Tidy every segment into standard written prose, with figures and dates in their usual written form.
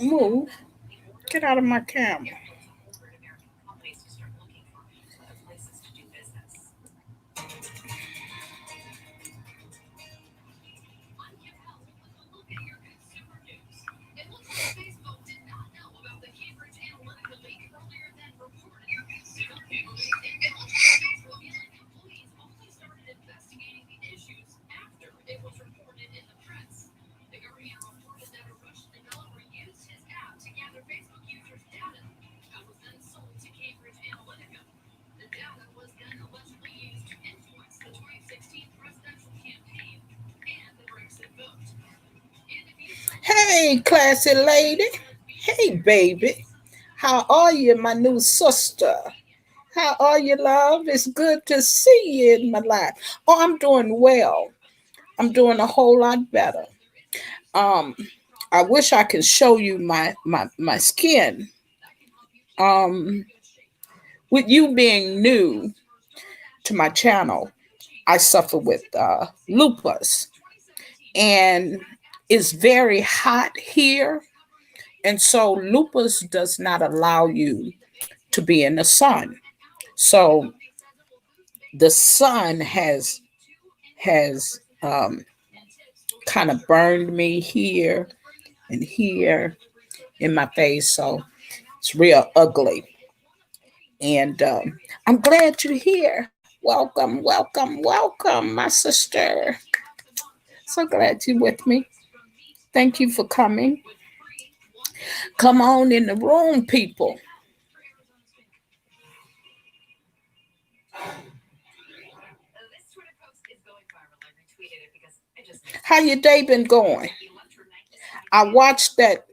Move. Get out of my camera. Hey, classy lady. Hey, baby. How are you, my new sister? How are you, love? It's good to see you in my life. Oh, I'm doing well. I'm doing a whole lot better. Um, I wish I could show you my skin. Um, with you being new to my channel, I suffer with lupus, and it's very hot here, and so lupus does not allow you to be in the sun. So the sun has kind of burned me here and here in my face, so it's real ugly. And I'm glad you're here. Welcome, welcome, welcome, my sister. So glad you're with me. Thank you for coming. Come on in the room, people. How your day been going? I watched that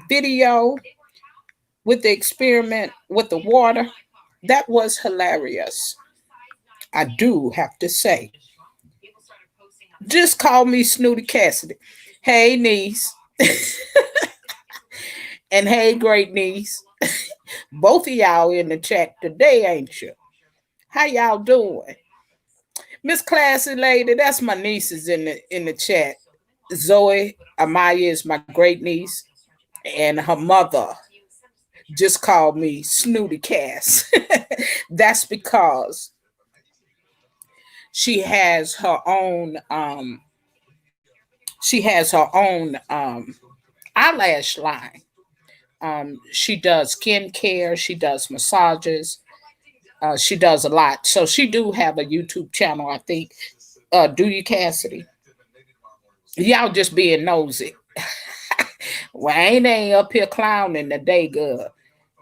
video with the experiment with the water. That was hilarious. I do have to say. Just call me Snooty Cassidy. Hey, niece. And hey, great niece. Both of y'all in the chat today, ain't you? How y'all doing? Miss Classy Lady, that's my nieces in the chat. Zoe Amaya is my great niece, and her mother just called me Snooty Cass. That's because she has her own eyelash line. She does skin care, she does massages, she does a lot. So she do have a YouTube channel, I think. Do you, Cassidy? Y'all just being nosy. Well, ain't up here clowning today, girl.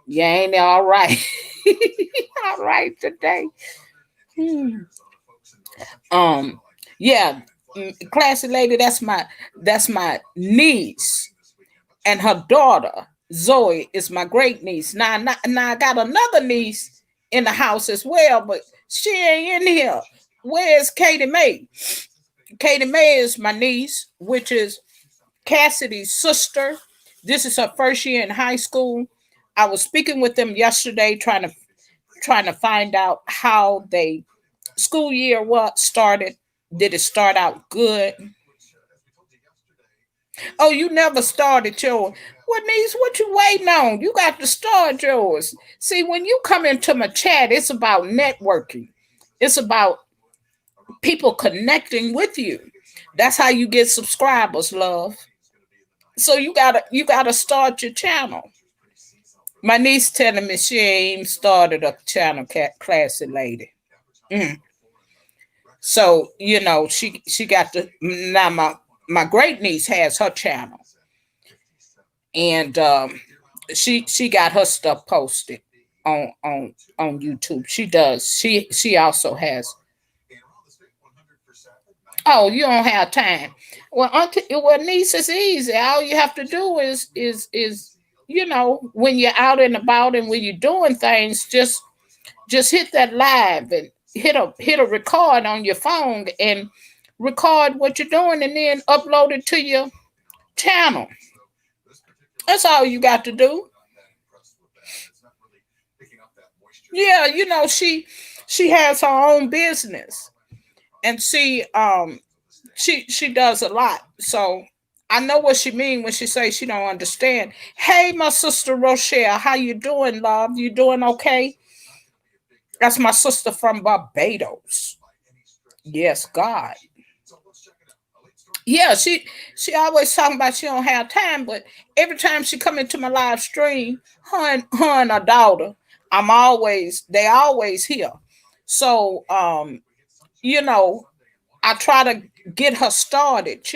You ain't all right. All right today. Hmm. Um, yeah, classy lady. That's my niece, and her daughter Zoe is my great niece. Now I got another niece in the house as well, but she ain't in here. Where's Katie Mae? Katie Mae is my niece, which is Cassidy's sister. This is her first year in high school. I was speaking with them yesterday, trying to find out how they school year what started. Did it start out good? Oh, you never started yours. What niece? What you waiting on? You got to start yours. See, when you come into my chat, it's about networking. It's about people connecting with you. That's how you get subscribers, love. So you gotta start your channel. My niece telling me she ain't even started a channel, classy lady. Mm. So she got the now my great niece has her channel, and she got her stuff posted on YouTube. She does. She also has. Oh, you don't have time. Well, niece, is easy. All you have to do is when you're out and about and when you're doing things, just hit that live and hit a record on your phone and record what you're doing and then upload it to your channel. That's all you got to do. Yeah, she has her own business, and she does a lot. So I know what she mean when she says she don't understand. Hey, my sister Rochelle, how you doing, love? You doing okay? That's my sister from Barbados. Yes, God. Yeah, she always talking about she don't have time, but every time she come into my live stream, her and her daughter, they always here. So you know, I try to get her started.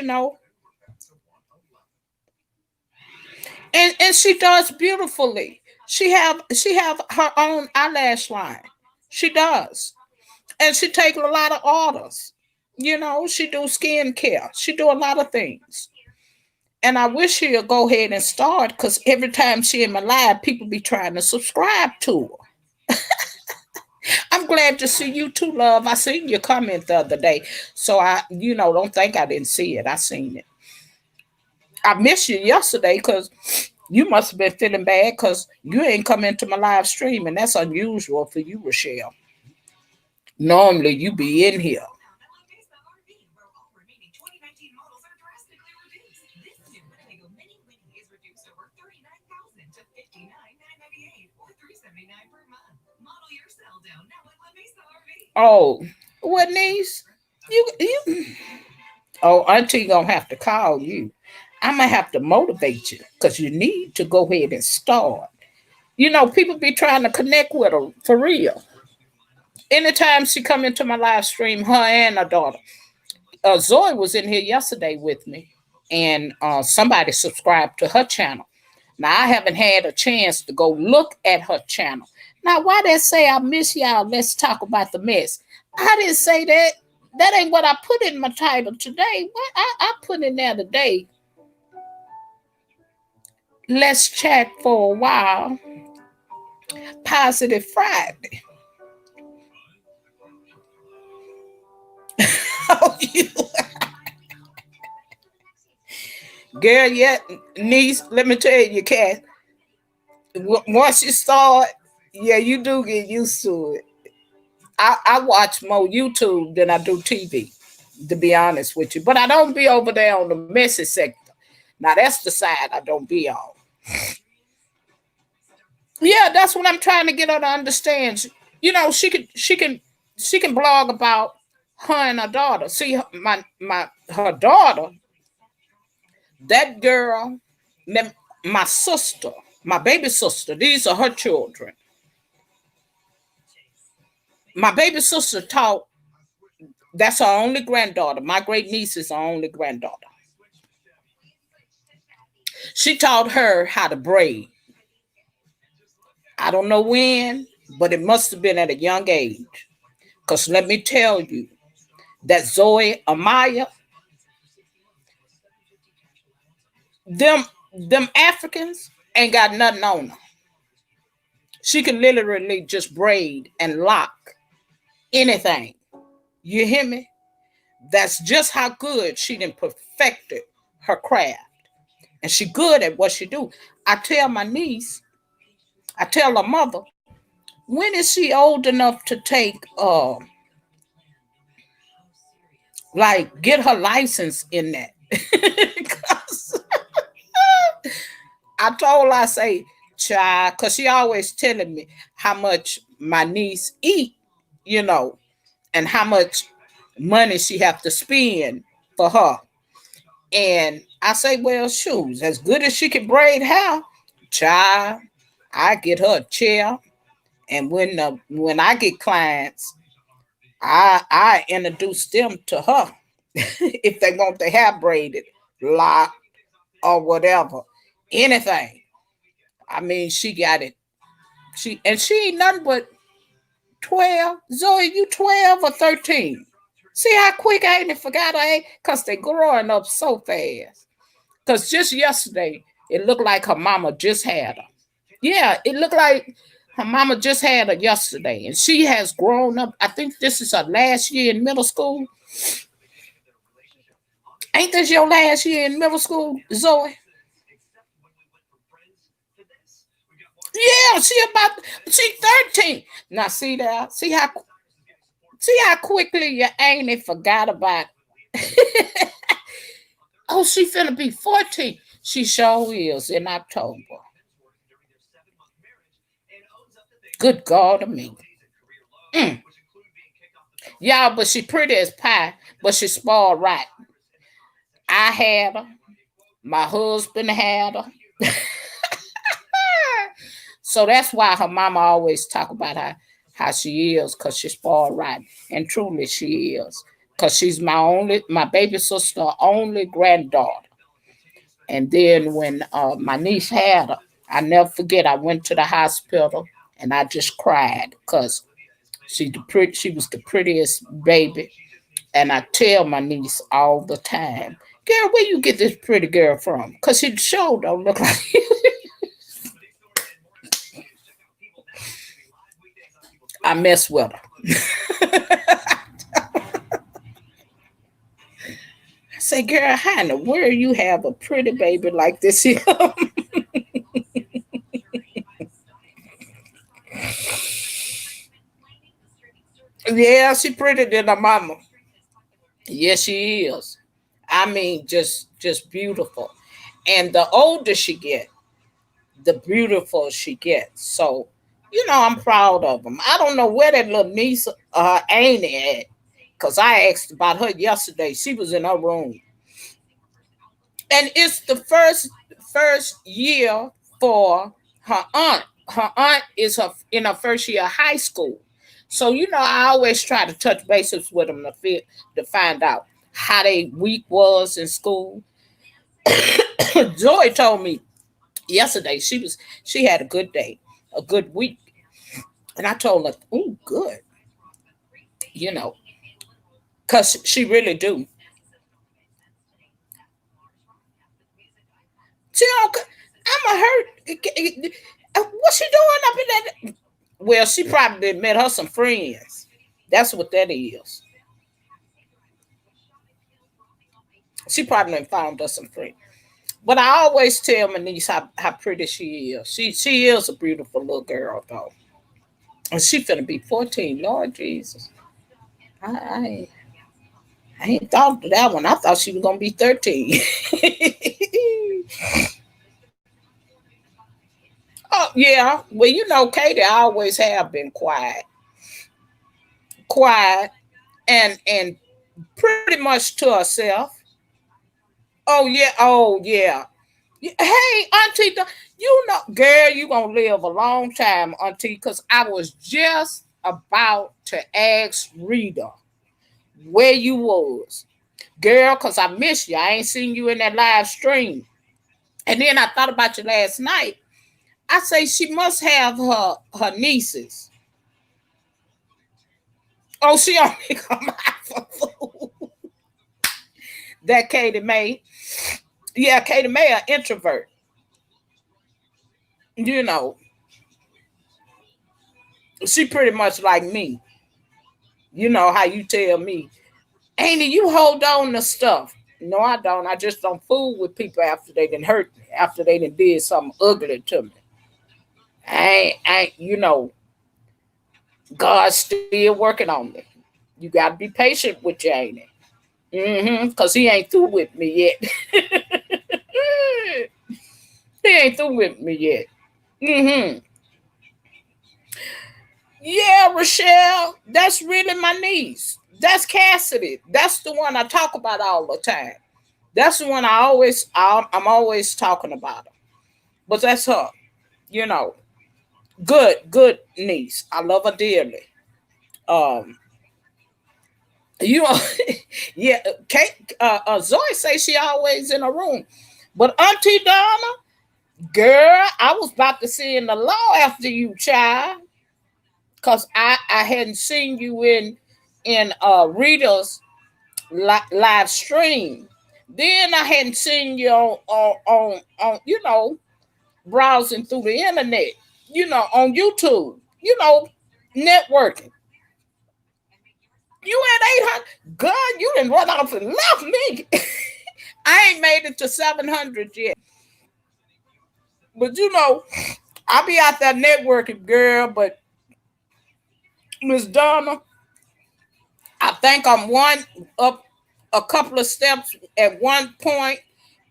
And she does beautifully. She have her own eyelash line. She does. And she take a lot of orders. She do skincare. She do a lot of things. And I wish she'll go ahead and start because every time she in my live, people be trying to subscribe to her. I'm glad to see you too, love. I seen your comment the other day. So don't think I didn't see it. I seen it. I missed you yesterday because you must have been feeling bad because you ain't come into my live stream, and that's unusual for you, Rochelle. Normally you be in here. Oh, what niece? You oh, auntie gonna have to call you. I'm gonna have to motivate you because you need to go ahead and start. People be trying to connect with her for real. Anytime she come into my live stream, her and her daughter. Zoe was in here yesterday with me, and somebody subscribed to her channel. Now I haven't had a chance to go look at her channel. Now, why they say I miss y'all? Let's talk about the mess. I didn't say that. That ain't what I put in my title today. What I put in there today. Let's chat for a while. Positive Friday. Oh, you girl, yeah, niece. Let me tell you, Kat. Once you start, yeah, you do get used to it. I watch more YouTube than I do TV, to be honest with you. But I don't be over there on the messy sector. Now that's the side I don't be on. Yeah, that's what I'm trying to get her to understand. She can blog about her and her daughter. See, her daughter, that girl, my sister, my baby sister. These are her children. My baby sister taught. That's her only granddaughter. My great niece is her only granddaughter. She taught her how to braid. I don't know when, but it must have been at a young age. Because let me tell you, that Zoe Amaya, them Africans ain't got nothing on her. She can literally just braid and lock anything. You hear me? That's just how good she done perfected her craft. And she good at what she do. I tell my niece, I tell her mother, when is she old enough to take like get her license in that? 'Cause I told her, I say, child, because she always telling me how much my niece eat, you know, and how much money she have to spend for her. And I say, well, shoes, as good as she can braid hair, child, I get her a chair. And when I get clients, I introduce them to her if they want their hair braided, locked, or whatever, anything. I mean, she got it. She ain't nothing but 12. Zoe, you 12 or 13? See how quick I ain't forgot her age? Because they growing up so fast. Because just yesterday, it looked like her mama just had her. Yeah, it looked like her mama just had her yesterday. And she has grown up. I think this is her last year in middle school. Ain't this your last year in middle school, Zoe? Yeah, she 13. Now see that? See how quickly your auntie forgot about. Oh, she finna be 14. She sure is in October. Good God of me. Mm. Y'all, but she pretty as pie, but she spoiled right. I had her. My husband had her. So that's why her mama always talk about how she is, cause she's spoiled right, and truly she is, cause she's my baby sister only granddaughter. And then when my niece had her, I never forget. I went to the hospital and I just cried because she was the prettiest baby. And I tell my niece all the time, "Girl, where you get this pretty girl from? Cause she sure don't look like you." I mess with her. I say, "Girl, how in the world you have a pretty baby like this here?" Yeah, she prettier than her mama. Yes, she is. I mean, just beautiful. And the older she get, the beautiful she gets. So, I'm proud of them. I don't know where that little niece ain't at, cause I asked about her yesterday. She was in her room, and it's the first year for her aunt. Her aunt is in her first year of high school. So I always try to touch bases with them to find out how they week was in school. Joy told me yesterday she had a good day, a good week, and I told her, "Oh, good," you know, cause she really do. She don't. I'm a hurt. What's she doing up in that? Well, she probably met her some friends. That's what that is. She probably found us some friends. But I always tell my niece how pretty she is. She is a beautiful little girl though. And she finna be 14. Lord Jesus. I, I ain't thought of that one. I thought she was gonna be 13. Oh yeah. Well, Katie always have been quiet, and pretty much to herself. Oh yeah. Oh yeah. Hey, Auntie, girl, you gonna live a long time, Auntie, because I was just about to ask Rita where you was. Girl, because I miss you. I ain't seen you in that live stream. And then I thought about you last night. I say she must have her nieces. Oh, she only come out for food. That Katie May. Yeah, Katie May, an introvert. You know, she pretty much like me. You know how you tell me, Amy, you hold on to stuff. No, I don't. I just don't fool with people after they done hurt me, after they done did something ugly to me. God's still working on me. You got to be patient with you, ain't it? Because he ain't through with me yet. He ain't through with me yet. Mm-hmm. Yeah, Rochelle, that's really my niece. That's Cassidy. That's the one I talk about all the time. That's the one I'm always talking about her. But that's her. You know, good niece. I love her dearly. Um, you know, yeah. Kate, Zoe say she always in a room, but Auntie Donna, girl, I was about to see in the law after you, child, cause I hadn't seen you in Rita's live stream. Then I hadn't seen you on browsing through the internet, on YouTube, networking. You at 800. God, you didn't run off and left me. I ain't made it to 700 yet. But I'll be out there networking, girl. But Miss Donna, I think I'm one up a couple of steps at one point,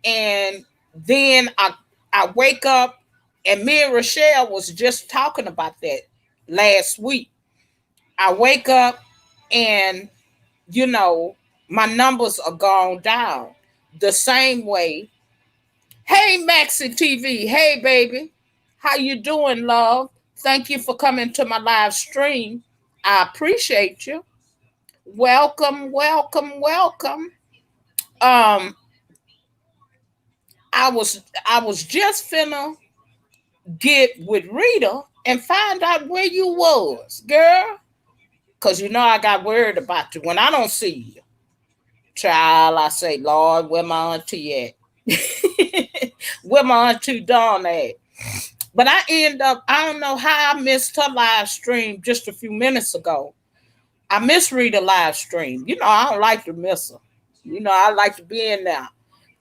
and then I wake up, and me and Rochelle was just talking about that last week. I wake up, and you know my numbers are gone down the same way. Hey, Maxi TV. Hey, baby. How you doing, love? Thank you for coming to my live stream. I appreciate you. Welcome, welcome, welcome. Um, I was just finna get with Rita and find out where you was, girl. Cause you know I got worried about you when I don't see you. Child, I say, Lord, where my auntie at? Where my auntie Dawn at? But I end up, I don't know how I missed her live stream just a few minutes ago. I miss Rita live stream. You know, I don't like to miss her. You know, I like to be in there.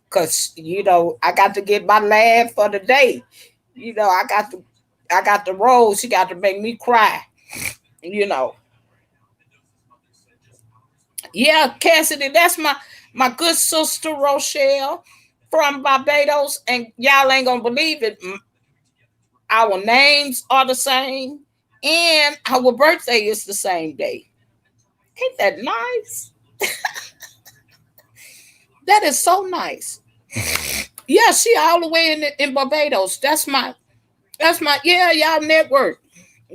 Cause, I got to get my laugh for the day. I got the role. She got to make me cry. You know. Yeah, Cassidy, that's my good sister Rochelle from Barbados. And y'all ain't gonna believe it. Our names are the same, and our birthday is the same day. Ain't that nice? That is so nice. Yeah, she all the way in Barbados. That's my yeah, y'all network.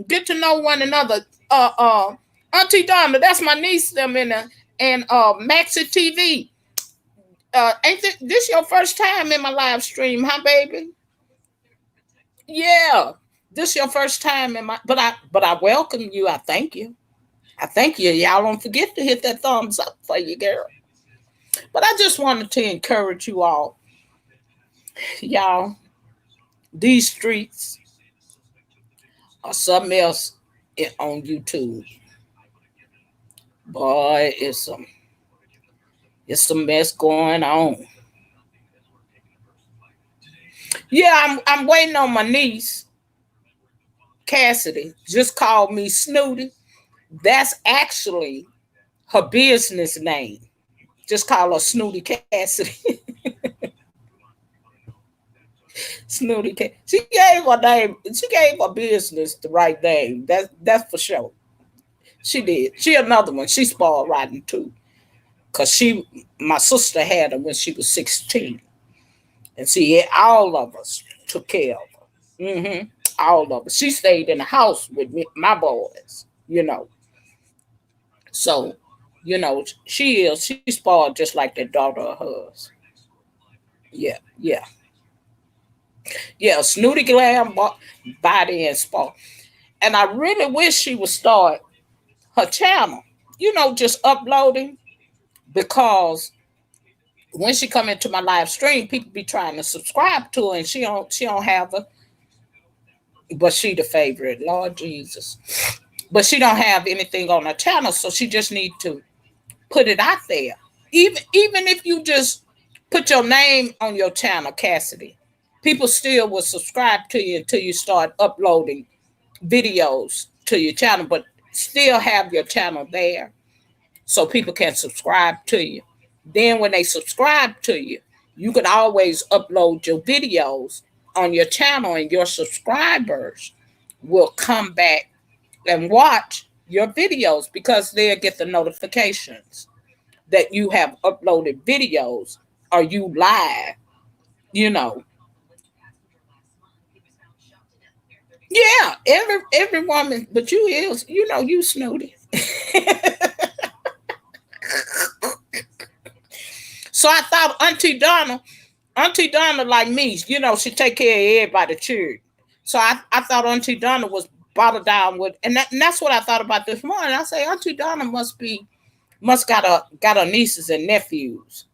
Get to know one another. Auntie Donna, that's my niece them in the and Maxi TV. Ain't this your first time in my live stream, huh, baby? Yeah. This your first time in my but I welcome you. I thank you. I thank you. Y'all don't forget to hit that thumbs up for you, girl. But I just wanted to encourage you all, y'all. These streets are something else on YouTube. Boy, it's some mess going on. Yeah, I'm waiting on my niece Cassidy. Just called me Snooty. That's actually her business name. Just call her Snooty Cassidy. Snooty Cassidy. She gave her name. She gave her business the right name. That's for sure. She did. She another one. She spoiled riding too. Cause my sister had her when she was 16, and see, all of us took care of her. All of us. She stayed in the house with me, my boys. So, she's spoiled just like that daughter of hers. Yeah, yeah, yeah. Snooty Glam body and spoiled, and I really wish she would start her channel. Just uploading because when she come into my live stream, people be trying to subscribe to her, and she don't have her. But she the favorite, Lord Jesus. But she don't have anything on her channel, so she just need to put it out there. Even if you just put your name on your channel, Cassidy, people still will subscribe to you until you start uploading videos to your channel, but still have your channel there so people can subscribe to you. Then when they subscribe to you, you can always upload your videos on your channel, and your subscribers will come back and watch your videos because they'll get the notifications that you have uploaded videos or you live, you know. Yeah, every woman, but you is, you snooty. So I thought Auntie Donna like me, she take care of everybody church. So I thought Auntie Donna was bottled down with, and that's what I thought about this morning. I say Auntie Donna must got her nieces and nephews,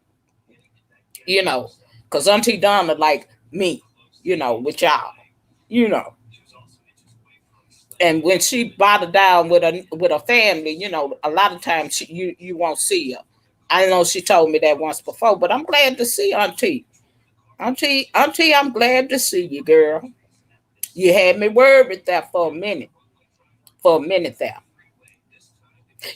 you know, because Auntie Donna like me, with y'all, you know. And when she bottled down with a family, a lot of times you won't see her. I know she told me that once before, but I'm glad to see Auntie. Auntie, I'm glad to see you, girl. You had me worried there for a minute. For a minute there.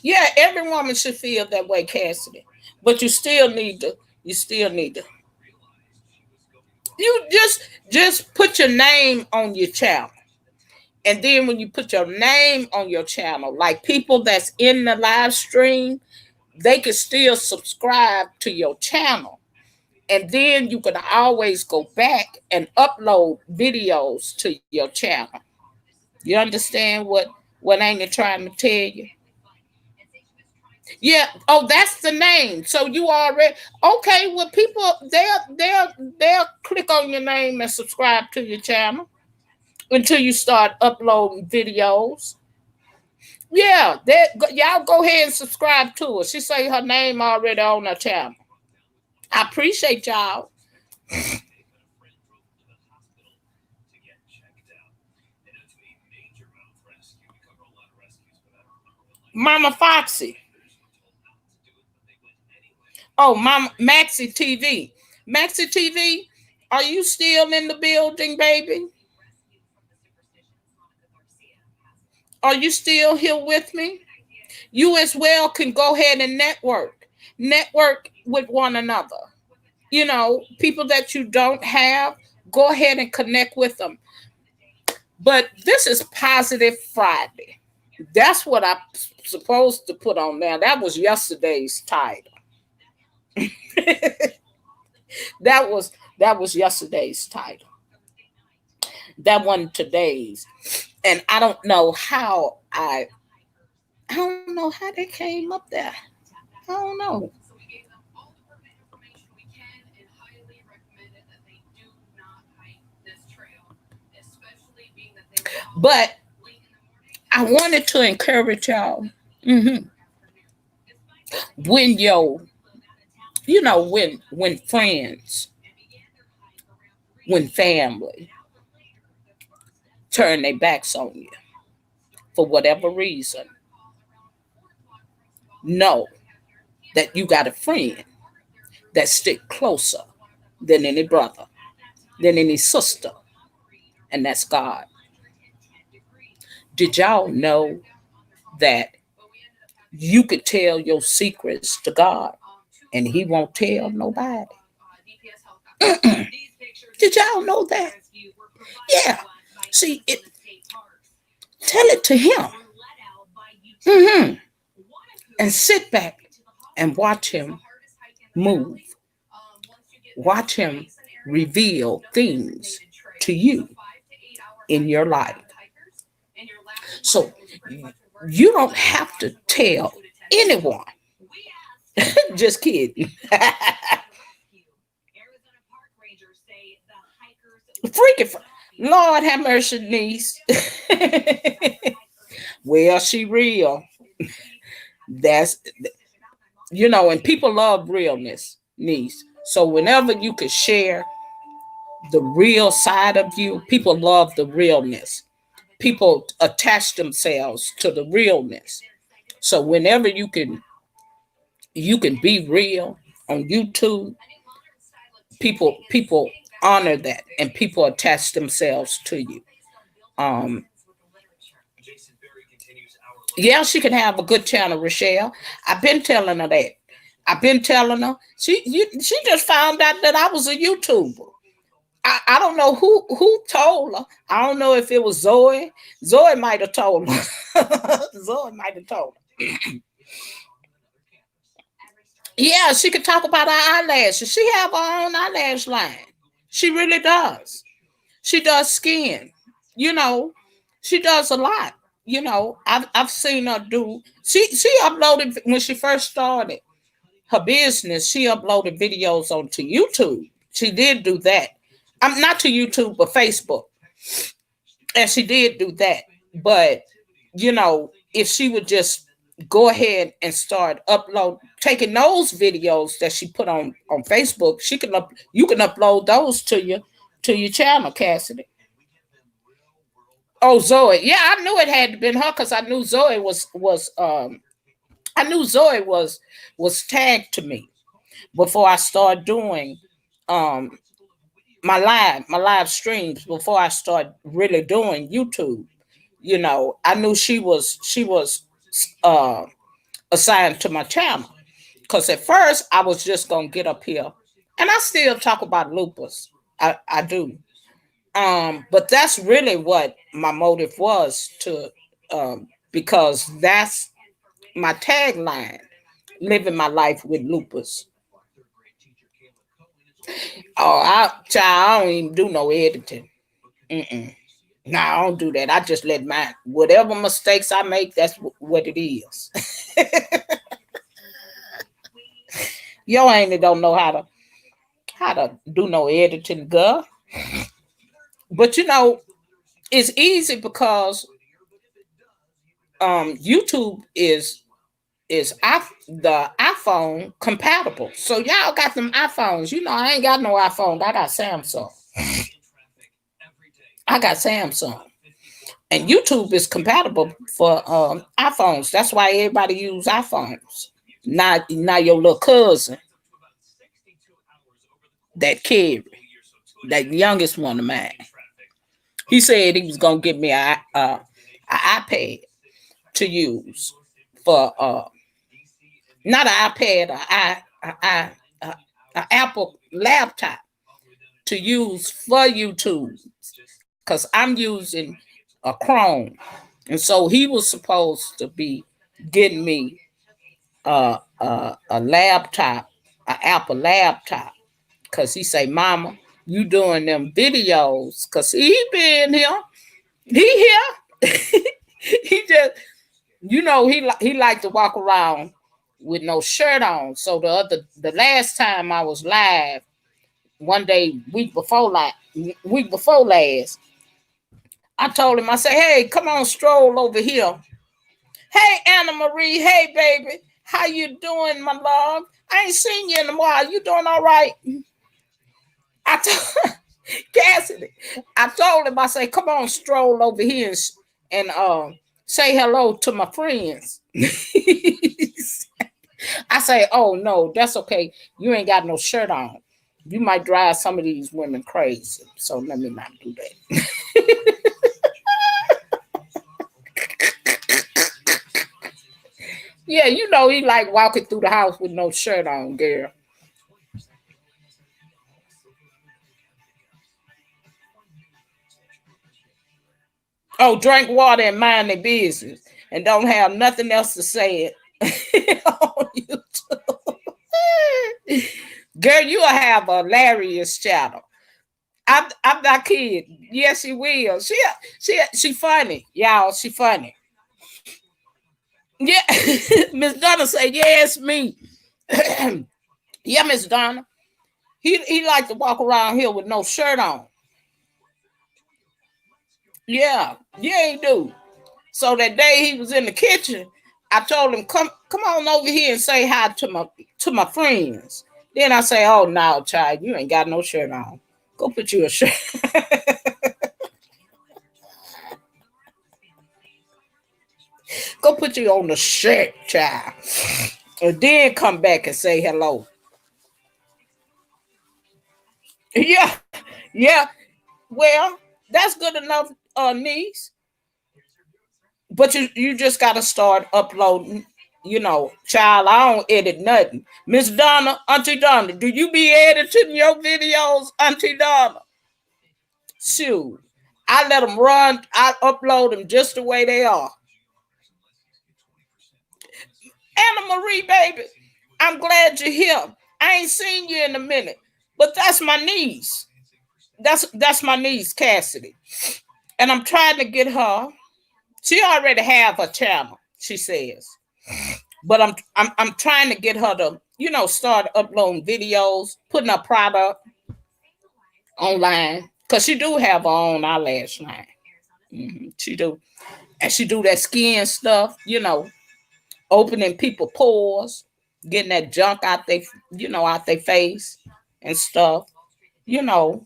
Yeah, every woman should feel that way, Cassidy. But you still need to, you just put your name on your channel. And then when you put your name on your channel, like people that's in the live stream, they can still subscribe to your channel. And then you can always go back and upload videos to your channel. You understand what Amy trying to tell you? Yeah. Oh, that's the name. So you already okay. Well, people they'll click on your name and subscribe to your channel until you start uploading videos. Yeah, y'all go ahead and subscribe to her. She say her name already on her channel. I appreciate y'all. Mama Foxy. Oh, Mama Maxi TV. Maxi TV, are you still in the building, baby? Are you still here with me? You as well can go ahead and network with one another. You know, people that you don't have, go ahead and connect with them. But this is Positive Friday. That's what I'm supposed to put on now. That was yesterday's title. That was yesterday's title. That wasn't today's. And I don't know how they came up there. I don't know. But I wanted to encourage y'all. hmm When when friends, when family turn their backs on you for whatever reason, know that you got a friend that stick closer than any brother, than any sister, and that's God. Did y'all know that you could tell your secrets to God and He won't tell nobody? Did y'all know that? Yeah. See, tell it to Him. hmm And sit back and watch Him move. Watch Him reveal things to you in your life. So you don't have to tell anyone. Just kidding. Freaking, Lord have mercy, niece. Well, she real. That's and people love realness, niece. So whenever you could share the real side of you, people love the realness. People attach themselves to the realness. So whenever you can be real on YouTube, people honor that and people attach themselves to you. Um yeah, she can have a good channel, Rochelle. I've been telling her that. I've been telling her. She just found out that I was a YouTuber. I don't know who told her. I don't know if it was Zoe. Zoe might have told her. Zoe might have told her. Yeah, she could talk about her eyelashes. She have her own eyelash line. She really does. She does skin. You know, she does a lot. I've seen her do. She uploaded when she first started her business. She uploaded videos onto YouTube. She did do that. I'm not to YouTube, but Facebook, and she did do that. But if she would just go ahead and start taking those videos that she put on Facebook, you can upload those to your channel, Cassidy. Oh, Zoe. Yeah, I knew it had been her because I knew Zoe was tagged to me before I started doing um my live streams, before I start really doing YouTube. I knew she was uh assigned to my channel. Because at first I was just gonna get up here, and I still talk about lupus. I do. But that's really what my motive was to, because that's my tagline: living my life with lupus. Oh, I don't even do no editing. Mm-mm. No, I don't do that. I just let my whatever mistakes I make. That's what it is. Yo ain't don't know how to do no editing, girl. But it's easy because YouTube is the iPhone compatible. So y'all got them iPhones. I ain't got no iPhone. I got Samsung. I got Samsung. And YouTube is compatible for iPhones. That's why everybody use iPhones. Not your little cousin that Kerry, that youngest one of mine. He said he was gonna give me a iPad to use for not an iPad, a Apple laptop to use for YouTube, because I'm using a Chrome, and so he was supposed to be getting me a laptop, an Apple laptop, because he say, "Mama, you doing them videos?" Because he been here, he here, he just he liked to walk around with no shirt on. So the last time I was live, one day week before last, I told him, I said, "Hey, come on, stroll over here. Hey, Anna Marie. Hey, baby. How you doing, my love? I ain't seen you in a while. You doing all right?" I told Cassidy. I told him, I say, "Come on, stroll over here and say hello to my friends." I say, "Oh no, that's okay. You ain't got no shirt on. You might drive some of these women crazy. So let me not do that." Yeah, he like walking through the house with no shirt on, girl. Oh, drink water and mind their business and don't have nothing else to say it on YouTube. Girl, you'll have a hilarious channel. I'm not kidding. Yes, she will. She funny, y'all. She funny. Yeah, Miss Donna say, "Yes, me." Yeah, Miss Donna. He like to walk around here with no shirt on. Yeah, he do. So that day he was in the kitchen, I told him, come on over here and say hi to my friends. Then I say, "Oh no, child, you ain't got no shirt on. Go put you a shirt." Go put you on the shirt, child. And then come back and say hello. Yeah, yeah. Well, that's good enough, niece. But you just gotta start uploading. Child, I don't edit nothing. Miss Donna, Auntie Donna, do you be editing your videos, Auntie Donna? Shoot, I let them run. I upload them just the way they are. Anna Marie, baby, I'm glad you're here. I ain't seen you in a minute, but that's my niece. That's my niece, Cassidy, and I'm trying to get her. She already have a channel, she says, but I'm trying to get her to start uploading videos, putting her product online, because she do have her own eyelash line. She do, and she do that skin stuff, opening people pores, getting that junk out their face and stuff. You know,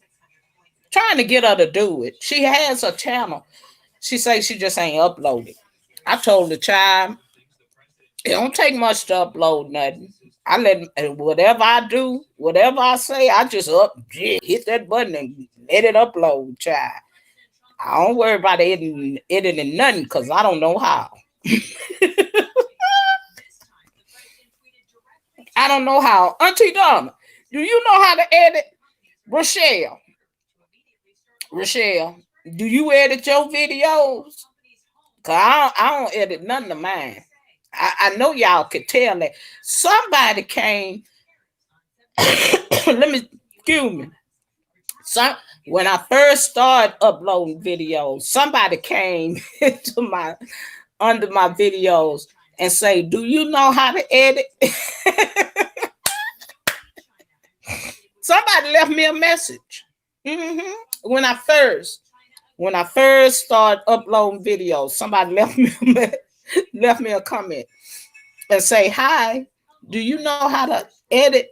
Trying to get her to do it. She has a channel. She says she just ain't uploaded. I told the child, it don't take much to upload nothing. I whatever I do, whatever I say, I just hit that button and let it upload, child. I don't worry about editing nothing because I don't know how. I don't know how. Auntie Donna, do you know how to edit? Rochelle, Rochelle, do you edit your videos? Cause I don't edit none of mine. I know y'all could tell that somebody came. Let me excuse me. Some when I first started uploading videos, somebody came into my under my videos and say, "Do you know how to edit?" Somebody left me a message. hmm When I first started uploading videos, somebody left me a comment and say, "Hi, do you know how to edit?"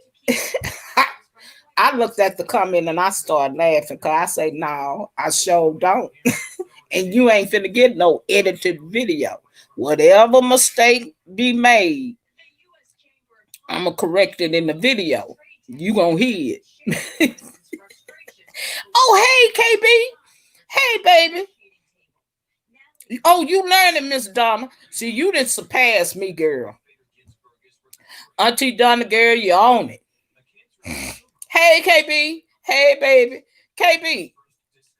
I looked at the comment and I started laughing because I say, "No, I sure don't." And you ain't finna get no edited video. Whatever mistake be made, I'm gonna correct it in the video. You gonna hear it. Oh, hey, KB. Hey, baby. Oh, you learning, Miss Donna. See, you didn't surpass me, girl. Auntie Donna, girl, you own it. Hey, KB. Hey, baby. KB,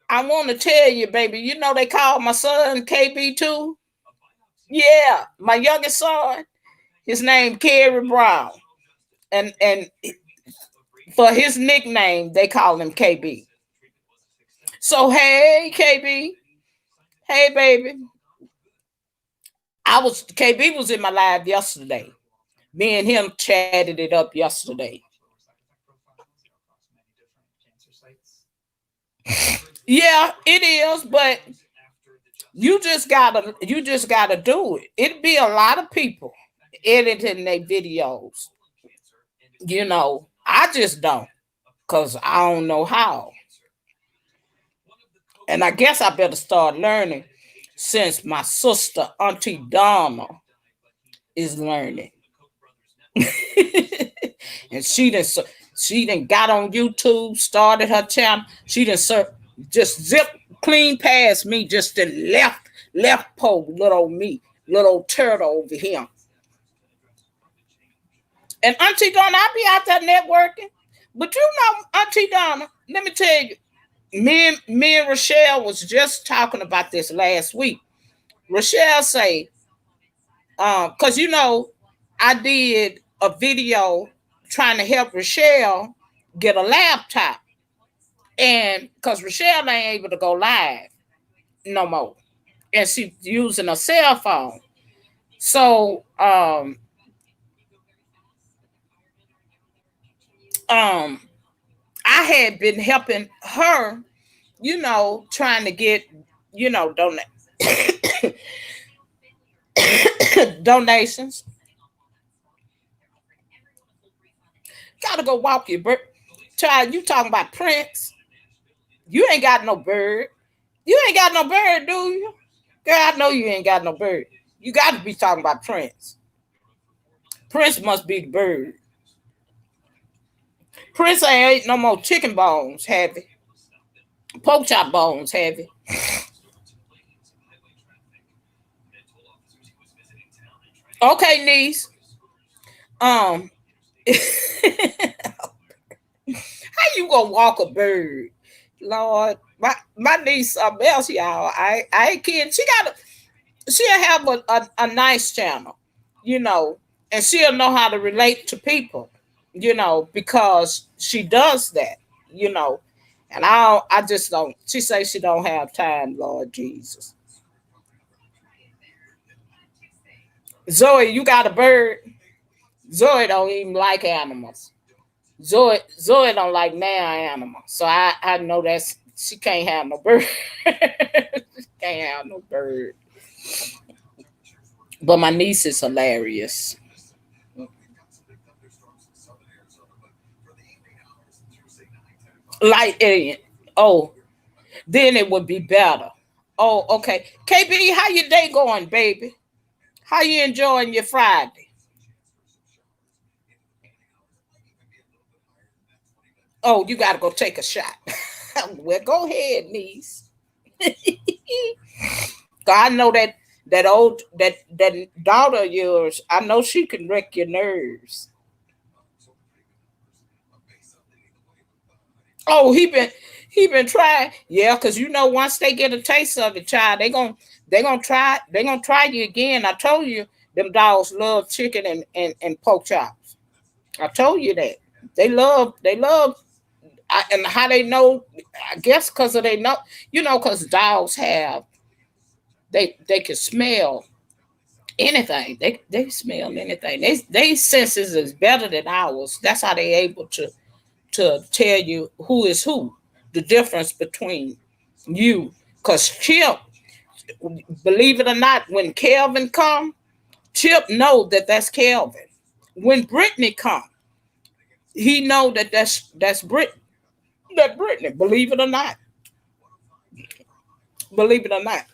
I want to tell you, baby, you know they call my son KB too? Yeah, my youngest son. His name Kerry Brown. And for his nickname, they call him KB. So hey, KB. Hey, baby. KB was in my live yesterday. Me and him chatted it up yesterday. Yeah, it is, but you just gotta do it. It'd be a lot of people editing their videos. I just don't, cause I don't know how. And I guess I better start learning since my sister Auntie Donna is learning. And she done got on YouTube, started her channel. She done just zip clean past me, just the left pole, little me, little turtle over here. And Auntie Donna, I be out there networking. But Auntie Donna, let me tell you, me and Rochelle was just talking about this last week. Rochelle say, because I did a video trying to help Rochelle get a laptop. And because Rochelle ain't able to go live no more. And she's using a cell phone. So um I had been helping her, trying to get, donate donations. Gotta go walk your bird. Child, you talking about Prince. You ain't got no bird. You ain't got no bird, do you? Girl, I know you ain't got no bird. You got to be talking about Prince. Prince must be the bird. Prince ain't ate no more chicken bones, have he? Pork chop bones, have he? Okay, niece. Um, how you gonna walk a bird? Lord, my niece, else, y'all. I ain't kidding. She'll have a nice channel, you know, and she'll know how to relate to people, because she does that, you know. And I just don't. She says she don't have time, Lord Jesus. Zoe, you got a bird? Zoe don't even like animals. Zoe don't like now animals, so I know that's she can't have no bird. She can't have no bird. But my niece is hilarious. Like oh, then it would be better. Oh, okay. KB, how your day going, baby? How you enjoying your Friday? Oh, you gotta go take a shot. Well, go ahead, niece. I know that daughter of yours. I know she can wreck your nerves. Oh, he been trying. Yeah, because once they get a taste of it, child, they gonna try you again. I told you them dogs love chicken and pork chops. I told you that. They love and how they know, I guess because of they know, because dogs have, they can smell anything. They smell anything. They senses is better than ours. That's how they able to tell you who is who, the difference between you. Because Chip, believe it or not, when Kelvin come, Chip know that that's Kelvin. When Brittany come, he know that that's Brittany. Believe it or not, believe it or not.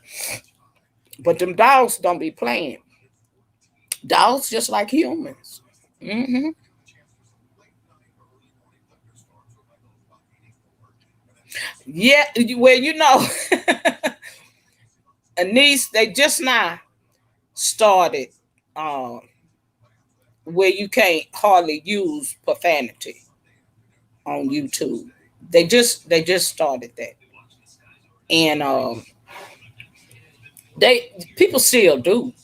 But them dogs don't be playing. Dogs just like humans. Hmm. Yeah, well, Anise, they just now started um, where you can't hardly use profanity on YouTube. They just started that, and they people still do.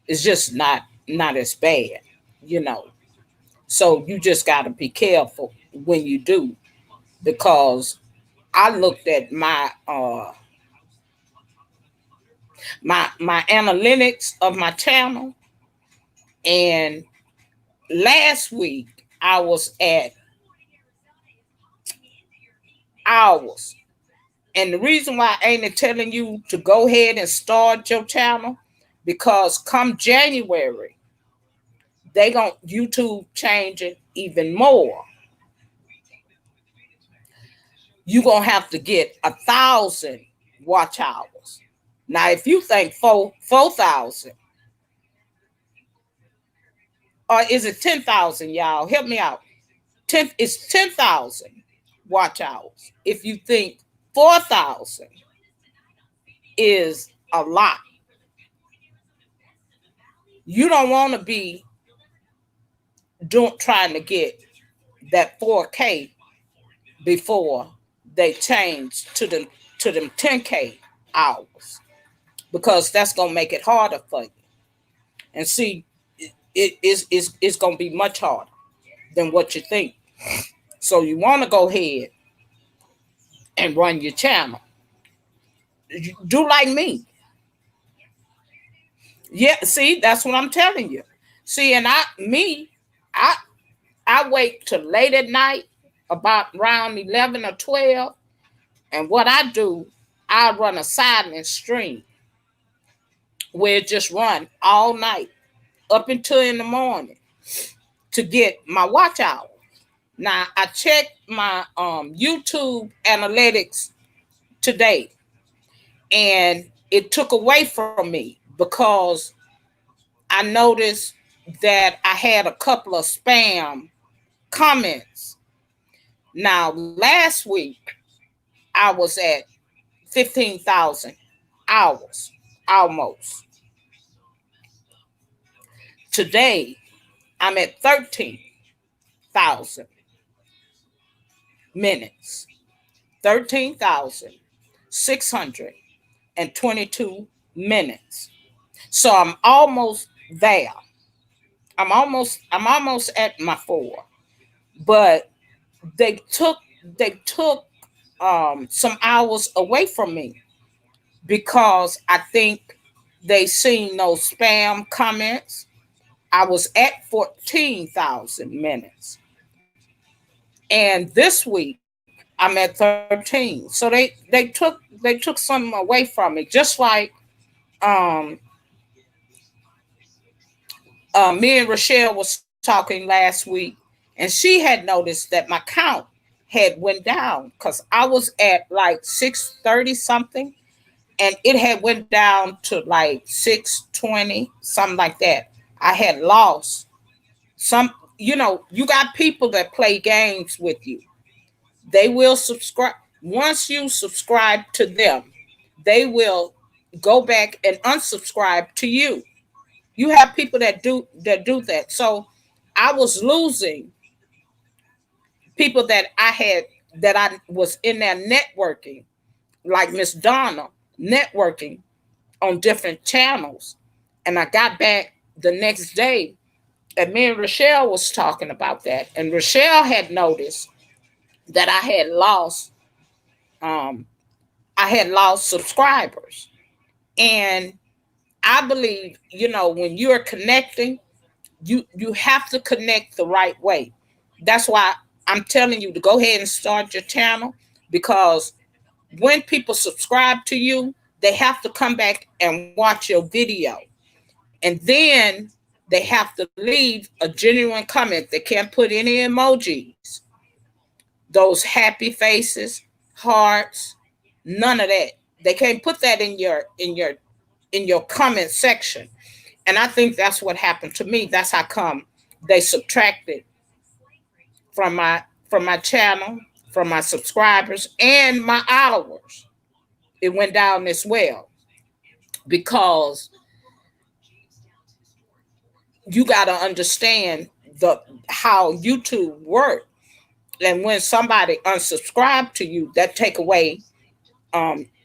It's just not as bad, you know. So you just got to be careful when you do, because I looked at my analytics of my channel, and last week I was at hours. And the reason why I ain't telling you to go ahead and start your channel, because come January, they going YouTube change it even more. You gonna have to get 1,000 watch hours. Now, if you think 4,000, or is it 10,000, y'all? Help me out. It's 10,000 watch hours. If you think 4,000 is a lot, you don't want to be trying to get that 4K before they change to them 10K hours, because that's gonna make it harder for you. And see, it's gonna be much harder than what you think. So you want to go ahead and run your channel. Do like me. Yeah, see, that's what I'm telling you. See, and I I wait till late at night, about around 11 or 12, and what I do, I run a silent stream where it just run all night up until in the morning to get my watch hour. Now I checked my YouTube analytics today, and it took away from me because I noticed that I had a couple of spam comments. Now last week I was at 15,000 hours almost. Today I'm at 13,000 minutes. 13,622 minutes. So I'm almost there. I'm almost at my four. But they took some hours away from me, because I think they seen those spam comments. I was at 14,000 minutes. And this week I'm at 13. So they took something away from me. Just like um me and Rochelle was talking last week, and she had noticed that my count had went down, because I was at like 630 something, and it had went down to like 620, something like that. I had lost some. You got people that play games with you. They will subscribe. Once you subscribe to them, they will go back and unsubscribe to you. You have people that do that. So I was losing people that I had that I was in there networking, like Miss Donna, networking on different channels. And I got back the next day, and me and Rochelle was talking about that. And Rochelle had noticed that um, I had lost subscribers. And I believe, when you're connecting, you have to connect the right way. That's why I'm telling you to go ahead and start your channel, because when people subscribe to you, they have to come back and watch your video. And then they have to leave a genuine comment. They can't put any emojis, those happy faces, hearts, none of that. They can't put that in your comment section. And I think that's what happened to me. That's how come they subtracted from my channel, from my subscribers and my hours. It went down as well, because you got to understand the how YouTube works. And when somebody unsubscribe to you, that take away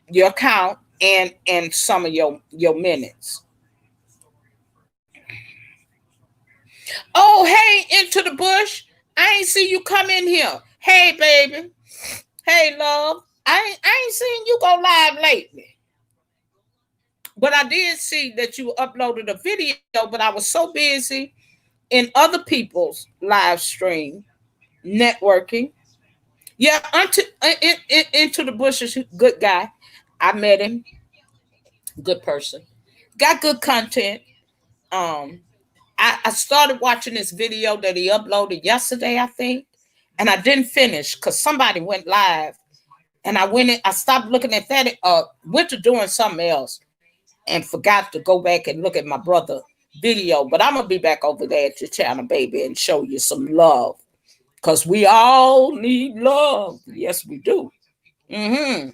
your account and some of your minutes. Oh, hey, Into the Bush. I ain't see you come in here. Hey, baby. Hey, love. I ain't seen you go live lately. But I did see that you uploaded a video, but I was so busy in other people's live stream networking. Yeah, Into the Bush is a good guy. I met him. Good person. Got good content. Um, I started watching this video that he uploaded yesterday, I think, and I didn't finish because somebody went live, and I stopped looking at that, went to doing something else, and forgot to go back and look at my brother video. But I'm gonna be back over there at your channel, baby, and show you some love, because we all need love. Yes, we do. Mm-hmm.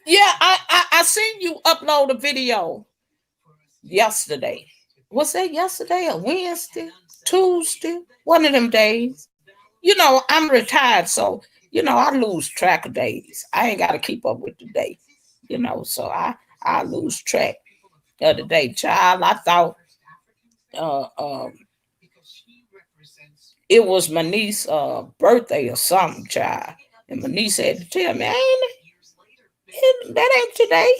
Yeah, I seen you upload a video yesterday. Was that yesterday or Wednesday? Tuesday? One of them days. I'm retired, so I lose track of days. I ain't gotta keep up with the day. So I lose track of the day. Child, I thought uh, um it was my niece's birthday or something, child. And my niece had to tell me, that ain't today.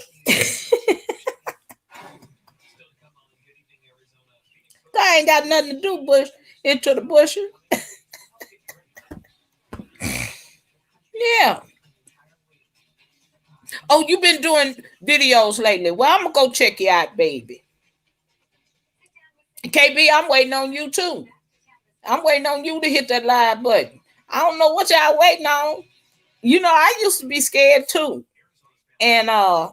I ain't got nothing to do, Bush. Into the bushes. Yeah. Oh, you been doing videos lately. Well, I'm gonna go check you out, baby. KB, I'm waiting on you too. I'm waiting on you to hit that live button. I don't know what y'all waiting on. I used to be scared too. And I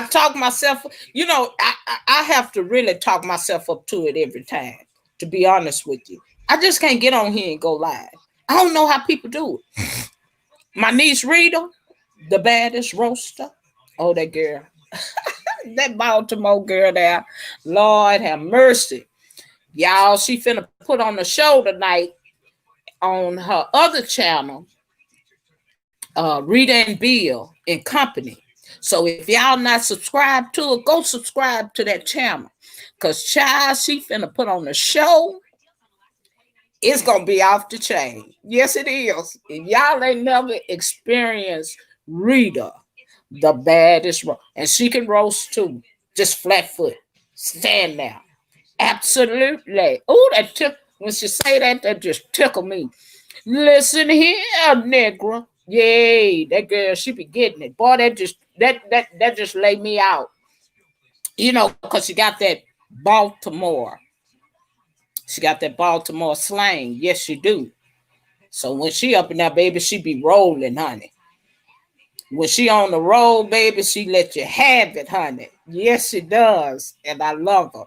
talk myself, I have to really talk myself up to it every time, to be honest with you. I just can't get on here and go live. I don't know how people do it. My niece Rita, the baddest roaster. Oh, that girl. That Baltimore girl there. Lord have mercy. Y'all, she finna put on a show tonight on her other channel, Rita and Bill and Company. So if y'all not subscribed to it, go subscribe to that channel. Because child, she finna put on a show. It's gonna be off the chain. Yes, it is. And y'all ain't never experienced Rita, the baddest, and she can roast too. Just flat foot. Stand there. Absolutely. Oh, when she say that just tickle me. Listen here, Negra. Yay, that girl, she be getting it. Boy, that just laid me out. Because she got that Baltimore. She got that Baltimore slang. Yes, she do. So when she up in that baby, she be rolling, honey. When she on the road, baby, she let you have it, honey. Yes, she does. And I love her.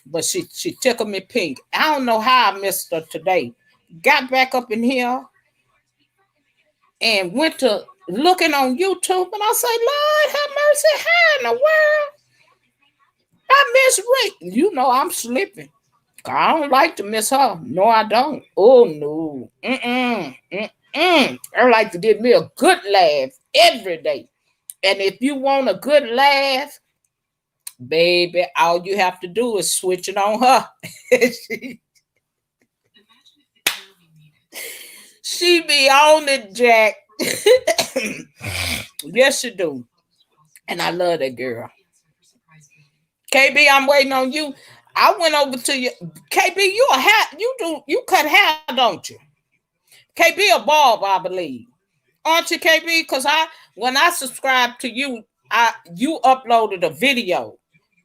But she tickled me pink. I don't know how I missed her today. Got back up in here and went to looking on YouTube, and I say, Lord have mercy, how in the world I miss Rick? I'm slipping. I don't like to miss her. No, I don't. Oh no. I like to get me a good laugh every day. And if you want a good laugh, baby, all you have to do is switch it on her. she, she be on it, Jack. Yes, she do. And I love that girl. KB, I'm waiting on you. I went over to you. KB, you a hat. You cut hair, don't you? KB a Bob, I believe. Aren't you, KB? Because when I subscribed to you, you uploaded a video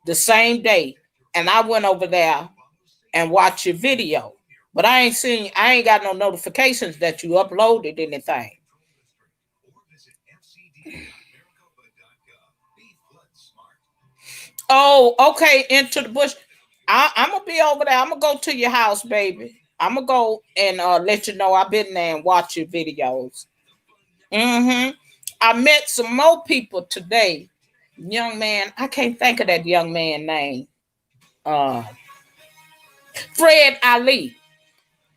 the same day, and I went over there and watched your video. But I ain't got no notifications that you uploaded anything. Oh, okay, into the bush. I'm gonna be over there. I'm gonna go to your house, baby. I'm gonna go and let you know I've been there and watch your videos. Mm-hmm. I met some more people today. Young man, I can't think of that young man name. Uh, Fred Ali.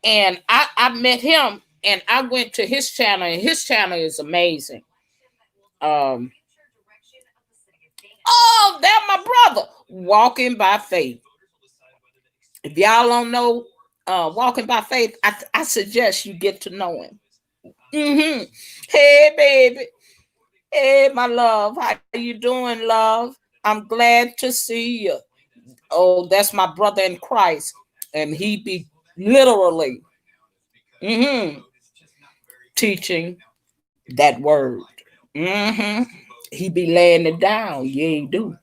And I met him and I went to his channel, and his channel is amazing. Um, oh, that's my brother. Walking by Faith. If y'all don't know Walking by Faith, I suggest you get to know him. Mm-hmm. Hey, baby. Hey, my love. How you doing, love? I'm glad to see you. Oh, that's my brother in Christ. And he be literally teaching that word. Mm-hmm. He be laying it down. Yeah, he do.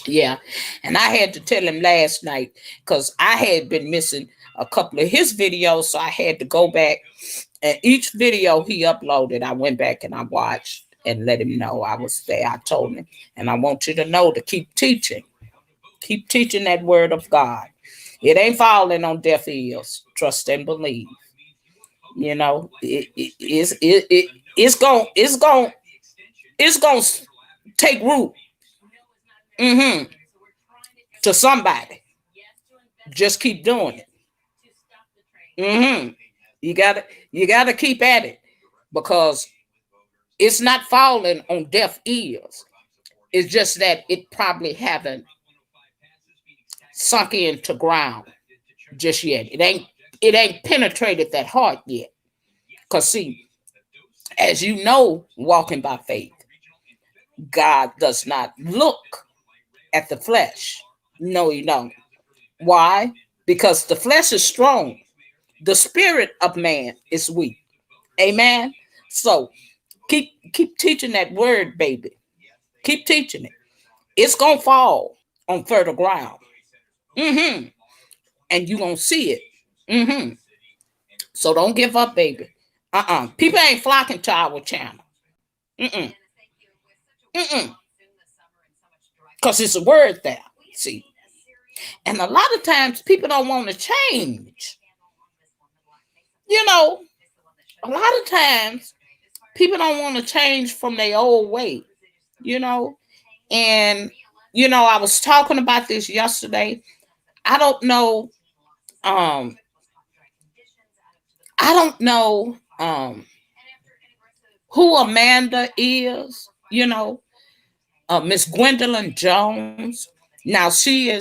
Yeah. And I had to tell him last night because I had been missing a couple of his videos. So I had to go back, and each video he uploaded, I went back and I watched and let him know I was there. I told him, and I want you to know to keep teaching. Keep teaching that word of God. It ain't falling on deaf ears. Trust and believe. You know, it's going to take root. Mm-hmm. To somebody. Just keep doing it. Mm-hmm. You gotta keep at it because it's not falling on deaf ears. It's just that it probably haven't sunk into ground just yet. It ain't penetrated that heart yet. Cause see, as you know, walking by faith, God does not look at the flesh. No, he don't. Why? Because the flesh is strong. The spirit of man is weak. Amen. So keep teaching that word, baby. Keep teaching it. It's gonna fall on fertile ground. Mm-hmm. And you gonna see it. Mm-hmm. So don't give up, baby. People ain't flocking to our channel. Mm-mm. Mm-mm. Because it's a word there. See. And a lot of times people don't want to change. You know, a lot of times people don't want to change from their old way, you know. And, I was talking about this yesterday. I don't know. Um, I don't know who Amanda is, Miss Gwendolyn Jones. Now she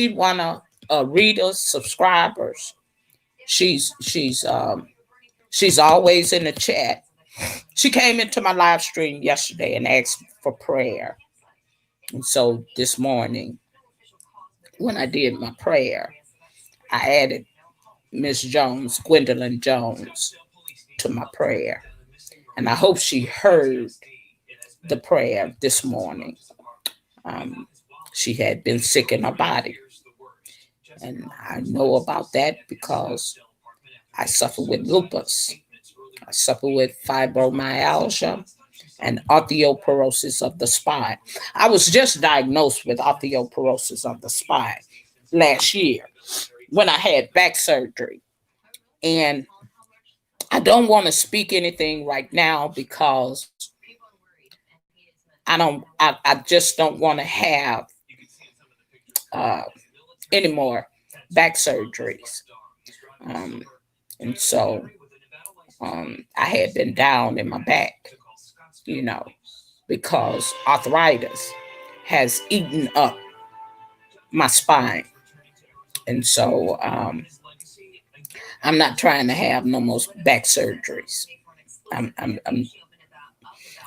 one of Rita's subscribers. She's always in the chat. She came into my live stream yesterday and asked for prayer. And so this morning, when I did my prayer, I added Miss Jones, Gwendolyn Jones, to my prayer. And I hope she heard the prayer this morning. Um, she had been sick in her body. And I know about that because I suffer with lupus. I suffer with fibromyalgia and osteoporosis of the spine. I was just diagnosed with osteoporosis of the spine last year when I had back surgery. And I don't want to speak anything right now because I just don't want to have uh, any more back surgeries. Um, and so I had been down in my back, you know, because arthritis has eaten up my spine. And so I'm not trying to have no more back surgeries. I'm, I'm, I'm,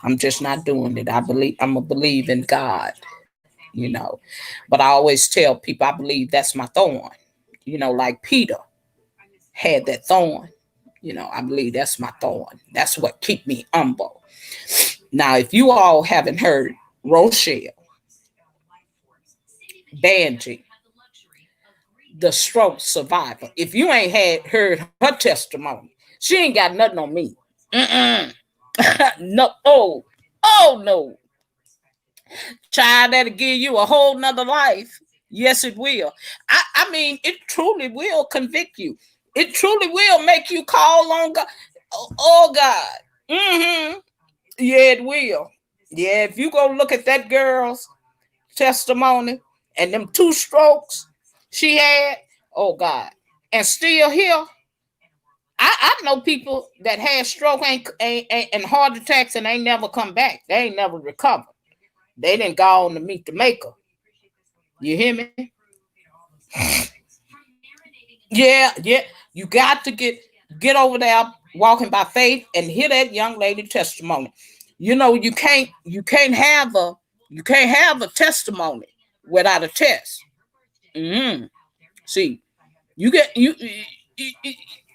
I'm just not doing it. I'm a believe in God, you know. But I always tell people I believe that's my thorn. You know, like Peter had that thorn. You know, I believe that's my thorn. That's what keep me humble. Now, if you all haven't heard Rochelle Banji, the stroke survivor, if you ain't had heard her testimony, she ain't got nothing on me. Mm-mm. No, oh no, child, that'll give you a whole nother life. Yes, it will. I mean, it truly will convict you. It truly will make you call on God. Oh God. Mm-hmm. Yeah, it will. Yeah, if you go look at that girl's testimony and them two strokes she had, oh God, and still here. I know people that had stroke and heart attacks and ain't never come back. They ain't never recovered. They didn't go on to meet the maker. You hear me? Yeah, yeah. You got to get over there walking by faith and hear that young lady testimony. You know, you can't have a testimony without a test. Mm-hmm. See, you get you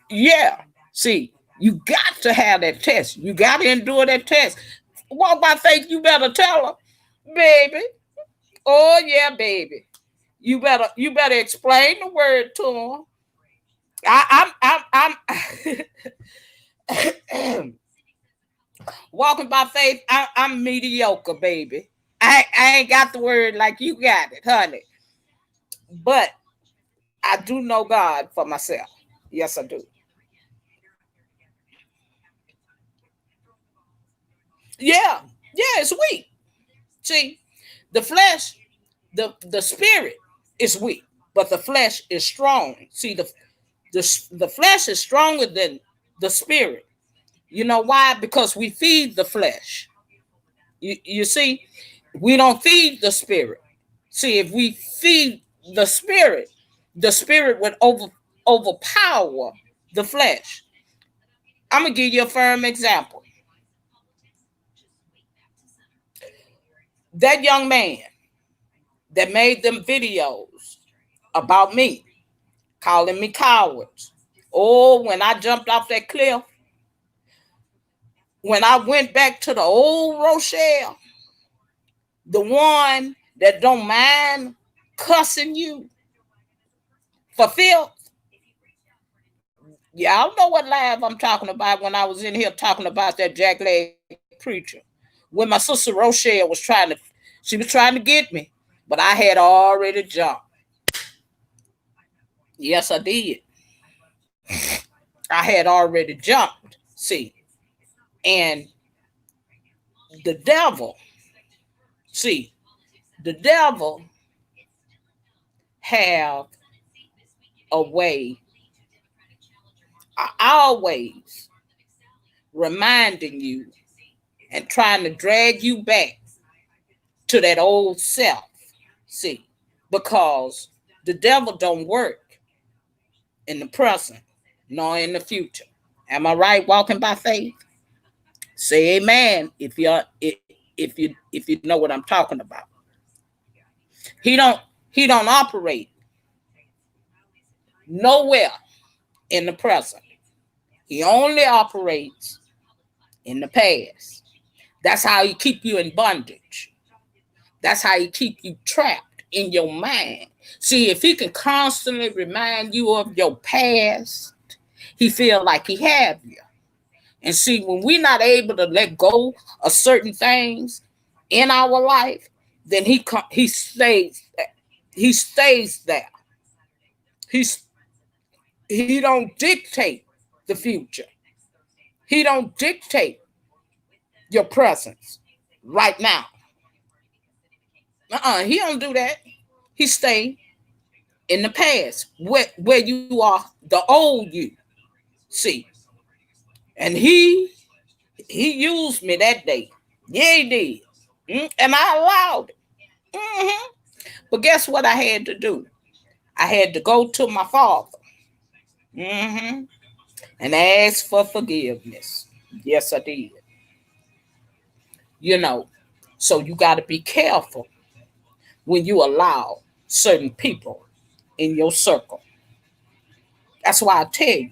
yeah. See, you got to have that test. You got to endure that test. Walk by faith. You better tell her, baby. Oh yeah, baby. You better explain the word to her. I'm walking by faith. I'm mediocre, baby. I ain't got the word like you got it, honey. But I do know God for myself. Yes, I do. Yeah, yeah, it's weak. See, the flesh, the spirit is weak, but the flesh is strong. See, the flesh is stronger than the spirit. You know why? Because we feed the flesh. You see, we don't feed the spirit. See, if we feed the spirit would overpower the flesh. I'm gonna give you a firm example. That young man that made them videos about me, calling me cowards. Oh, when I jumped off that cliff, when I went back to the old Rochelle, the one that don't mind cussing you for filth. Y'all know what live I'm talking about when I was in here talking about that jackleg preacher. When my sister Rochelle she was trying to get me, but I had already jumped. Yes, I did. I had already jumped. See, and the devil, see, the devil have a way, always reminding you and trying to drag you back to that old self. See, because the devil don't work in the present nor in the future. Am I right? Walking by faith. Say amen if you know what I'm talking about. He don't he don't operate nowhere in the present. He only operates in the past. That's how he keep you in bondage. That's how he keep you trapped in your mind. See, if he can constantly remind you of your past, he feel like he have you. And see, when we're not able to let go of certain things in our life, then he stays there. He's he don't dictate the future. He don't dictate your presence right now. He don't do that. He stay. in the past, where you are the old you. See, and he used me that day. Yeah, he did. And I allowed it. Mhm. But guess what I had to do? I had to go to my father, hmm and ask for forgiveness. Yes, I did. You know, so you got to be careful when you allow certain people in your circle. That's why I tell you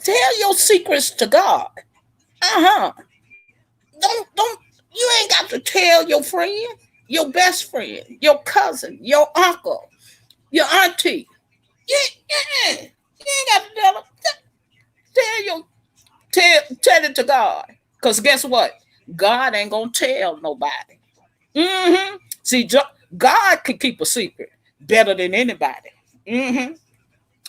tell your secrets to God. Uh-huh. Don't you ain't got to tell your friend, your best friend, your cousin, your uncle, your auntie. You ain't got to tell them. Tell your tell it to God. Cause guess what? God ain't gonna tell nobody. See, God can keep a secret better than anybody. hmm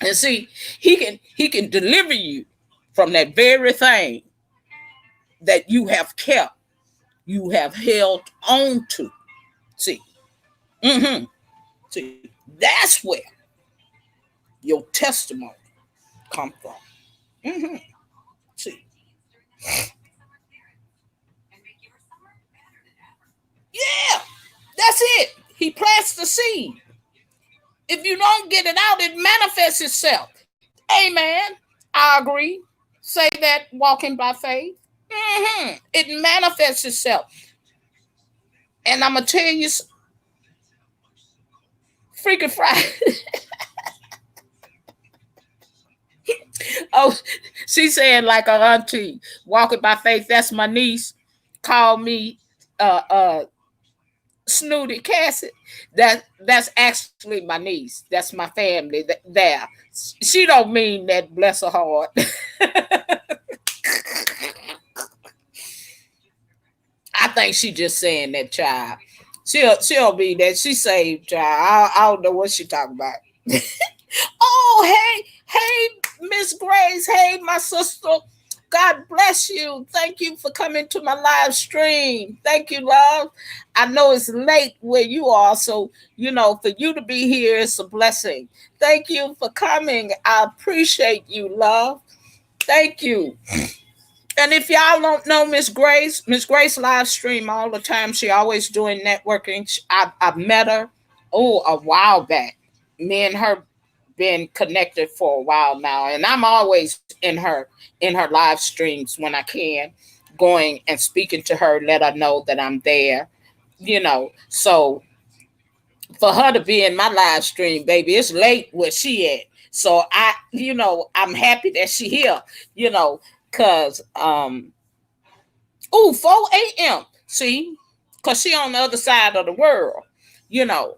And see, he can deliver you from that very thing that you have kept, you have held on to. See, hmm see, that's where your testimony come from. hmm See, yeah, that's it. He plants the seed. If you don't get it out, it manifests itself. Amen. I agree. Say that walking by faith. It manifests itself. And I'm gonna tell you, freaking Friday. Oh, she said like her auntie, walking by faith. That's my niece. Call me Snooty Cassie. That's actually my niece. That's my family. There. She don't mean that. Bless her heart. I think she just saying that, child. She'll be that. She saved, child. I don't know what she talking about. Oh, hey, Miss Grace. Hey, my sister. God bless you. Thank you for coming to my live stream. Thank you, love. I know it's late where you are, so for you to be here is a blessing. Thank you for coming. I appreciate you, love. Thank you. And if y'all don't know Miss Grace live stream all the time. She always doing networking. I've met her a while back. Me and her been connected for a while now, and I'm always in her live streams when I can, going and speaking to her, let her know that I'm there. So for her to be in my live stream, baby, it's late where she at. So I'm happy that she here. Cause 4 a.m. See, cause she on the other side of the world. You know,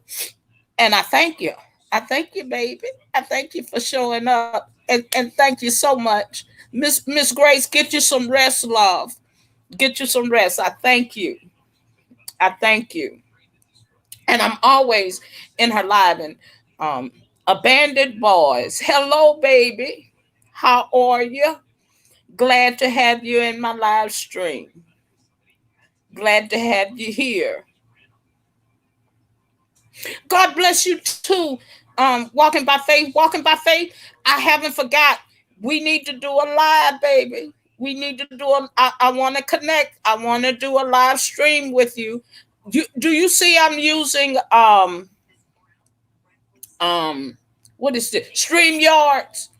and I thank you. I thank you, baby. I thank you for showing up, and thank you so much, Miss Grace. Get you some rest, love. Get you some rest. I thank you. I thank you. And I'm always in her live and um, abandoned boys. Hello, baby. How are you? Glad to have you in my live stream. Glad to have you here. God bless you too. Walking by faith, walking by faith. I haven't forgot. We need to do a live, baby. We need to do a. I want to connect. I want to do a live stream with you. Do you see? I'm using um what is this? Stream yards.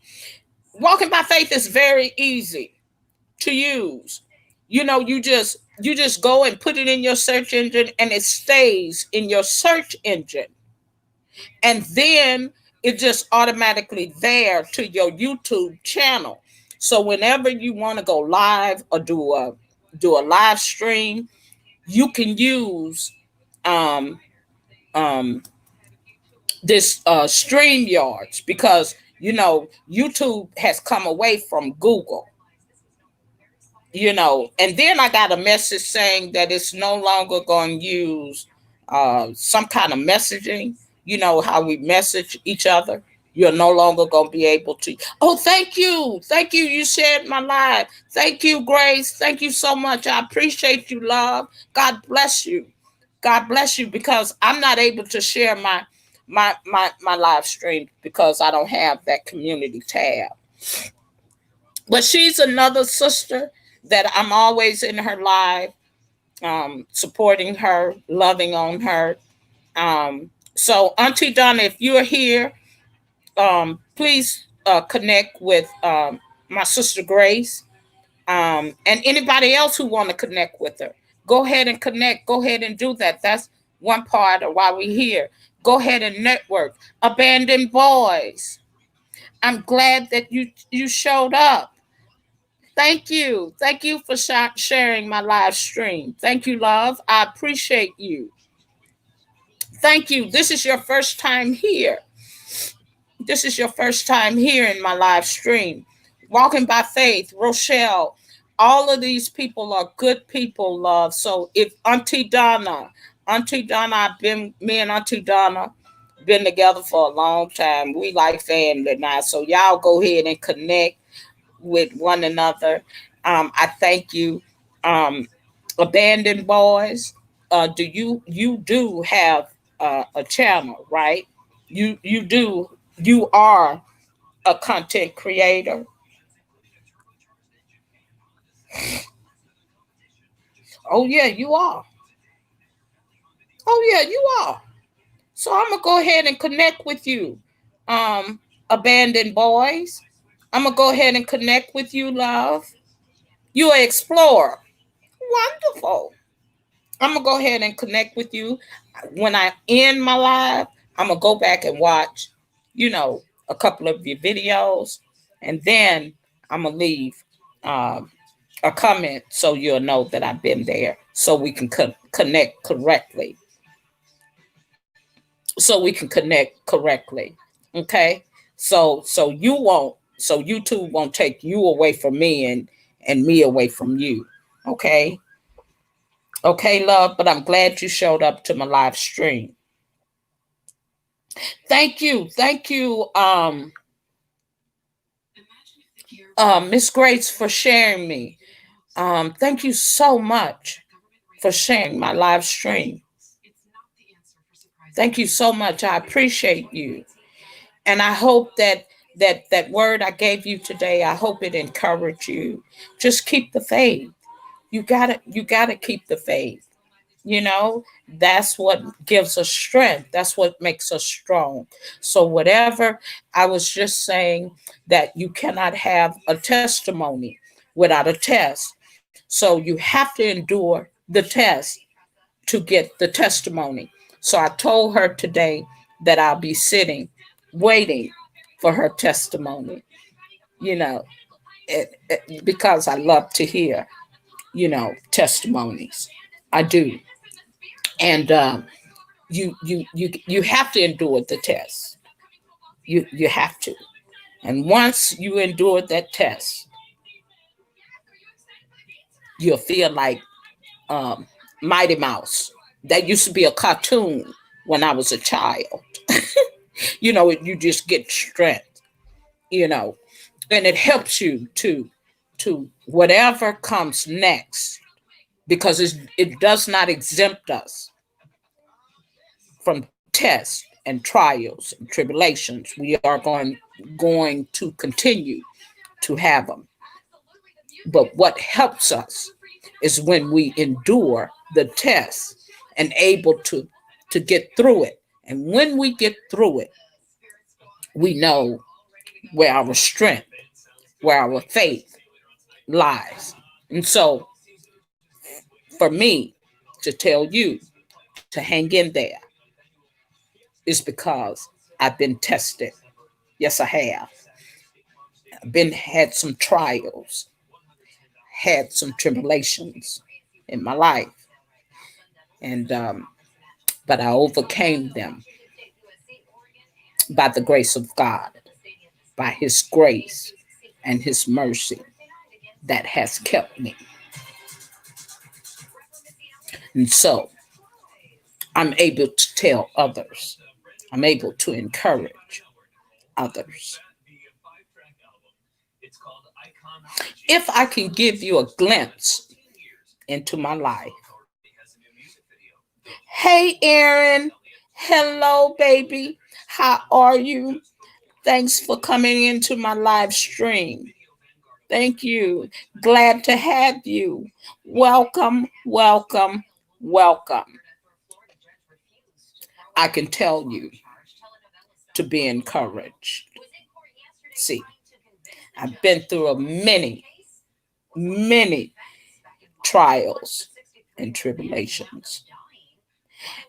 Walking by faith is very easy to use. You just go and put it in your search engine, and it stays in your search engine, and then it just automatically there to your YouTube channel. So whenever you want to go live or do a live stream, you can use um um this stream yards, because YouTube has come away from Google. And then I got a message saying that it's no longer going to use some kind of messaging. You know how we message each other. You're no longer going to be able to. Oh, thank you. You shared my live. Thank you, Grace. Thank you so much. I appreciate you, love. God bless you. God bless you, because I'm not able to share my live stream because I don't have that community tab. But she's another sister that I'm always in her live, supporting her, loving on her. So Auntie Donna, if you're here, please connect with my sister Grace, and anybody else who want to connect with her. Go ahead and connect. Go ahead and do that. That's one part of why we're here. Go ahead and network. Abandoned Boys. I'm glad that you showed up. Thank you. Thank you for sharing my live stream. Thank you, love. I appreciate you. Thank you. This is your first time here. This is your first time here in my live stream. Walking by Faith, Rochelle, all of these people are good people, love. So if Auntie Donna, me and Auntie Donna been together for a long time. We like family now. So y'all go ahead and connect with one another. I thank you. Um, Abandoned Boys, you do have a channel, right? You are a content creator. Oh yeah, you are. Oh yeah, you are. So I'm gonna go ahead and connect with you, Abandoned Boys. I'm gonna go ahead and connect with you, love. You are an explorer. Wonderful. I'm gonna go ahead and connect with you. When I end my live, I'm gonna go back and watch, a couple of your videos, and then I'm gonna leave um, a comment so you'll know that I've been there, so we can connect correctly. So we can connect correctly. Okay. So you won't. So YouTube won't take you away from me and me away from you. Okay. Okay, love. But I'm glad you showed up to my live stream. Thank you. Thank you, Miss Grace, for sharing me. Thank you so much for sharing my live stream. Thank you so much. I appreciate you. And I hope that word I gave you today, I hope it encouraged you. Just keep the faith. You gotta keep the faith. That's what gives us strength. That's what makes us strong. So whatever, I was just saying that you cannot have a testimony without a test. So you have to endure the test to get the testimony. So I told her today that I'll be sitting, waiting for her testimony, you know, because I love to hear, testimonies. I do. And you have to endure the test. You have to. And once you endure that test, you'll feel like um, Mighty Mouse. That used to be a cartoon when I was a child. You just get strength, you know, and it helps you to whatever comes next, because it does not exempt us from tests and trials and tribulations. We are going to continue to have them. But what helps us is when we endure the test and able to get through it. And when we get through it, we know where our strength, where our faith lies. And so for me to tell you to hang in there is because I've been tested. Yes, I have. I've been had some trials, had some tribulations in my life, and but I overcame them by the grace of God, by His grace and His mercy that has kept me. And so I'm able to tell others. I'm able to encourage others. If I can give you a glimpse into my life, Hey, Aaron. Hello, baby. How are you? Thanks for coming into my live stream. Thank you. Glad to have you. Welcome, welcome, welcome. I can tell you to be encouraged. See, I've been through a many trials and tribulations,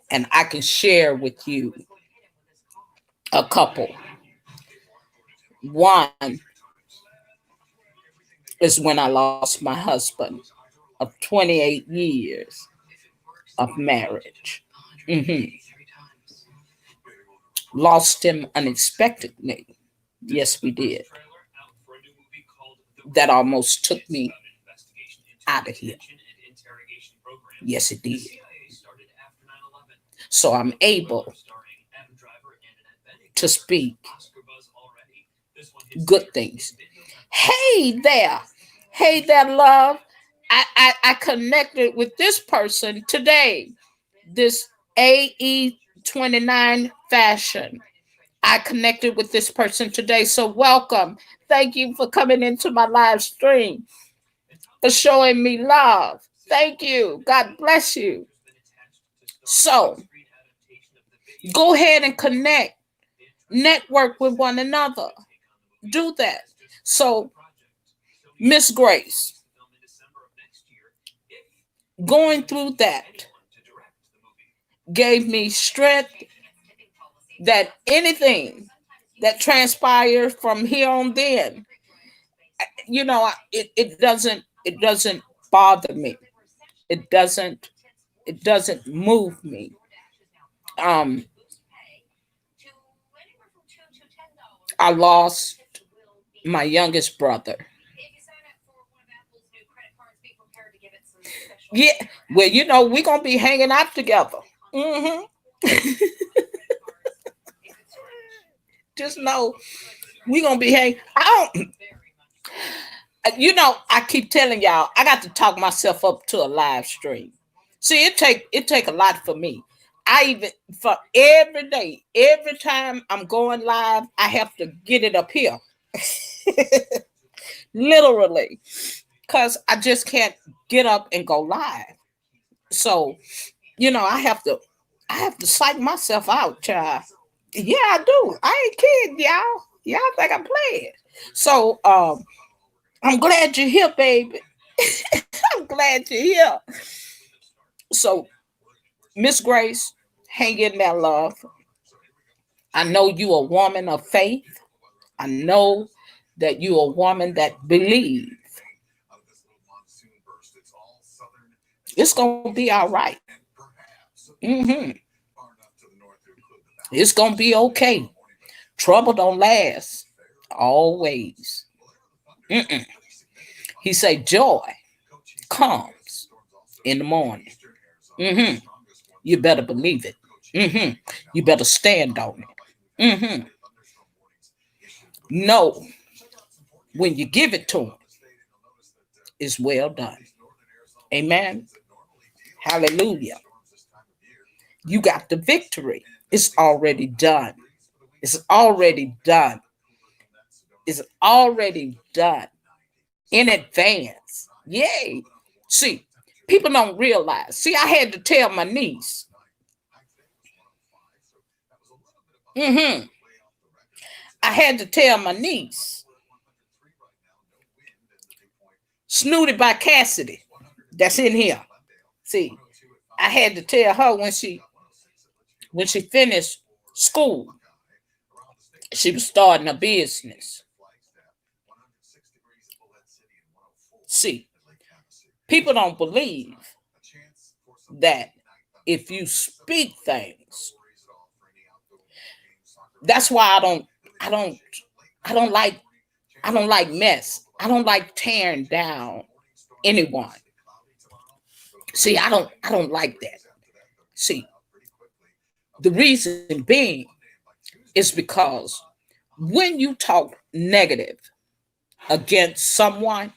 and I can share with you a couple. One is when I lost my husband of 28 years of marriage. Mhm. Lost him unexpectedly. Yes, we did. That almost took me out of here. Yes, it did. So I'm able to speak good things. Hey there. Hey there, love. I connected with this person today. This AE29 fashion. I connected with this person today. So welcome. Thank you for coming into my live stream, for showing me love. Thank you. God bless you. So go ahead and connect, network with one another. Do that. So, Miss Grace, going through that gave me strength that anything that transpired from here on then, it doesn't bother me. It doesn't move me. Um, I lost my youngest brother. Yeah, well, we're gonna be hanging out together. Hmm. Just know we're gonna be hanging. I don't. I keep telling y'all, I got to talk myself up to a live stream. See, it take a lot for me. I even for every day, every time I'm going live, I have to get it up here, literally, because I just can't get up and go live. So I have to psych myself out, child. Yeah, I do. I ain't kidding, y'all. Y'all think I'm playing. So I'm glad you're here, baby. I'm glad you're here. So, Miss Grace, hang in there, love. I know you a woman of faith. I know that you a woman that believe it's gonna be all right. Hmm. It's gonna be okay. Trouble don't last always. Mm-mm. He said joy comes in the morning. Hmm. You better believe it. Hmm. You better stand on it. Hmm. Know when you give it to him, it's well done. Amen. Hallelujah. You got the victory. It's already done. It's already done. It's already done in advance. Yay. See, people don't realize. See, I had to tell my niece. Hmm. I had to tell my niece. Snooty by Cassidy. That's in here. See, I had to tell her when she finished school, she was starting a business. See, people don't believe that if you speak things, that's why I don't I don't like I don't like mess. I don't like tearing down anyone. See, I don't like that. See, the reason being is because when you talk negative against someone,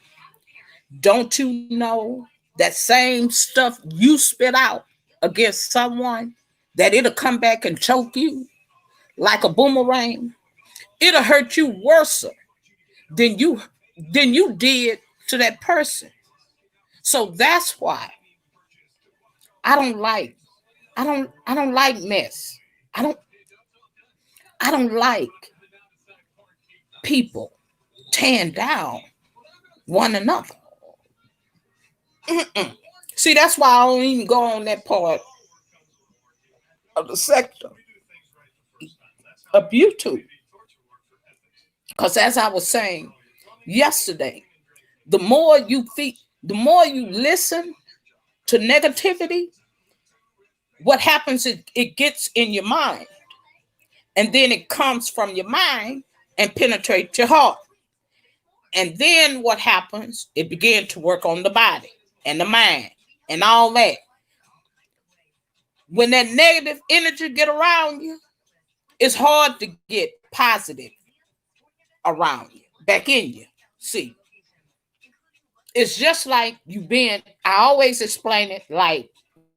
don't you know that same stuff you spit out? against someone that it'll come back and choke you like a boomerang. It'll hurt you worse than you did to that person. So that's why I don't like I don't like mess. I don't I don't like people tearing down one another. Mm-mm. See, that's why I don't even go on that part of the sector of YouTube. Because as I was saying yesterday, the more you listen to negativity, what happens is it gets in your mind. And then it comes from your mind and penetrates your heart. And then what happens? It begins to work on the body and the mind and all that. When that negative energy get around you, it's hard to get positive around you, back in you. See, it's just like you being, I always explain it like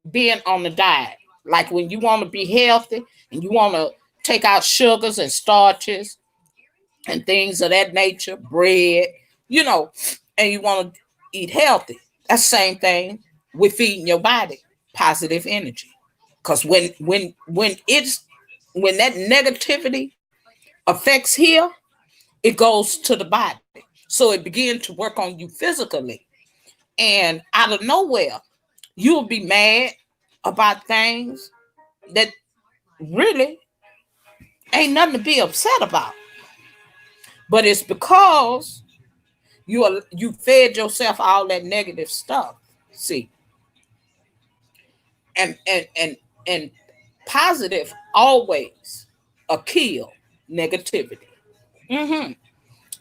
being on the diet. Like when you want to be healthy and you want to take out sugars and starches and things of that nature, bread, you know, and you want to eat healthy. That's the same thing with feeding your body positive energy. Because when that negativity affects here, it goes to the body. So it begins to work on you physically. And out of nowhere, you'll be mad about things that really ain't nothing to be upset about. But it's because you fed yourself all that negative stuff. See, and positive always a kill negativity. Mm-hmm.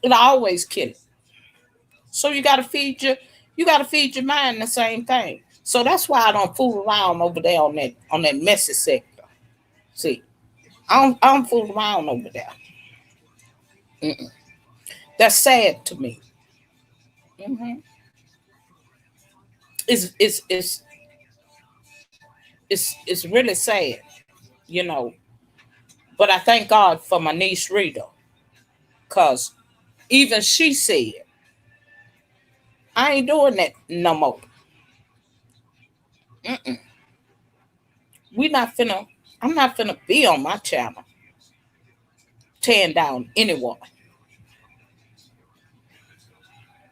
It always kill it. So you gotta feed your mind the same thing. So that's why I don't fool around over there on that messy sector. See, I don't fool around over there. Mm-mm. That's sad to me. Hmm. It's it's it's it's really sad, you know. But I thank God for my niece Rita, cause even she said, I ain't doing that no more. Mm-mm. We not finna. I'm not finna be on my channel tearing down anyone,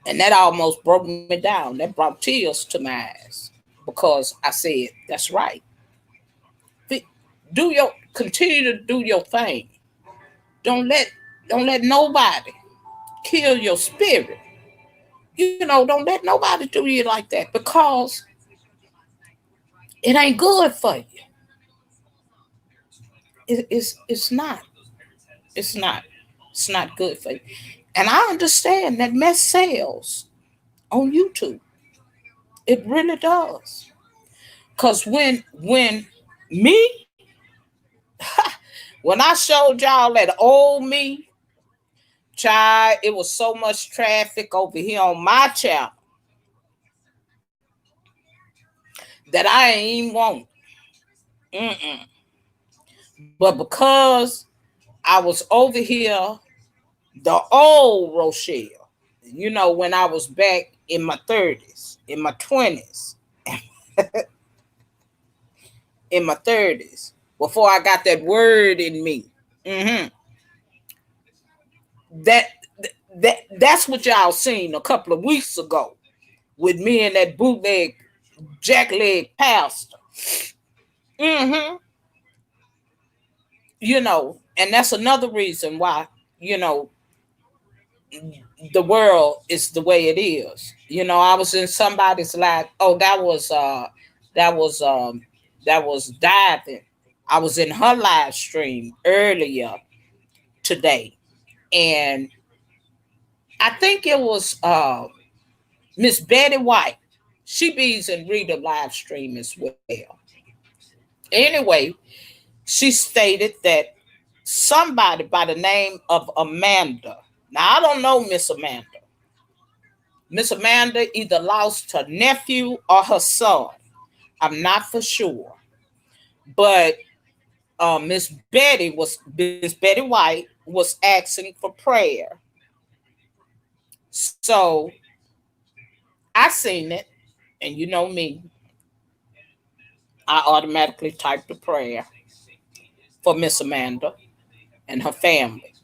and that almost broke me down. That brought tears to my eyes because I said, that's right. Do your continue to do your thing. Don't let don't let nobody kill your spirit. You know, don't let nobody do you like that because it ain't good for you. It's not. It's not. It's not good for you. And I understand that mess sells on YouTube. It really does. Cause when me when I showed y'all that old me, child, it was so much traffic over here on my channel that I ain't even want. Mm-mm. But because I was over here, the old Rochelle, you know, when I was back in my 30s, in my 20s, in my 30s, before I got that word in me. Hmm. That that's what y'all seen a couple of weeks ago with me and that bootleg jackleg pastor. Hmm. You know, and that's another reason why, you know, the world is the way it is. You know, I was in somebody's live. Oh, that was that was diving. I was in her live stream earlier today, and I think it was Miss Betty White. She bees and read a live stream as well. Anyway, she stated that somebody by the name of Amanda. Now I don't know Miss Amanda. Miss Amanda either lost her nephew or her son. I'm not for sure, but Miss Betty White was asking for prayer. So I seen it, and you know me, I automatically typed a prayer for Miss Amanda and her family.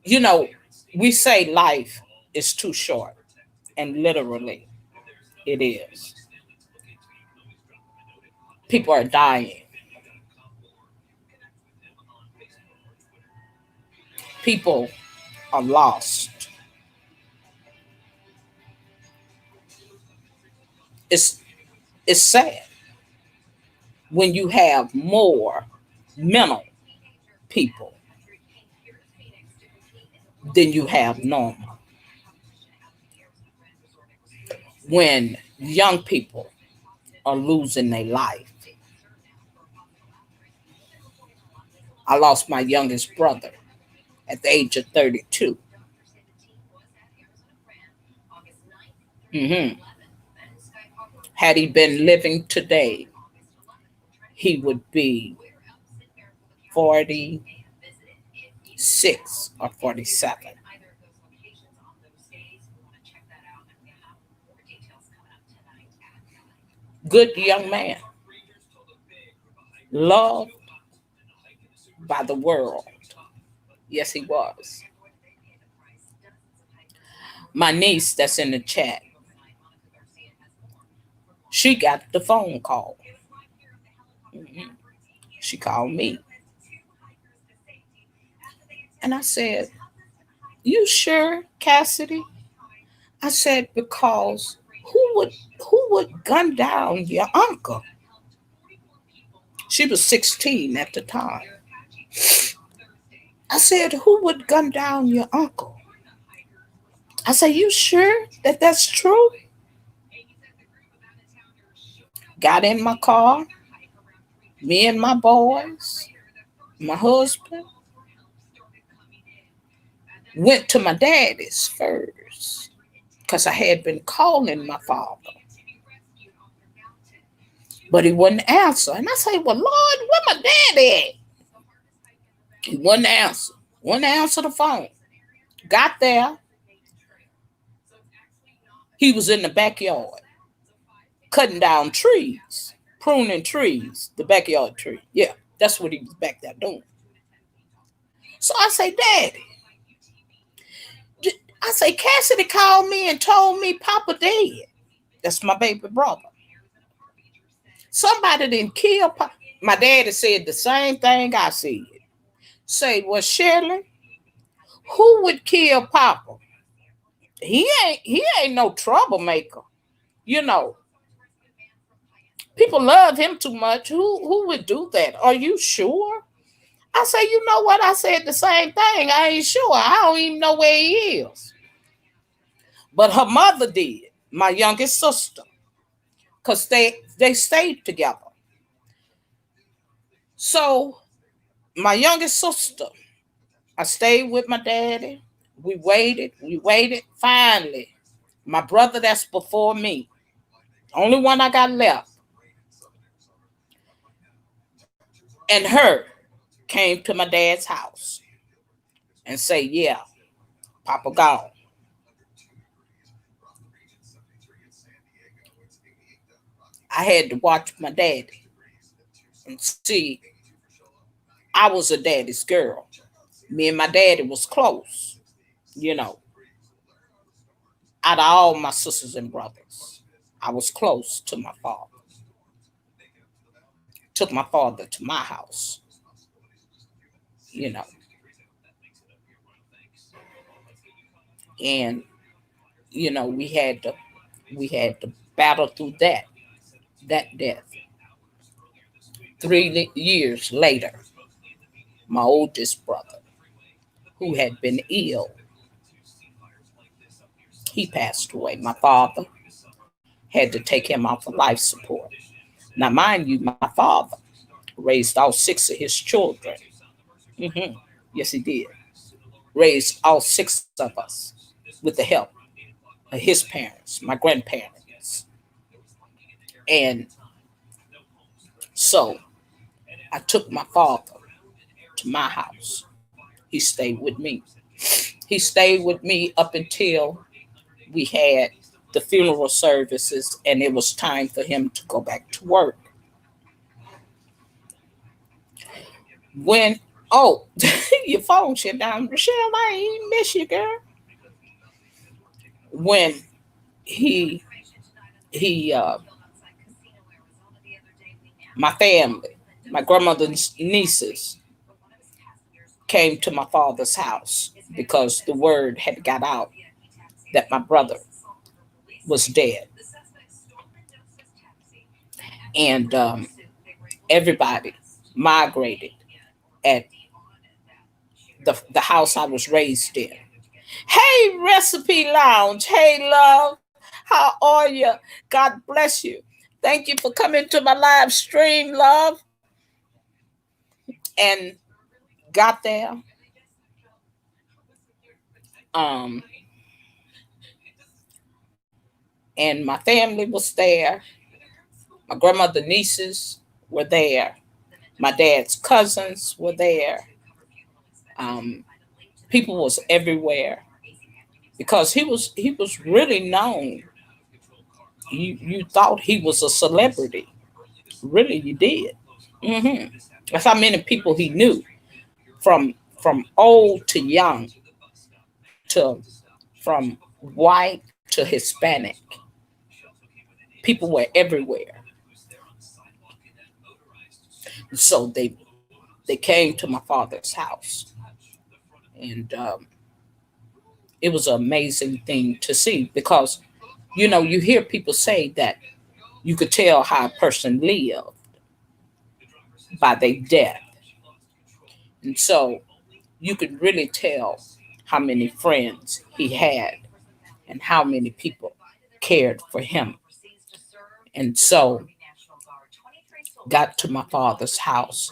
You know, we say life is too short, and literally it is. People are dying. People are lost. It's it's sad when you have more mental people than you have normal. When young people are losing their life. I lost my youngest brother at the age of 32. Hmm. Had he been living today, he would be 46 or 47. Good young man, loved by the world. Yes, he was. My niece that's in the chat, she got the phone call. Mhm. She called me. And I said, "You sure, Cassidy?" I said, "Because who would gun down your uncle?" She was 16 at the time. I said, "Who would gun down your uncle?" I said, "You sure that that's true?" Got in my car, me and my boys, my husband, went to my daddy's first because I had been calling my father, but he wouldn't answer. And I said, "Well, Lord, where my daddy at?" He wouldn't answer, wouldn't answer the phone. Got there, he was in the backyard cutting down trees, pruning trees, the backyard tree. Yeah, that's what he was back there doing. So I say, "Daddy," I say, "Cassidy called me and told me Papa dead." That's my baby brother. Somebody didn't kill Papa. My daddy said the same thing I said. Say, "Well, Shirley, who would kill Papa? He ain't no troublemaker. You know, people love him too much. Who would do that? Are you sure?" I say, "You know what? I said the same thing. I ain't sure. I don't even know where he is." But her mother did, my youngest sister, because they stayed together. So my youngest sister, I stayed with my daddy. We waited. Finally, my brother that's before me, only one I got left, and her came to my dad's house and say, "Yeah, Papa gone." I had to watch my daddy and see I was a daddy's girl. Me and my daddy was close, you know, out of all my sisters and brothers. I was close to my father. Took my father to my house, you know, and we had to battle through that death. 3 years later, my oldest brother, who had been ill, he passed away. My father had to take him off of life support. Now, mind you, my father raised all six of his children. Hmm. Yes, he did. Raised all six of us with the help of his parents, my grandparents. And so I took my father to my house. He stayed with me. He stayed with me up until we had the funeral services and it was time for him to go back to work. When, oh, your phone shut down. Rochelle, I ain't miss you, girl. When he, he, my family, my grandmother's nieces came to my father's house because the word had got out that my brother was dead. And everybody migrated at the house I was raised in. Hey, Recipe Lounge. Hey, love. How are you? God bless you. Thank you for coming to my live stream, love. And got there. Um, and my family was there. My grandmother nieces were there. My dad's cousins were there. Um, People was everywhere because he was really known. You thought he was a celebrity. Really, you did. hmm That's how many people he knew, from old to young, to from white to Hispanic. People were everywhere. So they came to my father's house, and it was an amazing thing to see because you hear people say that you could tell how a person lived by their death, and so you could really tell how many friends he had and how many people cared for him. And so got to my father's house,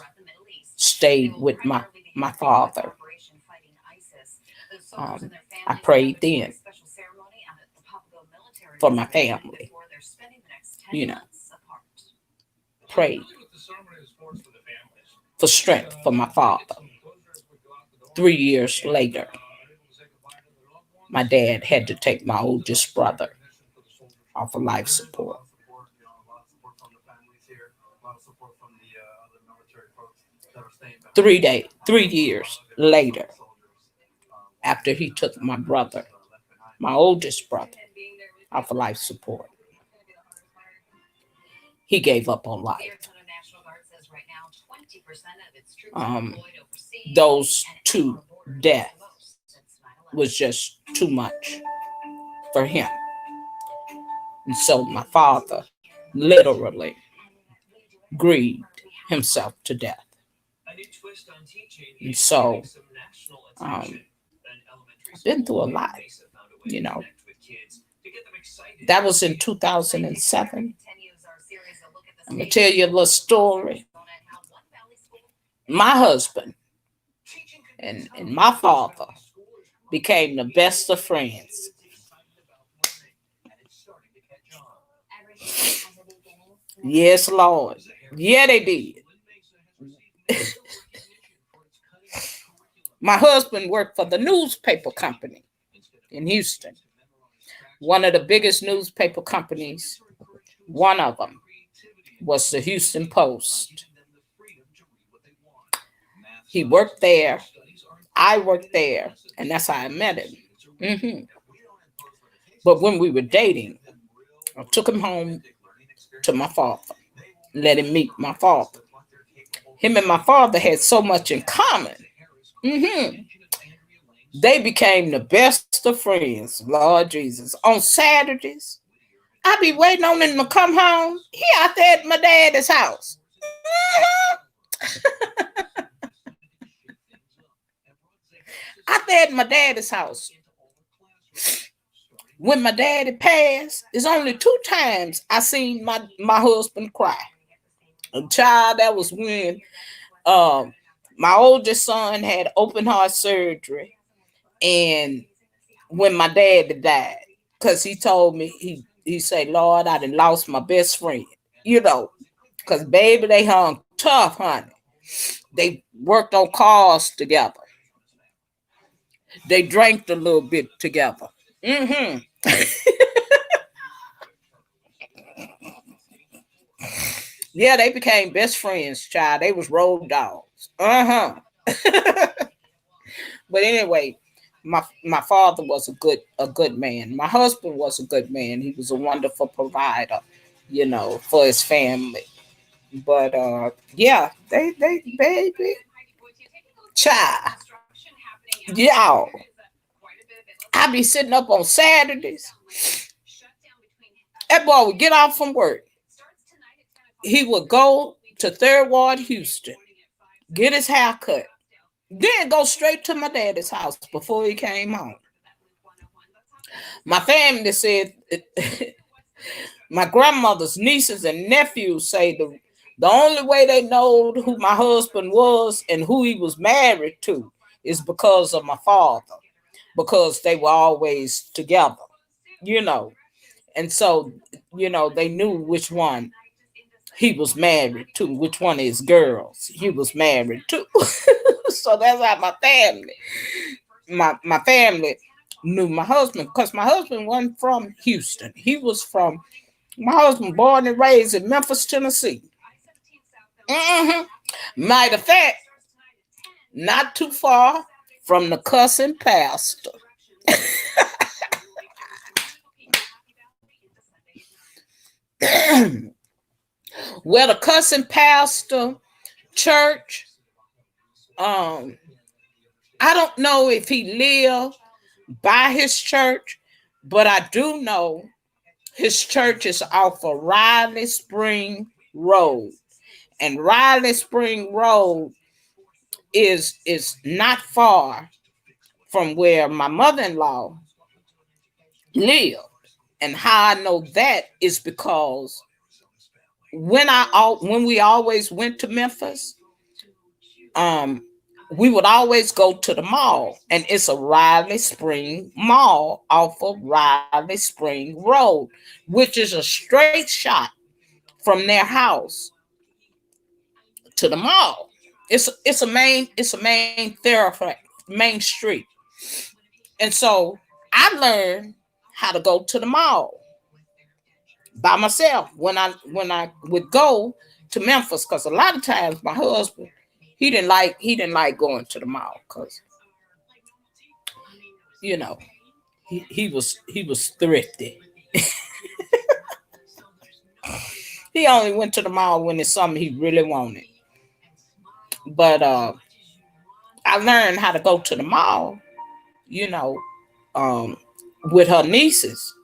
stayed with my father. Um, I prayed then for my family, you know, prayed for strength for my father. 3 years later, my dad had to take my oldest brother off of life support. 3 years later, after he took my brother, my oldest brother, off of life support, he gave up on life. Um, those two deaths was just too much for him. And so my father literally grieved himself to death. And so I've been through a lot, you know. That was in 2007. I'm going to tell you a little story. My husband and my father became the best of friends. Yes, Lord. Yeah, they did. My husband worked for the newspaper company in Houston, one of the biggest newspaper companies. One of them was the Houston Post. He worked there. I worked there, and that's how I met him. hmm But when we were dating, I took him home to my father, let him meet my father. Him and my father had so much in common. hmm They became the best of friends, Lord Jesus. On Saturdays, I be waiting on him to come home. He out there at my dad's house. Out there at my daddy's house. When my daddy passed, there's only 2 times I seen my husband cry. A child, that was when um my oldest son had open heart surgery, and when my daddy died, because he told me he said, Lord, I done lost my best friend. you know, because baby, they hung tough, honey. They worked on cars together. They drank a little bit together. Hmm. Yeah, they became best friends, child. They was road dogs. Uh-huh. But anyway, my father was a good man. My husband was a good man. He was a wonderful provider, for his family. But yeah, they baby, child, y'all. I be sitting up on Saturdays. That boy would get off from work. He would go to Third Ward, Houston, get his hair cut, then go straight to my daddy's house before he came home. My family said, my grandmother's nieces and nephews say the only way they know who my husband was and who he was married to is because of my father, because they were always together, you know. And so, they knew which one he was married to, which one of his girls he was married to. So that's how my family knew my husband, because my husband wasn't from Houston. He was from my husband born and raised in Memphis, Tennessee. Hmm. Matter of fact, not too far from the cussing pastor. Where the cussing pastor church, um, I don't know if he lived by his church, but I do know his church is off of Riley Spring Road. And Riley Spring Road is not far from where my mother-in-law lived. And how I know that is because when we always went to Memphis, um, we would always go to the mall, and it's a Riley Spring Mall off of Riley Spring Road, which is a straight shot from their house to the mall. It's a main thoroughfare, main street. And so I learned how to go to the mall by myself when I would go to Memphis, because a lot of times my husband, he didn't like going to the mall because you know he was thrifty. He only went to the mall when it's something he really wanted. But I learned how to go to the mall, you know, um, with her nieces,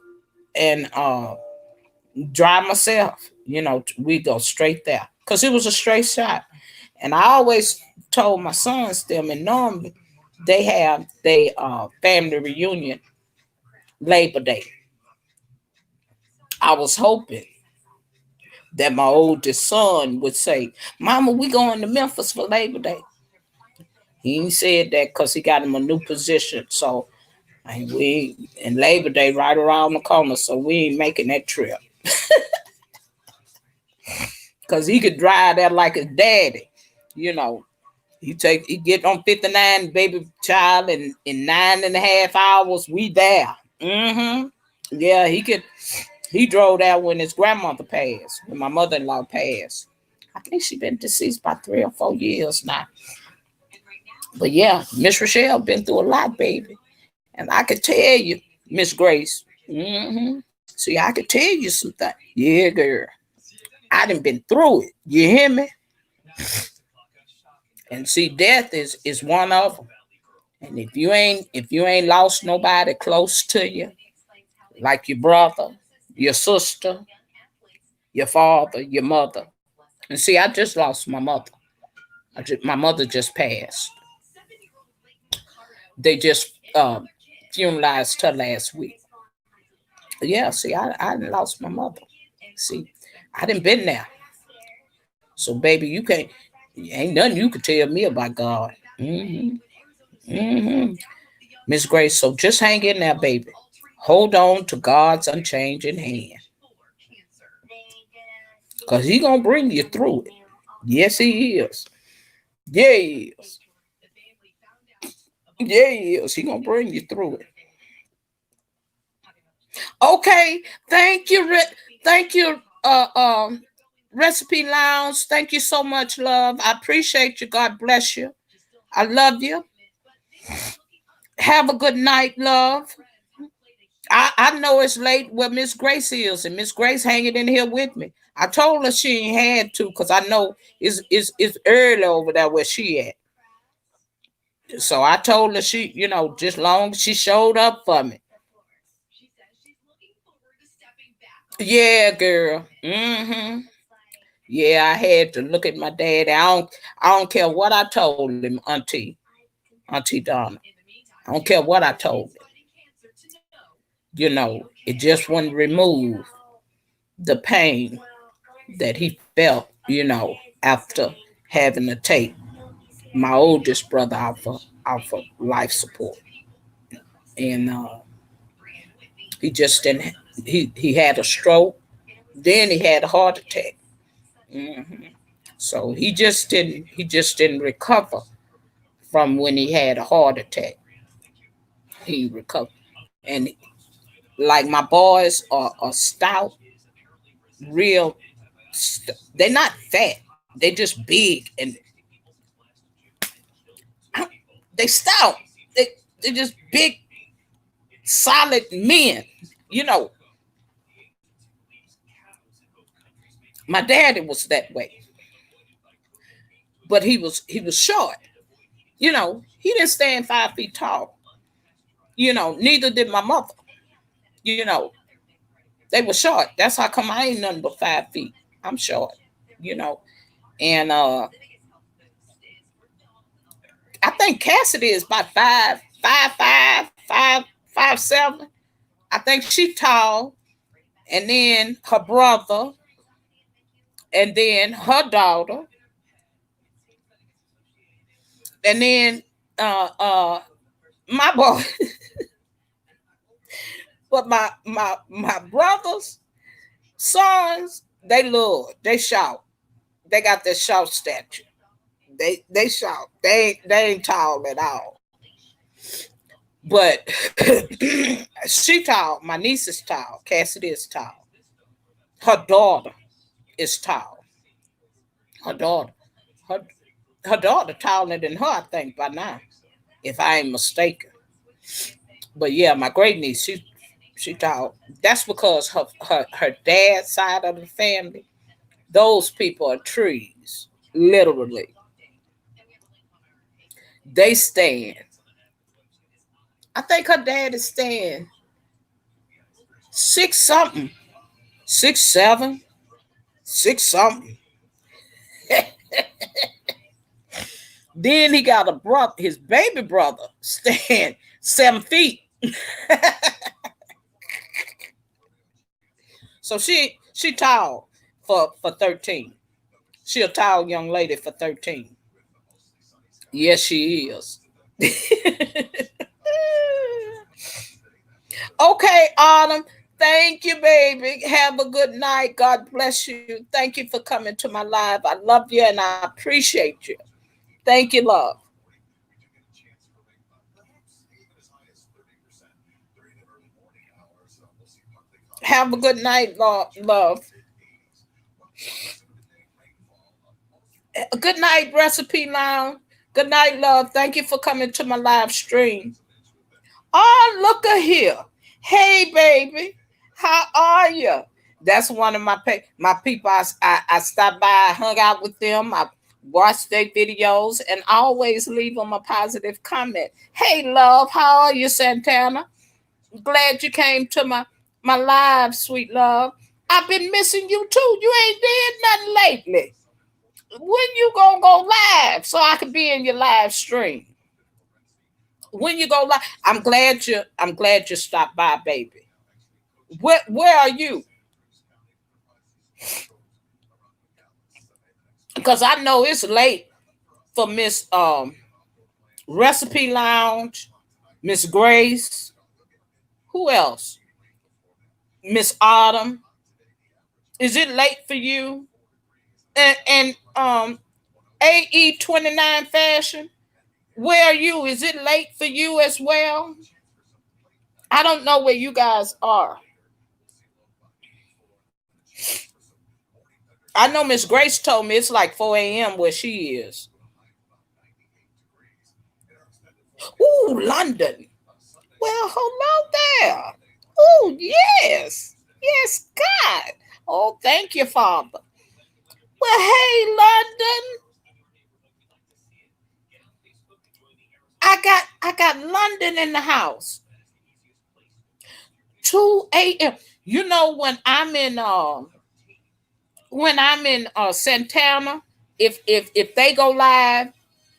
and drive myself. We go straight there because it was a straight shot. And I always told my sons them, and normally they have their family reunion Labor Day. I was hoping that my oldest son would say, "Mama, we going to Memphis for Labor Day." He ain't said that because he got him a new position. So we and Labor Day right around the corner, so we ain't making that trip because he could drive there like his daddy. You know, he get on 59, baby child, and in 9.5 hours we there. Hmm. Yeah, he could. He drove there when his grandmother passed, when my mother-in-law passed. I think she been deceased by 3 or 4 years now. But yeah, Miss Rochelle been through a lot, baby. And I could tell you, Miss Grace. See, I could tell you something. Yeah, girl. I done been through it. You hear me? And see, death is one of them. And if you ain't lost nobody close to you, like your brother, your sister, your father, your mother. And see, I just lost my mother. My mother just passed. They just funeralized her last week. Yeah, see, I lost my mother. See, I didn't been there. So, baby, ain't nothing you could tell me about God. Hmm. Miss Grace, so just hang in there, baby. Hold on to God's unchanging hand. Cause he gonna bring you through it. Yes, he is. Yeah, he is. Yeah, he is. He gonna bring you through it. Okay. Thank you. Thank you. Recipe Lounge. Thank you so much, love. I appreciate you. God bless you. I love you. Have a good night, love. I know it's late where Miss Grace is, and Miss Grace hanging in here with me. I told her she ain't had to because I know it's early over there where she at. So I told her she, just long as she showed up for me. Yeah, girl. Yeah, I had to look at my daddy. I don't care what I told him, Auntie Donna. I don't care what I told him. It just wouldn't remove the pain that he felt, after having to take my oldest brother out for life support. And he just didn't he had a stroke, then he had a heart attack. hmm So he just didn't recover from when he had a heart attack. He recovered. And like my boys are stout, real they're not fat. They just big and they stout. They just big, solid men. You know, my daddy was that way, but he was short. He didn't stand 5 feet tall. Neither did my mother. You know, they were short. That's how come I ain't nothing but 5 feet. I'm short. You know, and I think Cassidy is about 5'7". I think she tall, and then her brother, and then her daughter, and then my boy. But my brothers, sons, they shout. They got that shout statue. They shout. They ain't tall at all. But she tall. My niece is tall. Cassidy is tall. Her daughter is tall. Her daughter. Her her daughter taller than her, I think, by now, if I ain't mistaken. But yeah, my great niece, she tall. That's because her dad's side of the family, those people are trees. Literally. They stand. I think her dad is staying 6 something, 6'7", 6 something. Then he got a brother, his baby brother, stand 7 feet. So she tall for 13. She a tall young lady for 13. Yes, she is. Okay, Autumn. Thank you, baby. Have a good night. God bless you. Thank you for coming to my live. I love you and I appreciate you. Thank you, love. Have a good night, love. Good night, Recipe Lounge. Good night, love. Thank you for coming to my live stream. Oh, look at here. Hey, baby. How are you? That's one of my people. I stopped by, hung out with them. I watched their videos and always leave them a positive comment. Hey, love. How are you, Santana? Glad you came to my live, sweet love. I've been missing you too. You ain't did nothing lately. When you gonna go live so I can be in your live stream? When you go live, I'm glad you stopped by, baby. Where are you? Because I know it's late for Miss Recipe Lounge, Miss Grace. Who else? Miss Autumn. Is it late for you? And AE 29 fashion. Where are you? Is it late for you as well? I don't know where you guys are. I know Miss Grace told me it's like 4 a.m. where she is. Ooh, London. Well, hello there. Oh, yes. Yes, God. Oh, thank you, Father. Well, hey, London. I got London in the house. 2 a.m. You know when I'm in Santana, if they go live,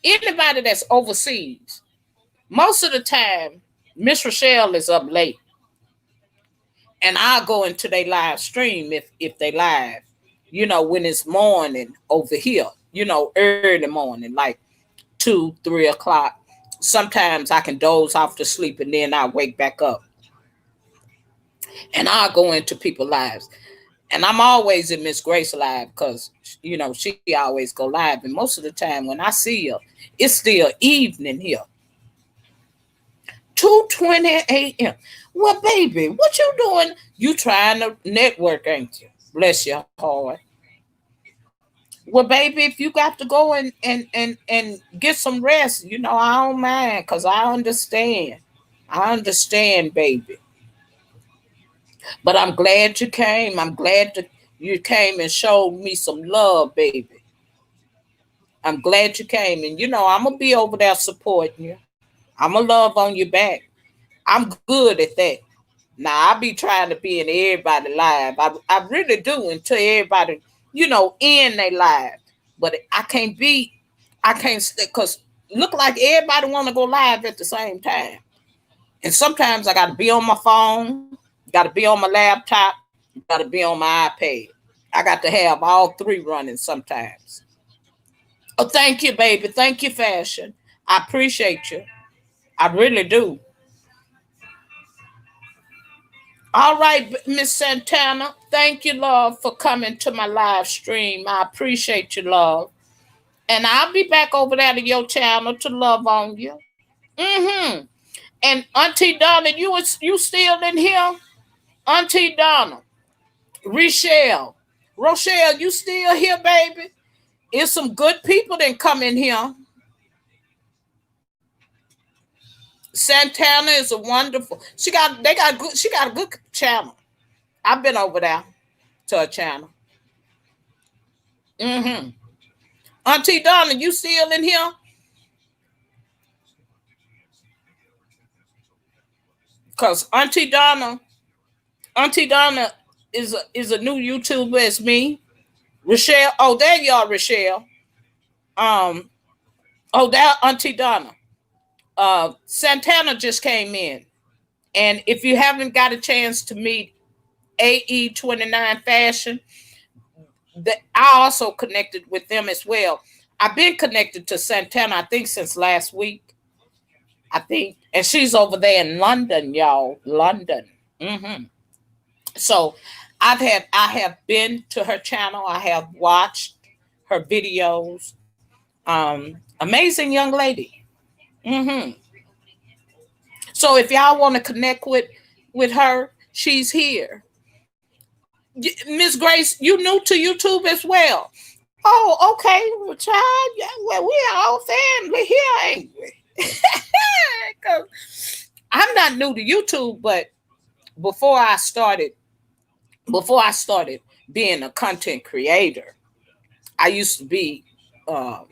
anybody that's overseas, most of the time, Miss Rochelle is up late, and I'll go into their live stream if they live. When it's morning over here. Early morning, like 2, 3 o'clock. Sometimes I can doze off to sleep and then I wake back up, and I'll go into people's lives. And I'm always in Miss Grace live because she always go live, and most of the time when I see her, it's still evening here. 2:20 a.m. Well, baby, what you doing? You trying to network, ain't you? Bless your heart. Well, baby, if you got to go and get some rest, I don't mind because I understand. I understand, baby. But I'm glad you came. I'm glad that you came and showed me some love, baby. I'm glad you came. And I'm going to be over there supporting you. I'm going to love on you back. I'm good at that. Now, I be trying to be in everybody live. I really do until everybody, in their live. But I can't, because look like everybody want to go live at the same time. And sometimes I got to be on my phone, got to be on my laptop, got to be on my iPad. I got to have all three running sometimes. Oh, thank you, baby. Thank you, fashion. I appreciate you. I really do. All right, Miss Santana. Thank you, love, for coming to my live stream. I appreciate you, love. And I'll be back over there to your channel to love on you. Mm-hmm. And Auntie Donna, you still in here? Auntie Donna, Rochelle, you still here, baby? It's some good people that come in here. Santana is a wonderful. She got a good channel. I've been over there to her channel. Mm-hmm. Auntie Donna, you still in here? Cause Auntie Donna is a new YouTuber as me. Rochelle, oh there you are, Rochelle. Um, oh there Auntie Donna. Santana just came in, and if you haven't got a chance to meet AE 29 Fashion, that I also connected with them as well. I've been connected to Santana, I think, since last week. I think, and she's over there in London, y'all. London. Hmm. So I have been to her channel. I have watched her videos. Amazing young lady. Hmm. So if y'all want to connect with her, she's here. Miss Grace, you new to YouTube as well. Oh, okay, well, child. Yeah, well, we all family here, ain't we? 'Cause I'm not new to YouTube, but before I started, before I started being a content creator, I used to be uh,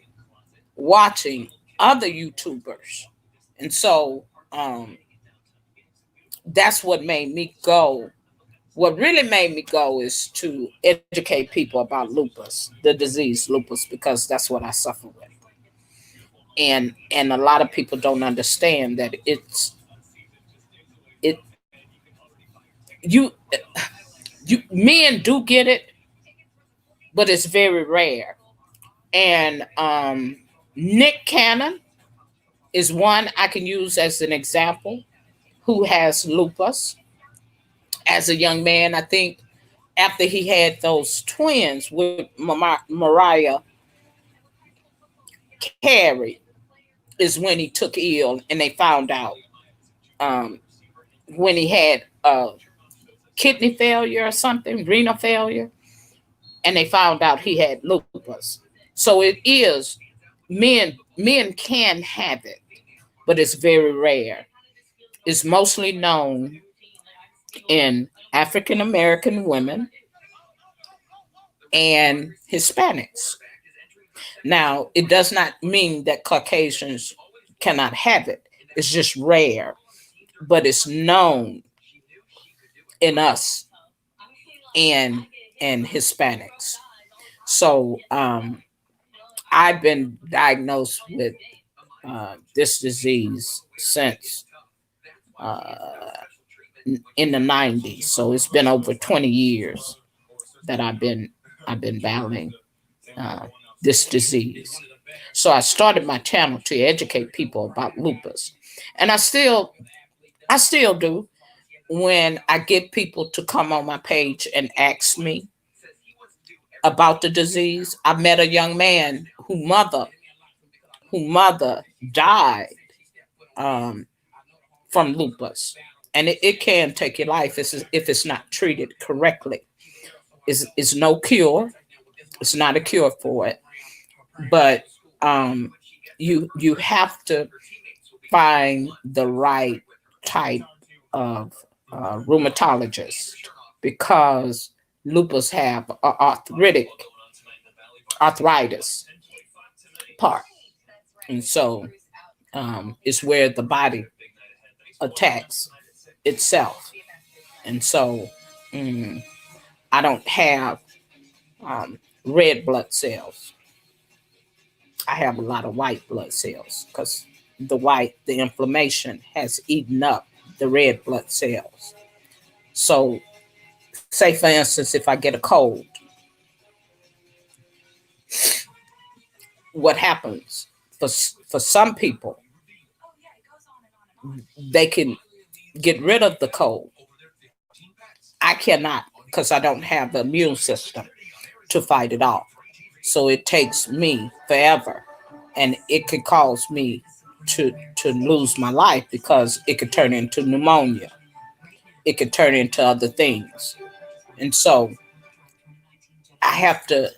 watching other YouTubers, and so that's what made me go. What really made me go is to educate people about lupus, the disease lupus, because that's what I suffer with. And a lot of people don't understand that it you men do get it, but it's very rare. And Nick Cannon is one I can use as an example, who has lupus as a young man. I think after he had those twins with Mariah Carey is when he took ill, and they found out um, when he had kidney failure or something, renal failure, and they found out he had lupus. So it is men can have it, but it's very rare. It's mostly known in African American women and Hispanics. Now, it does not mean that Caucasians cannot have it. It's just rare, but it's known in us and Hispanics. So I've been diagnosed with this disease since uh, in the 90s. So it's been over 20 years that I've been battling uh, this disease. So I started my channel to educate people about lupus, and I still do when I get people to come on my page and ask me about the disease. I met a young man who mother died um, from lupus, and it can take your life if it's not treated correctly. Is no cure. It's not a cure for it, but um, you have to find the right type of rheumatologist because lupus have arthritis part, and so it's where the body attacks itself, and so mm, I don't have red blood cells. I have a lot of white blood cells because the inflammation has eaten up the red blood cells. So, say for instance, if I get a cold, what happens for some people, they can get rid of the cold. I cannot because I don't have the immune system to fight it off. So it takes me forever, and it could cause me to lose my life because it could turn into pneumonia. It could turn into other things, and so I have to,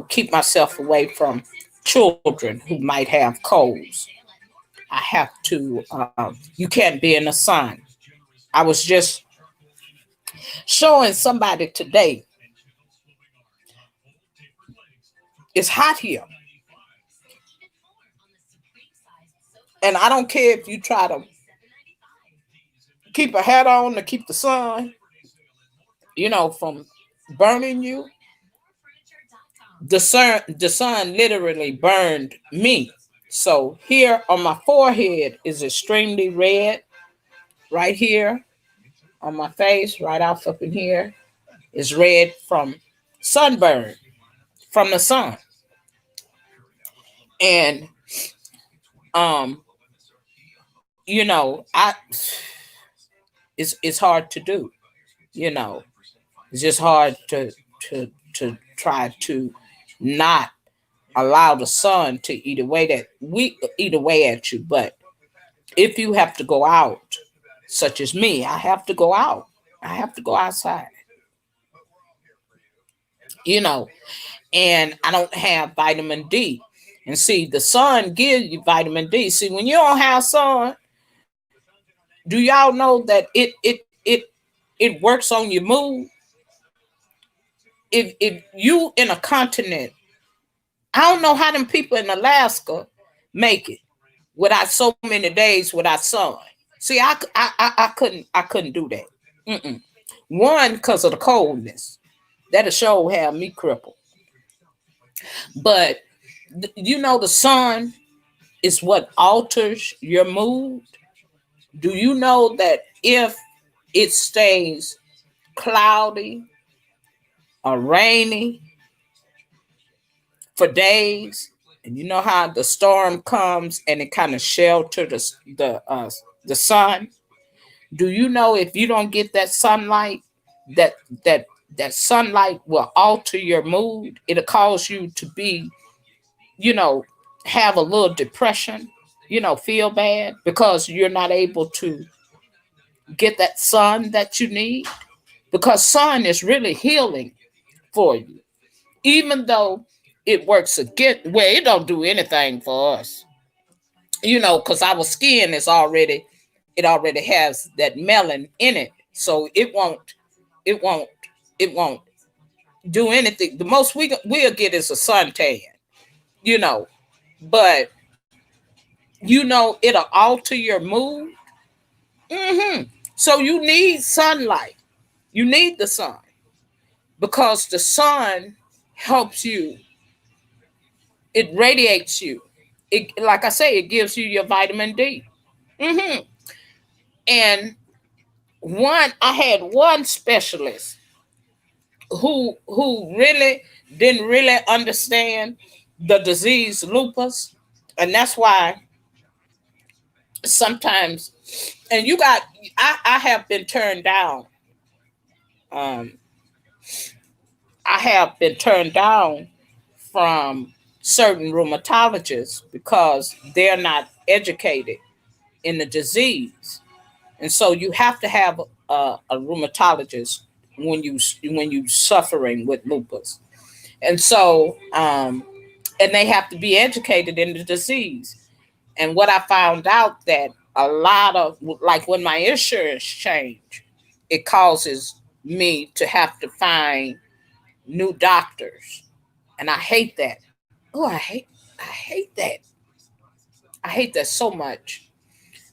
keep myself away from children who might have colds. I have to. You can't be in the sun. I was just showing somebody today. It's hot here, and I don't care if you try to keep a hat on to keep the sun, from burning you. The sun literally burned me. So here on my forehead is extremely red. Right here on my face, right off up in here, is red from sunburn from the sun. And um, I it's hard to do, you know. It's just hard to try to not allow the sun to eat away at you. But if you have to go out, such as me, I have to go out. I have to go outside, you know, and I don't have vitamin D. And see, the sun gives you vitamin D. See, when you don't have sun, do y'all know that it works on your mood? If you in a continent, I don't know how them people in Alaska make it without so many days without sun. See, I couldn't do that. Mm-mm. One, because of the coldness. That'll show have me crippled. But the sun is what alters your mood. Do you know that if it stays cloudy or rainy for days, and you know how the storm comes and it kind of shelters the sun? Do you know if you don't get that sunlight, that that That sunlight will alter your mood. It'll cause you to be, you know, have a little depression, feel bad because you're not able to get that sun that you need. Because sun is really healing for you. Even though it works against, well, it don't do anything for us, because our skin is already, it already has that melon in it. So it won't, it won't do anything. The most we'll get is a suntan, you know, but it'll alter your mood. So you need sunlight. You need the sun because the sun helps you. It radiates you. It, like I say, it gives you your vitamin D. hmm And I had one specialist who really didn't really understand the disease lupus, and that's why sometimes, and I have been turned down. Um, I have been turned down from certain rheumatologists because they're not educated in the disease, and so you have to have a rheumatologist when you suffering with lupus, and so and they have to be educated in the disease. And what I found out that a lot of, like, when my insurance changed, it causes me to have to find new doctors, and I hate that. Oh, I hate that. I hate that so much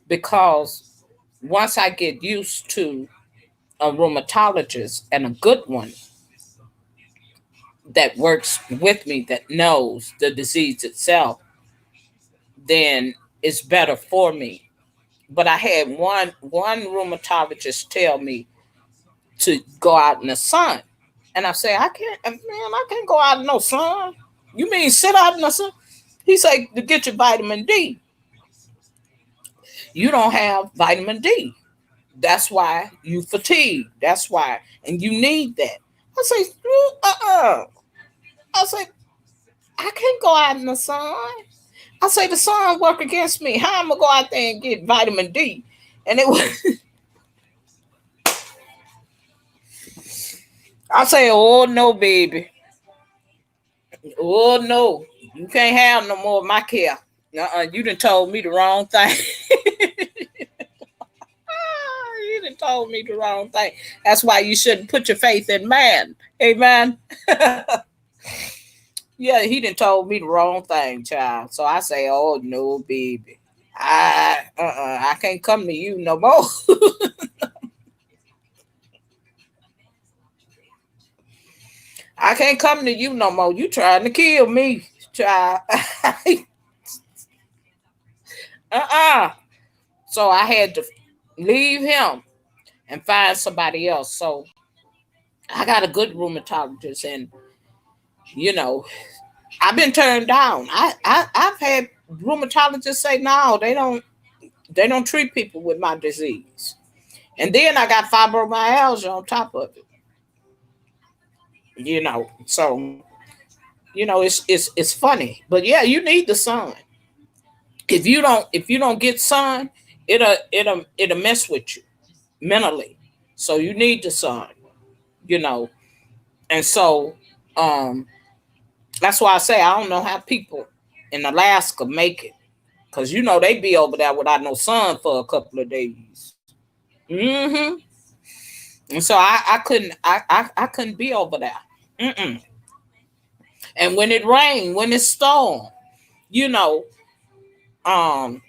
because once I get used to a rheumatologist and a good one that works with me, that knows the disease itself, then it's better for me. But I had one rheumatologist tell me to go out in the sun, and I say, I can't go out in no sun. You mean sit out in the sun? He said to get your vitamin D. You don't have vitamin D. That's why you fatigue. That's why, and you need that. I say, I say, I can't go out in the sun. I say the sun work against me. How am I gonna go out there and get vitamin D? And it was, I say, oh no, baby. Oh no, you can't have no more of my care. You done told me the wrong thing. You done told me the wrong thing. That's why you shouldn't put your faith in man. Amen. Yeah, he done told me the wrong thing, child. So I say, oh no, baby. I can't come to you no more. I can't come to you no more. You trying to kill me, child. uh-uh. So I had to leave him and find somebody else. So I got a good rheumatologist, and you know, I've been turned down. I've had rheumatologists say no, they don't treat people with my disease. And then I got fibromyalgia on top of it. So it's funny. But yeah, you need the sun. If you don't get sun, it'll mess with you mentally. So you need the sun, you know. And so um that's why I say I don't know how people in Alaska make it. Cause they be over there without no sun for a couple of days. hmm And so I couldn't be over there. Mm-mm. And when it rain, when it storm, you know, um,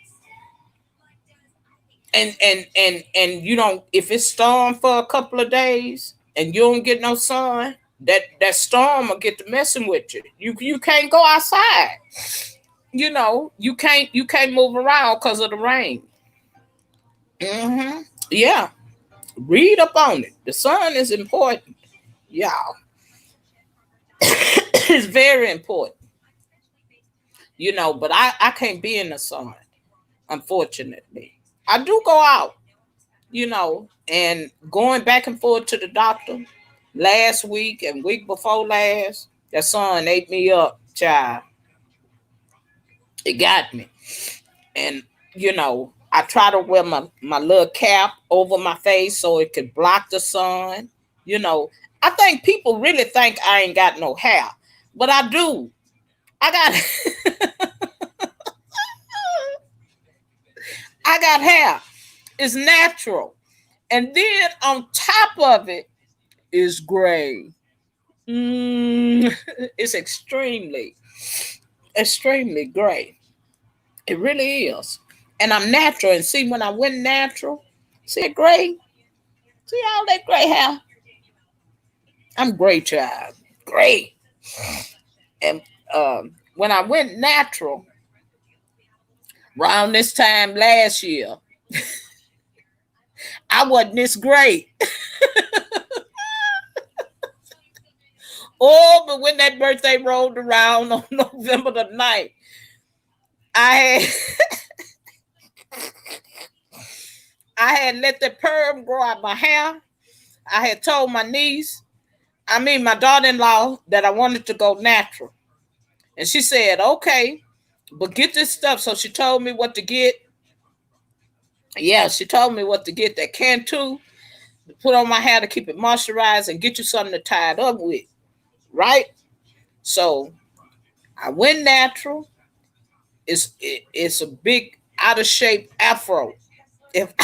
and you don't, if it's storm for a couple of days and you don't get no sun, that storm will get to messing with you. You can't go outside. You can't move around because of the rain. Yeah, read up on it. The sun is important, y'all. It's very important. But I can't be in the sun, unfortunately. I do go out, and going back and forth to the doctor. last week and week before last, that sun ate me up, child. It got me. And, I try to wear my little cap over my face so it could block the sun. You know, I think people really think I ain't got no hair, but I do. I got I got hair. It's natural. And then on top of it is gray. It's extremely gray. It really is. And I'm natural. And see, when I went natural, see it gray? See all that gray hair? I'm gray, child. Gray. And when I went natural, around this time last year, I wasn't this great. Oh, but when that birthday rolled around on November the 9th, I had I had let the perm grow out my hair. I had told my daughter-in-law, that I wanted to go natural. And she said, okay, but get this stuff. So she told me what to get. Yeah, she told me what to get. That Cantu to put on my hair to keep it moisturized and get you something to tie it up with. Right? So I went natural. It's a big out of shape afro. If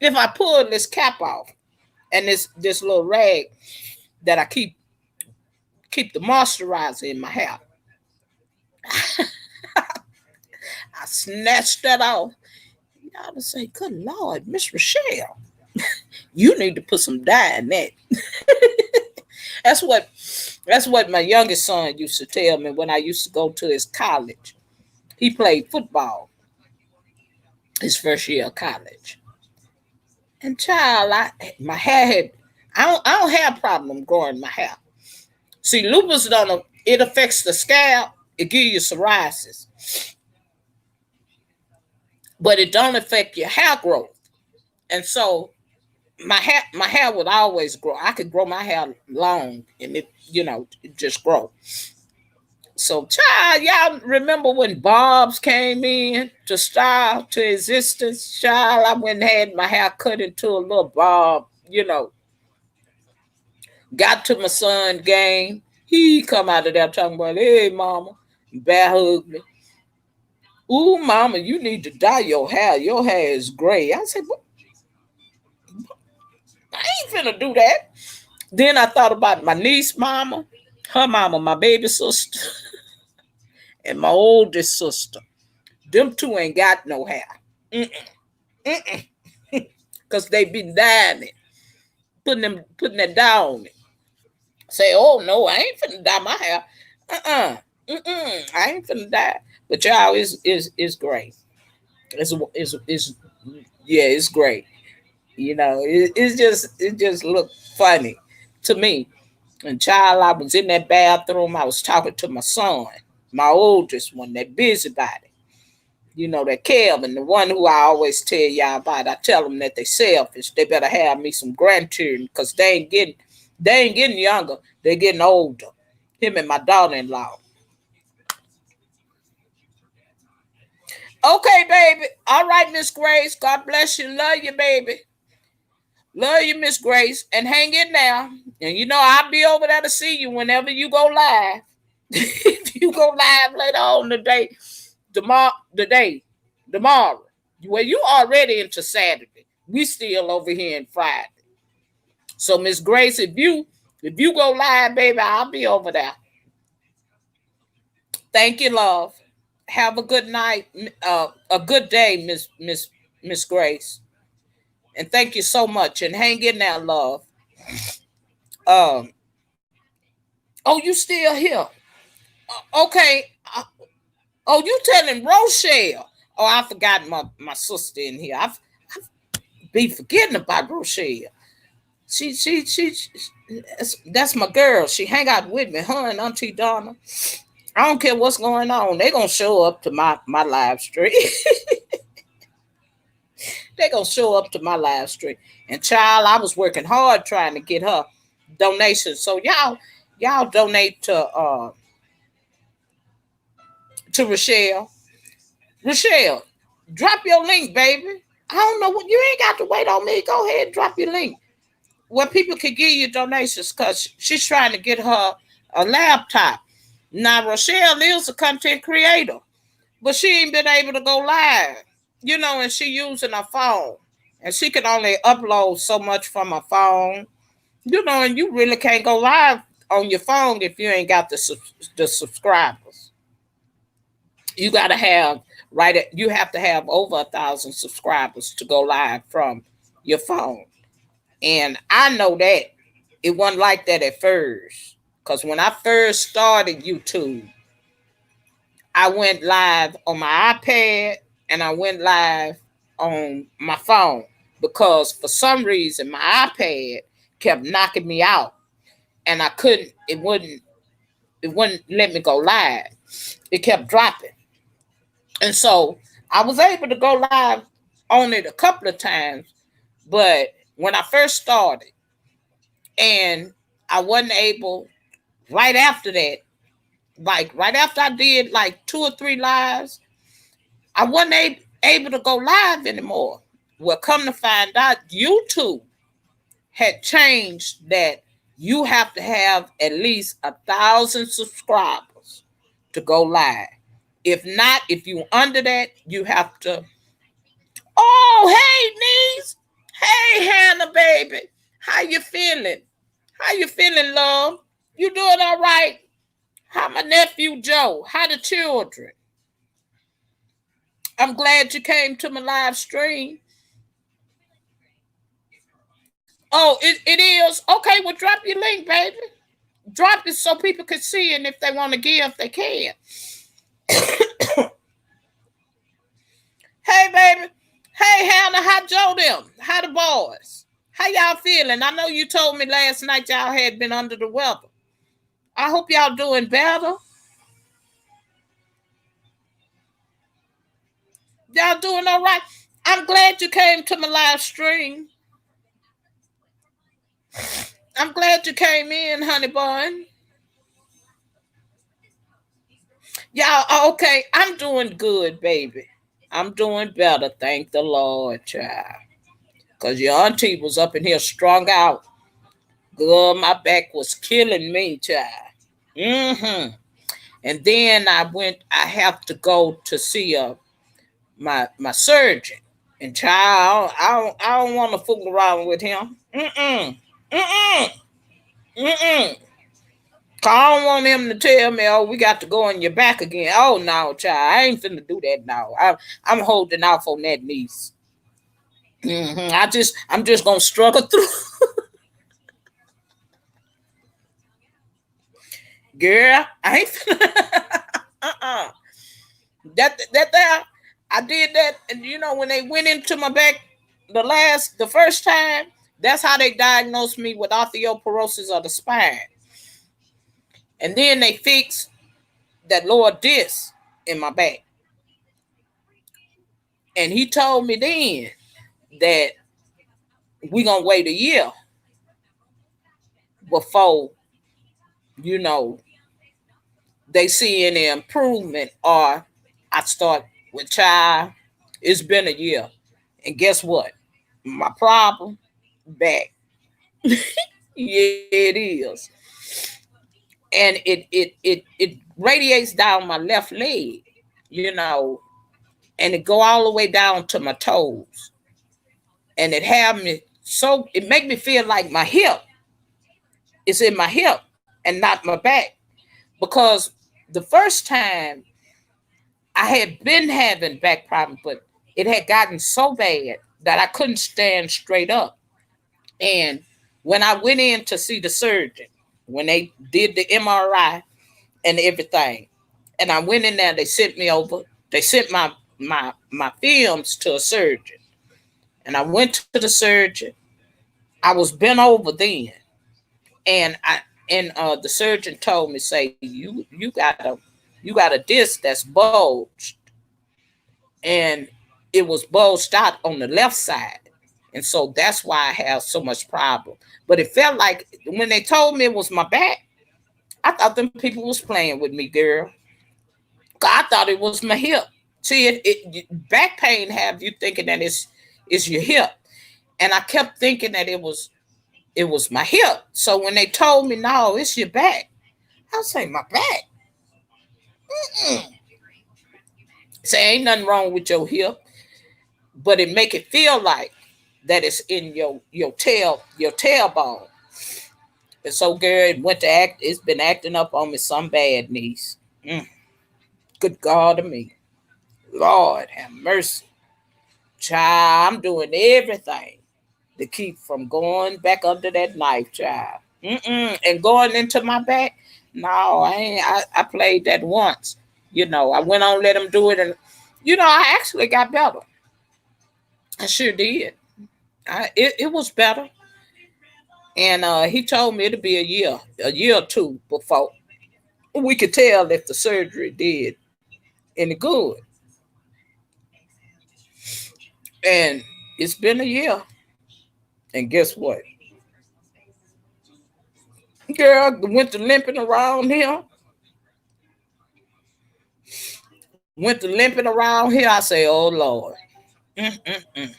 if I pull this cap off and this little rag that I keep the moisturizer in my hair, I snatched that off. Y'all to say, good Lord, Miss Rochelle, you need to put some dye in that. That's what my youngest son used to tell me when I used to go to his college. He played football his first year of college. And child, my hair had I don't have a problem growing my hair. See, lupus don't it affects the scalp, it gives you psoriasis. But it don't affect your hair growth. And so my hair would always grow. I could grow my hair long and it just grow. So child, y'all remember when bobs came in to style to existence? Child, I went and had my hair cut into a little bob. Got to my son game. He come out of there talking about, hey mama, bear hug me. Ooh, mama, you need to dye your hair. Your hair is gray. I said, I ain't finna do that. Then I thought about my niece mama, her mama, my baby sister, and my oldest sister. Them two ain't got no hair. Because they been dyeing it, putting that dye on it. Say, oh no, I ain't finna dye my hair. I ain't finna dye. But y'all is great. It's yeah, it's great. It just looked funny to me. And child, I was in that bathroom. I was talking to my son, my oldest one, that busybody. That Kelvin, the one who I always tell y'all about. I tell them that they selfish. They better have me some grandchildren because they ain't getting younger. They're getting older. Him and my daughter-in-law. Okay, baby. All right, Miss Grace. God bless you. Love you, baby. Love you, Miss Grace. And hang in there. And I'll be over there to see you whenever you go live. If you go live later on tomorrow. Well, you already into Saturday. We still over here in Friday. So, Miss Grace, if you go live, baby, I'll be over there. Thank you, love. Have a good night, a good day, Miss Grace. And thank you so much. And hang in there, love. Um, oh, you still here? Okay. Oh, you telling Rochelle? Oh, I forgot my sister in here. I be forgetting about Rochelle. She that's my girl. She hang out with me, her and Auntie Donna. I don't care what's going on. They gonna show up to my live stream. They gonna show up to my live stream. And child, I was working hard trying to get her donations. So y'all donate to Rochelle. Rochelle, drop your link, baby. I don't know what, you ain't got to wait on me. Go ahead and drop your link where people can give you donations because she's trying to get her a laptop. Now Rochelle is a content creator, but she ain't been able to go live, and she using her phone. And she can only upload so much from her phone, and you really can't go live on your phone if you ain't got the subscribers. You gotta have you have to have over 1,000 subscribers to go live from your phone. And I know that it wasn't like that at first. Because when I first started YouTube, I went live on my iPad and I went live on my phone because for some reason my iPad kept knocking me out and I couldn't, it wouldn't let me go live. It kept dropping. And so I was able to go live on it a couple of times, but when I first started and I wasn't able right after that, like right after I did like 2 or 3 lives, I wasn't able to go live anymore. Well, come to find out, YouTube had changed that you have to have at least 1,000 subscribers to go live. If not, if you under that, you have to. Oh, hey, niece. Hey, Hannah, baby. How you feeling? How you feeling, love? You doing all right? How my nephew Joe? How the children? I'm glad you came to my live stream. Oh, it is? Okay, well, drop your link, baby. Drop it so people can see, and if they want to give, they can. Hey, baby. Hey, Hannah, how Joe them? How the boys? How y'all feeling? I know you told me last night y'all had been under the weather. I hope y'all doing better. Y'all doing all right? I'm glad you came to my live stream. I'm glad you came in, honey bun. Y'all, okay, I'm doing good, baby. I'm doing better, thank the Lord, child. Because your auntie was up in here strung out. Girl, my back was killing me, child. Mm-hmm. And then I have to go to see my surgeon. And child, I don't want to fool around with him. Mm-mm. Mm-mm. Mm-mm. I don't want him to tell me, "Oh, we got to go on your back again." Oh no, child, I ain't finna do that now. I'm holding off on that, niece. I'm just gonna struggle through. Girl, I ain't finna. uh-uh. That I did that, and when they went into my back the first time, that's how they diagnosed me with osteoporosis of the spine, and then they fixed that lower disc in my back, and he told me then that we gonna wait a year before you know they see any improvement or I start with child. It's been a year, and guess what? My problem back. Yeah, it is, and it radiates down my left leg, you know, and it go all the way down to my toes, and it make me feel like my hip is in my hip and not my back because the first time I had been having back problems, but it had gotten so bad that I couldn't stand straight up. And when I went in to see the surgeon, when they did the MRI and everything, and I went in there, they sent me over. They sent my films to a surgeon, and I went to the surgeon. I was bent over then, and the surgeon told me, say you got a disc that's bulged, and it was bulged out on the left side. And so that's why I have so much problem. But it felt like when they told me it was my back, I thought them people was playing with me, girl. I thought it was my hip. See, back pain have you thinking that it's your hip, and I kept thinking that it was my hip. So when they told me no, it's your back, I was saying my back. Mm-mm. Say ain't nothing wrong with your hip, but it make it feel like that it's in your tailbone. And so, girl, it went to act. It's been acting up on me some bad, niece. Mm, good God of me, Lord have mercy, child. I'm doing everything to keep from going back under that knife, child. And going into my back. No, I ain't. I played that once. I went on let him do it, and I actually got better. I sure did. It was better, and he told me it'd be a year or two before we could tell if the surgery did any good. And it's been a year, and guess what? Girl went to limping around here. Went to limping around here. I say, oh Lord, Mm-mm-mm.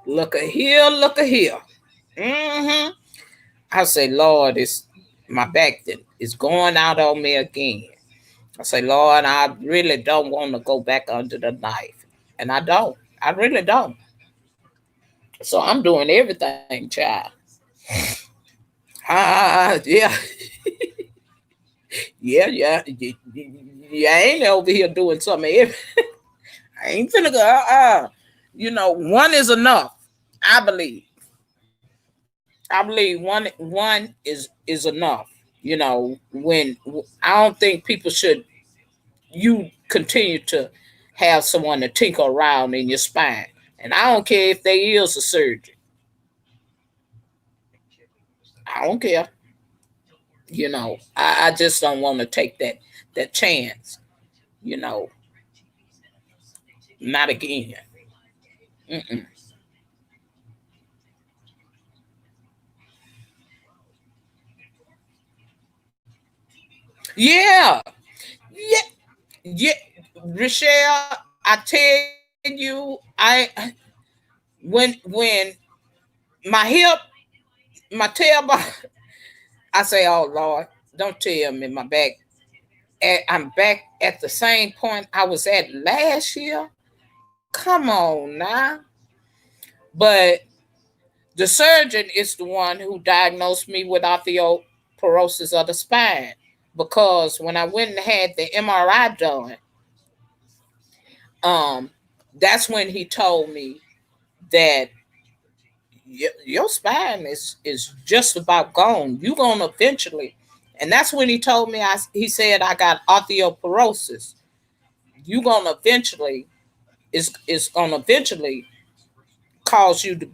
Look at here, look at here. hmm I say, Lord, it's my back that is going out on me again. I say, Lord, I really don't want to go back under the knife, and I don't. I really don't. So I'm doing everything, child. Yeah, yeah. You ain't over here doing something. I ain't finna go. One is enough. I believe. I believe one is enough. When I don't think people should you continue to have someone to tinker around in your spine. And I don't care if there is a surgery. I don't care. I just don't want to take that chance. You know, not again. Mm-mm. Yeah, yeah, yeah. Rochelle, I tell you, when my hip, my tailbone, I say, oh Lord, don't tell me my back. I'm back at the same point I was at last year. Come on now. But the surgeon is the one who diagnosed me with osteoporosis of the spine. Because when I went and had the MRI done, um, that's when he told me that your spine is just about gone. You're gonna eventually, and that's when he told me. He said I got osteoporosis. You're gonna eventually is gonna eventually cause you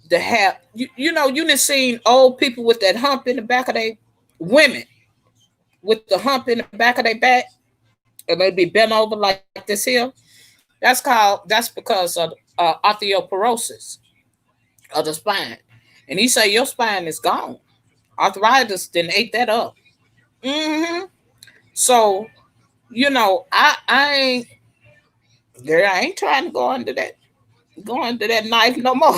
to have you done seen old people with that hump in the back of their women with the hump in the back of their back and they be bent over like this here. That's because of osteoporosis of the spine. And he say your spine is gone. Arthritis then ate that up. hmm So I ain't girl. I ain't trying to go under that knife no more.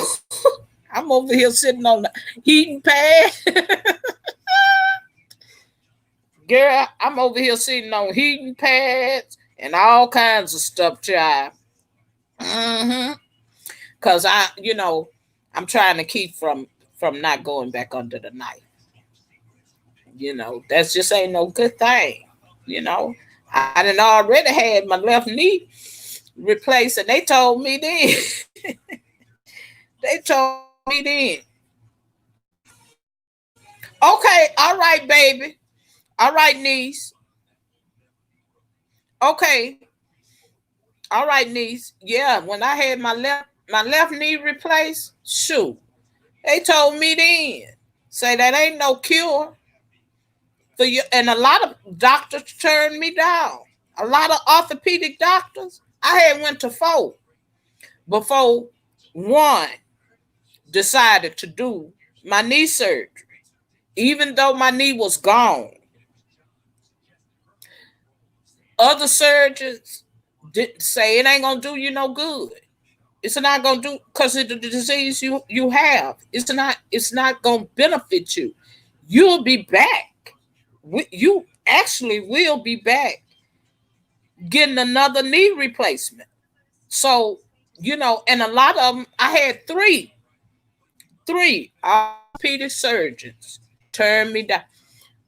I'm over here sitting on the heating pad. Girl, I'm over here sitting on heating pads and all kinds of stuff, child. hmm Cause I'm trying to keep from not going back under the knife. That's just ain't no good thing. You know, I done already had my left knee replaced, and they told me then. They told me then. Okay, all right, baby. All right, niece. Okay, all right, niece. Yeah, when I had my left knee replaced, shoot, they told me then. Say that ain't no cure for you, and a lot of doctors turned me down. A lot of orthopedic doctors. I had went to four before one decided to do my knee surgery. Even though my knee was gone, other surgeons did say it ain't gonna do you no good. It's not gonna do because of the disease you have. It's not gonna benefit you. You'll be back. You actually will be back getting another knee replacement. So and a lot of them. I had three orthopedic surgeons turn me down.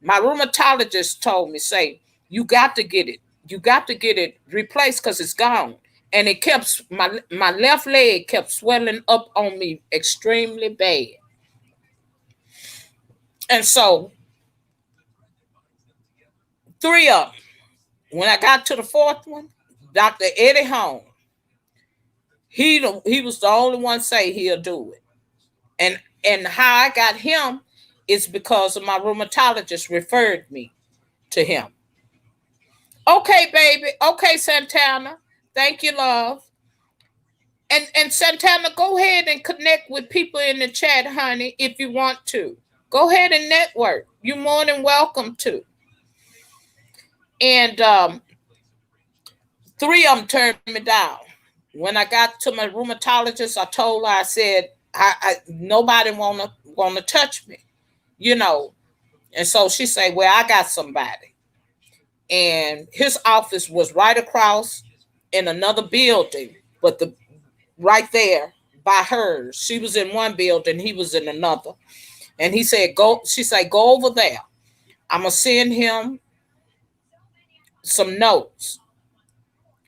My rheumatologist told me, say, you got to get it. You got to get it replaced because it's gone. And it kept my left leg kept swelling up on me extremely bad. And so three of them. When I got to the fourth one, Dr. Eddie Holmes, he was the only one say he'll do it. And how I got him is because of my rheumatologist referred me to him. Okay, baby. Okay, Santana. Thank you, love. And Santana, go ahead and connect with people in the chat, honey, if you want to. Go ahead and network. You're more than welcome to. And three of them turned me down. When I got to my rheumatologist, I told her, I said, I nobody wanna touch me, you know. And so she said, well, I got somebody. And his office was right across in another building, but right there by hers. She was in one building, he was in another. And he said, go, she said, go over there. I'm gonna send him some notes.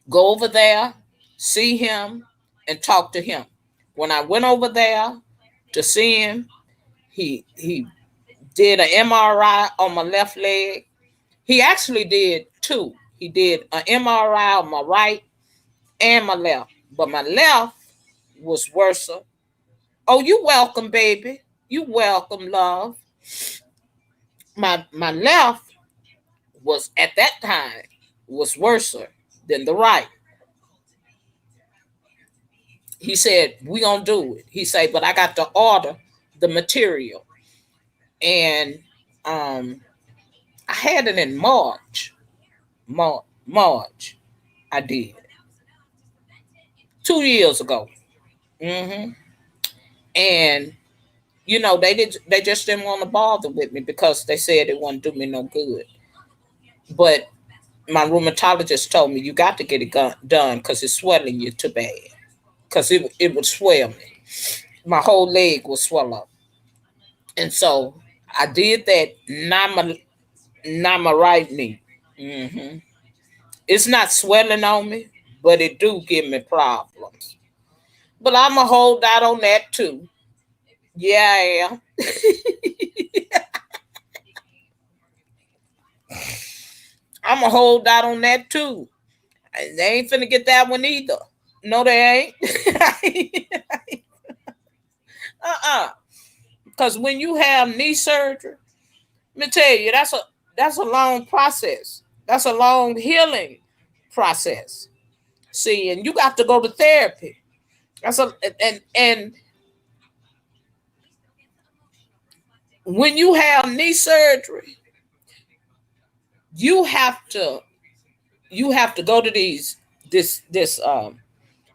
Go over there, see him, and talk to him. When I went over there to see him, he did an MRI on my left leg. He actually did two. He did an MRI on my right and my left. But my left was worse. Oh, you welcome, baby. You welcome, love. My left was at that time was worse than the right. He said, we gonna do it. He said, but I got to order the material. And I had it in March. March. I did. 2 years ago. hmm And they just didn't want to bother with me because they said it wouldn't do me no good. But my rheumatologist told me you got to get it done because it's swelling you too bad. Because it would swell me. My whole leg would swell up. And so I did that. Not my right knee. hmm It's not swelling on me, but it do give me problems. But I'm going to hold out on that too. Yeah, I am. I'm going to hold out on that too. They ain't finna get that one either. No, they ain't. Because when you have knee surgery, let me tell you, that's a long process. That's a long healing process. See, and you got to go to therapy. And when you have knee surgery, you have to go to this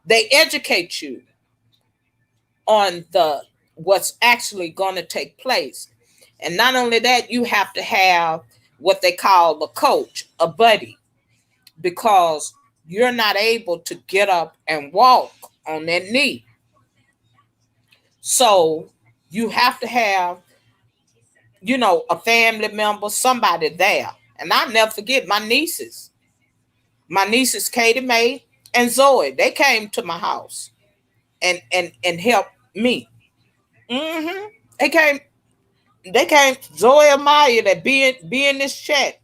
they educate you on what's actually going to take place. And not only that, you have to have what they call a coach, a buddy, because you're not able to get up and walk on that knee. So you have to have, a family member, somebody there. And I'll never forget my nieces. My nieces, Katie Mae and Zoe, they came to my house and helped me. hmm They came, Zoe and Maya that be in this chat.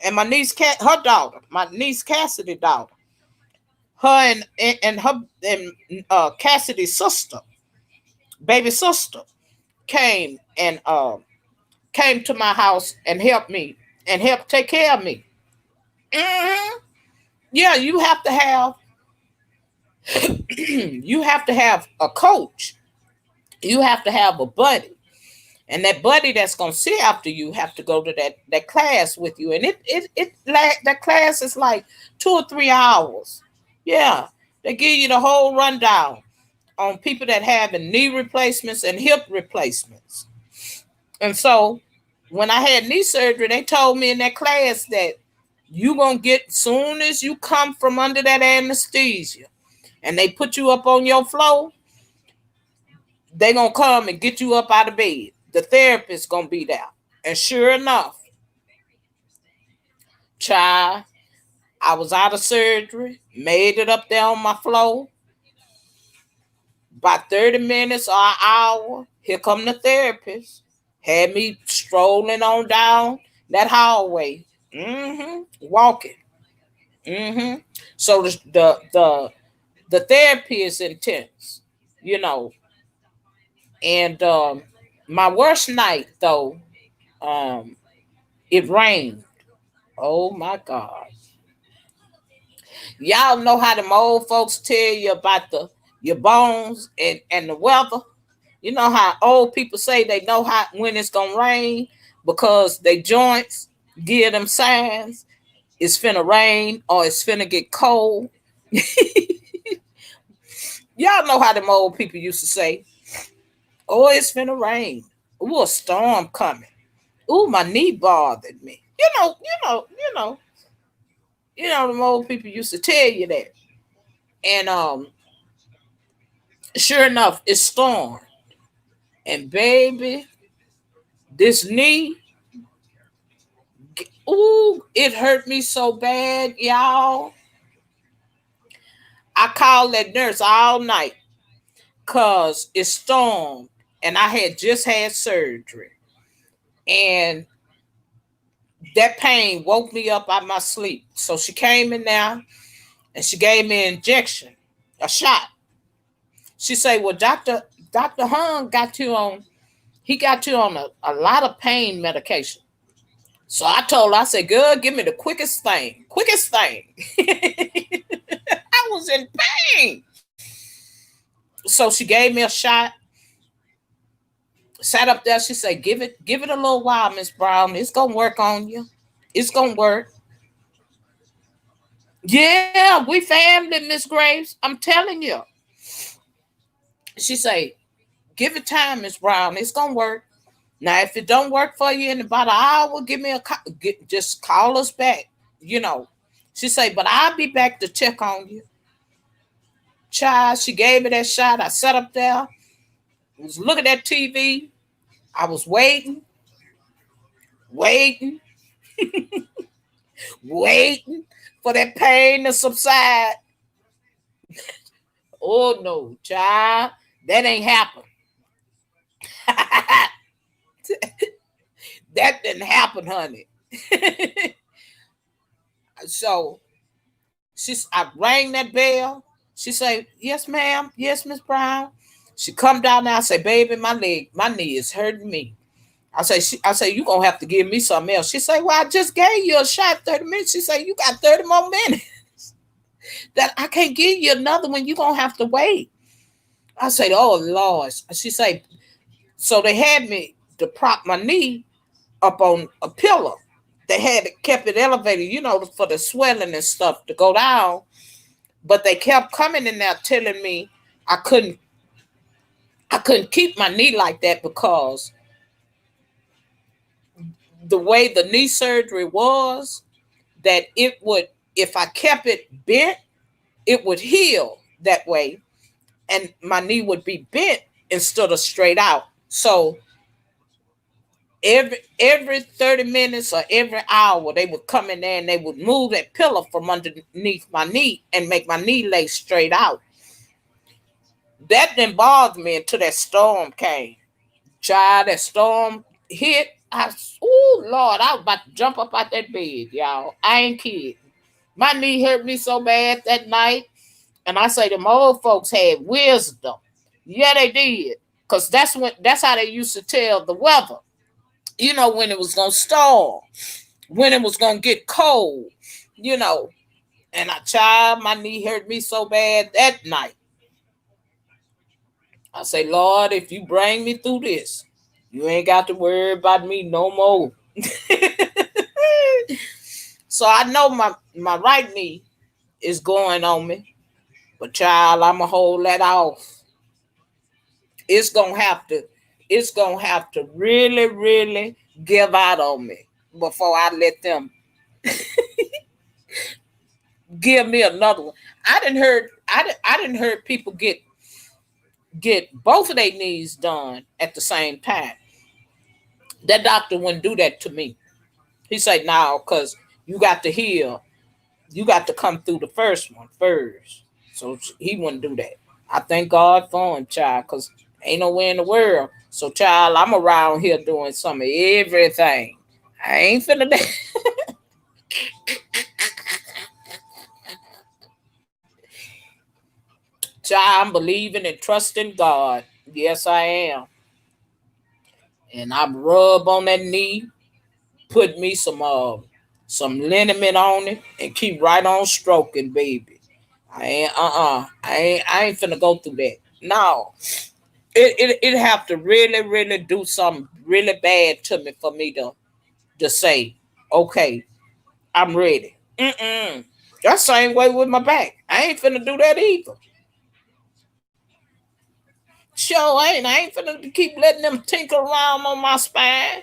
And my niece her daughter, my niece Cassidy daughter, her and her and Cassidy's sister, baby sister, came and came to my house and helped me and helped take care of me. hmm Yeah, you have to have. You have to have a coach. You have to have a buddy. And that buddy that's gonna sit after you have to go to that class with you. And that class is like 2 or 3 hours. Yeah. They give you the whole rundown on people that have knee replacements and hip replacements. And so when I had knee surgery, they told me in that class that you gonna get soon as you come from under that anesthesia and they put you up on your floor, they gonna come and get you up out of bed. The therapist gonna be there. And sure enough, child, I was out of surgery, made it up there on my floor. About 30 minutes or an hour, here come the therapist. Had me strolling on down that hallway. Walking. So the therapy is intense, you know. And my worst night though, um, it rained. Oh my God. Y'all know how them old folks tell you about the your bones and the weather. You know how old people say they know how when it's gonna rain because they joints give them signs. It's finna rain or it's finna get cold. Y'all know how them old people used to say, "Oh, it's finna rain. Ooh, a storm coming. Ooh, my knee bothered me." Them old people used to tell you that. And sure enough, it stormed. And baby, this knee, ooh, it hurt me so bad, y'all. I called that nurse all night because it stormed and I had just had surgery. And that pain woke me up out of my sleep. So she came in there and she gave me an injection, a shot. She said, "Well, Dr. Hung got you on, he got you on a lot of pain medication." So I told her, I said, "Good, give me the quickest thing. Quickest thing." I was in pain. So she gave me a shot, sat up there. She said, give it a little while, Miss Brown. It's gonna work on you. It's gonna work. Yeah, we family, Miss Graves. I'm telling you. She said, "Give it time, Miss Brown. It's gonna work. Now, if it don't work for you in about an hour, give me a call. Just call us back. You know." She said, "But I'll be back to check on you." Child, she gave me that shot. I sat up there, was looking at TV. I was waiting, waiting, waiting for that pain to subside. Oh no, child, that ain't happened. That didn't happen, honey. So I rang that bell. She said, "Yes, ma'am. Yes, Miss Brown." She come down there. I say, "Baby, my knee is hurting me." I say, "You gonna have to give me something else." She say, "Well, I just gave you a shot 30 minutes." She say, "You got 30 more minutes. That I can't give you another one. You gonna have to wait." I said, "Oh Lord." She say, so they had me to prop my knee up on a pillow. They had kept it elevated, for the swelling and stuff to go down. But they kept coming in there telling me I couldn't I couldn't keep my knee like that because the way the knee surgery was, that it would, if I kept it bent, it would heal that way and my knee would be bent instead of straight out. So every 30 minutes or every hour they would come in there and they would move that pillow from underneath my knee and make my knee lay straight out. That didn't bother me until that storm came. Child, that storm hit. Oh Lord, I was about to jump up out that bed, y'all. I ain't kidding. My knee hurt me so bad that night. And I say them old folks had wisdom. Yeah, they did. Because that's how they used to tell the weather. When it was gonna storm, when it was gonna get cold, you know. And I child, my knee hurt me so bad that night. I say, Lord, if you bring me through this, you ain't got to worry about me no more. So I know my right knee is going on me, but child, I'ma hold that off. It's gonna have to, it's gonna have to really, really give out on me before I let them give me another one. I didn't heard people get both of their knees done at the same time. That doctor wouldn't do that to me. He said, "No, because you got to heal. You got to come through the first one first." So he wouldn't do that. I thank God for him, child, because ain't nowhere in the world. So, child, I'm around here doing some of everything. I ain't finna that. Child, I'm believing and trusting God. Yes, I am. And I'm rub on that knee, put me some liniment on it, and keep right on stroking, baby. I ain't finna go through that. No. It have to really, really do something really bad to me for me to say, okay, I'm ready. Mm-mm. That same way with my back. I ain't finna do that either. Sure ain't. I ain't finna keep letting them tinker around on my spine.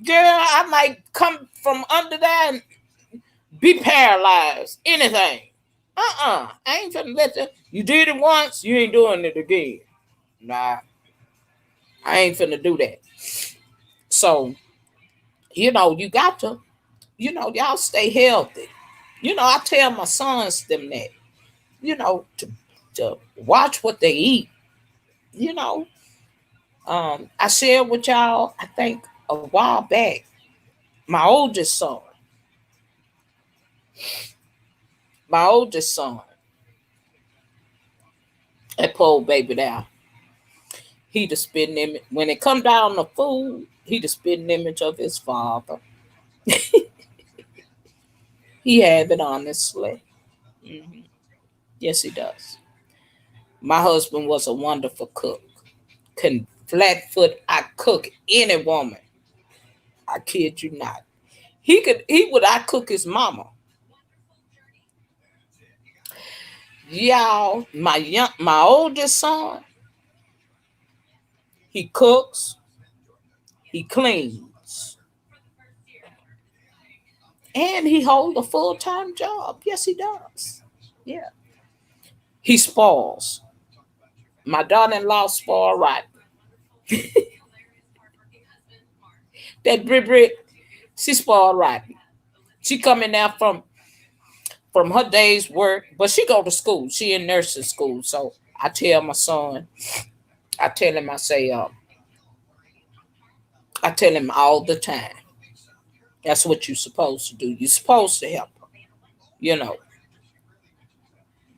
Girl, I might come from under there and be paralyzed. Anything. I ain't finna let that. You did it once, you ain't doing it again. Nah, I ain't finna do that. So, you got to, y'all stay healthy. I tell my sons them that, to watch what they eat. You know, I shared with y'all, I think a while back, my oldest son, my oldest son, that poor baby there, he the spitting image. When it come down to food, he the spitting image of his father. He have it honestly. Mhm. Yes, he does. My husband was a wonderful cook. Can flat foot I cook any woman. I kid you not. He would I cook his mama. Y'all, my oldest son, he cooks, he cleans, and he holds a full-time job. Yes, he does. Yeah. He spoils. My daughter-in-law spoil right. That Brit, she spoiled right. She coming now from her day's work, but she go to school. She in nursing school. So I tell my son, I tell him, I tell him all the time. That's what you're supposed to do. You're supposed to help her. You know,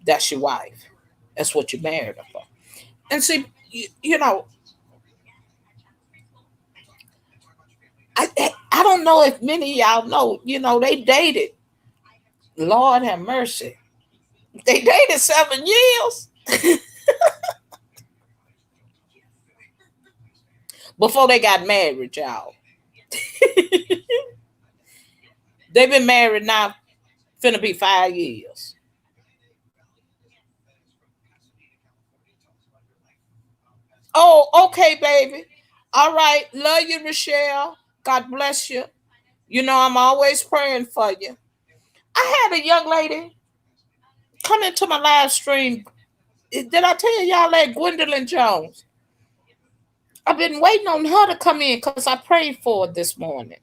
that's your wife. That's what you married her for. And see, I don't know if many of y'all know, they dated. Lord have mercy. They dated 7 years before they got married, y'all. They've been married now, finna be 5 years. Oh, okay, baby. All right. Love you, Michelle. God bless you. I'm always praying for you. I had a young lady come into my live stream. Did I tell y'all that Gwendolyn Jones? I've been waiting on her to come in because I prayed for her this morning.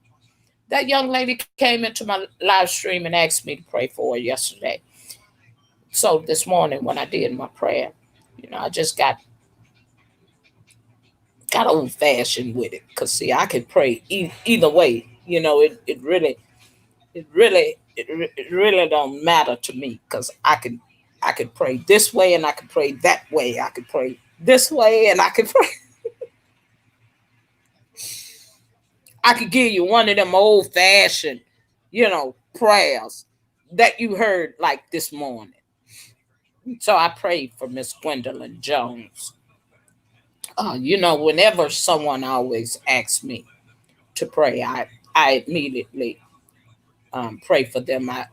That young lady came into my live stream and asked me to pray for her yesterday. So this morning when I did my prayer, I just got old fashioned with it. Cause see, I can pray either way. It really don't matter to me. Cause I can pray this way and I can pray that way. I can pray this way and I can pray. I could give you one of them old fashioned, prayers that you heard like this morning. So I prayed for Miss Gwendolyn Jones. Whenever someone always asks me to pray, I immediately pray for them. I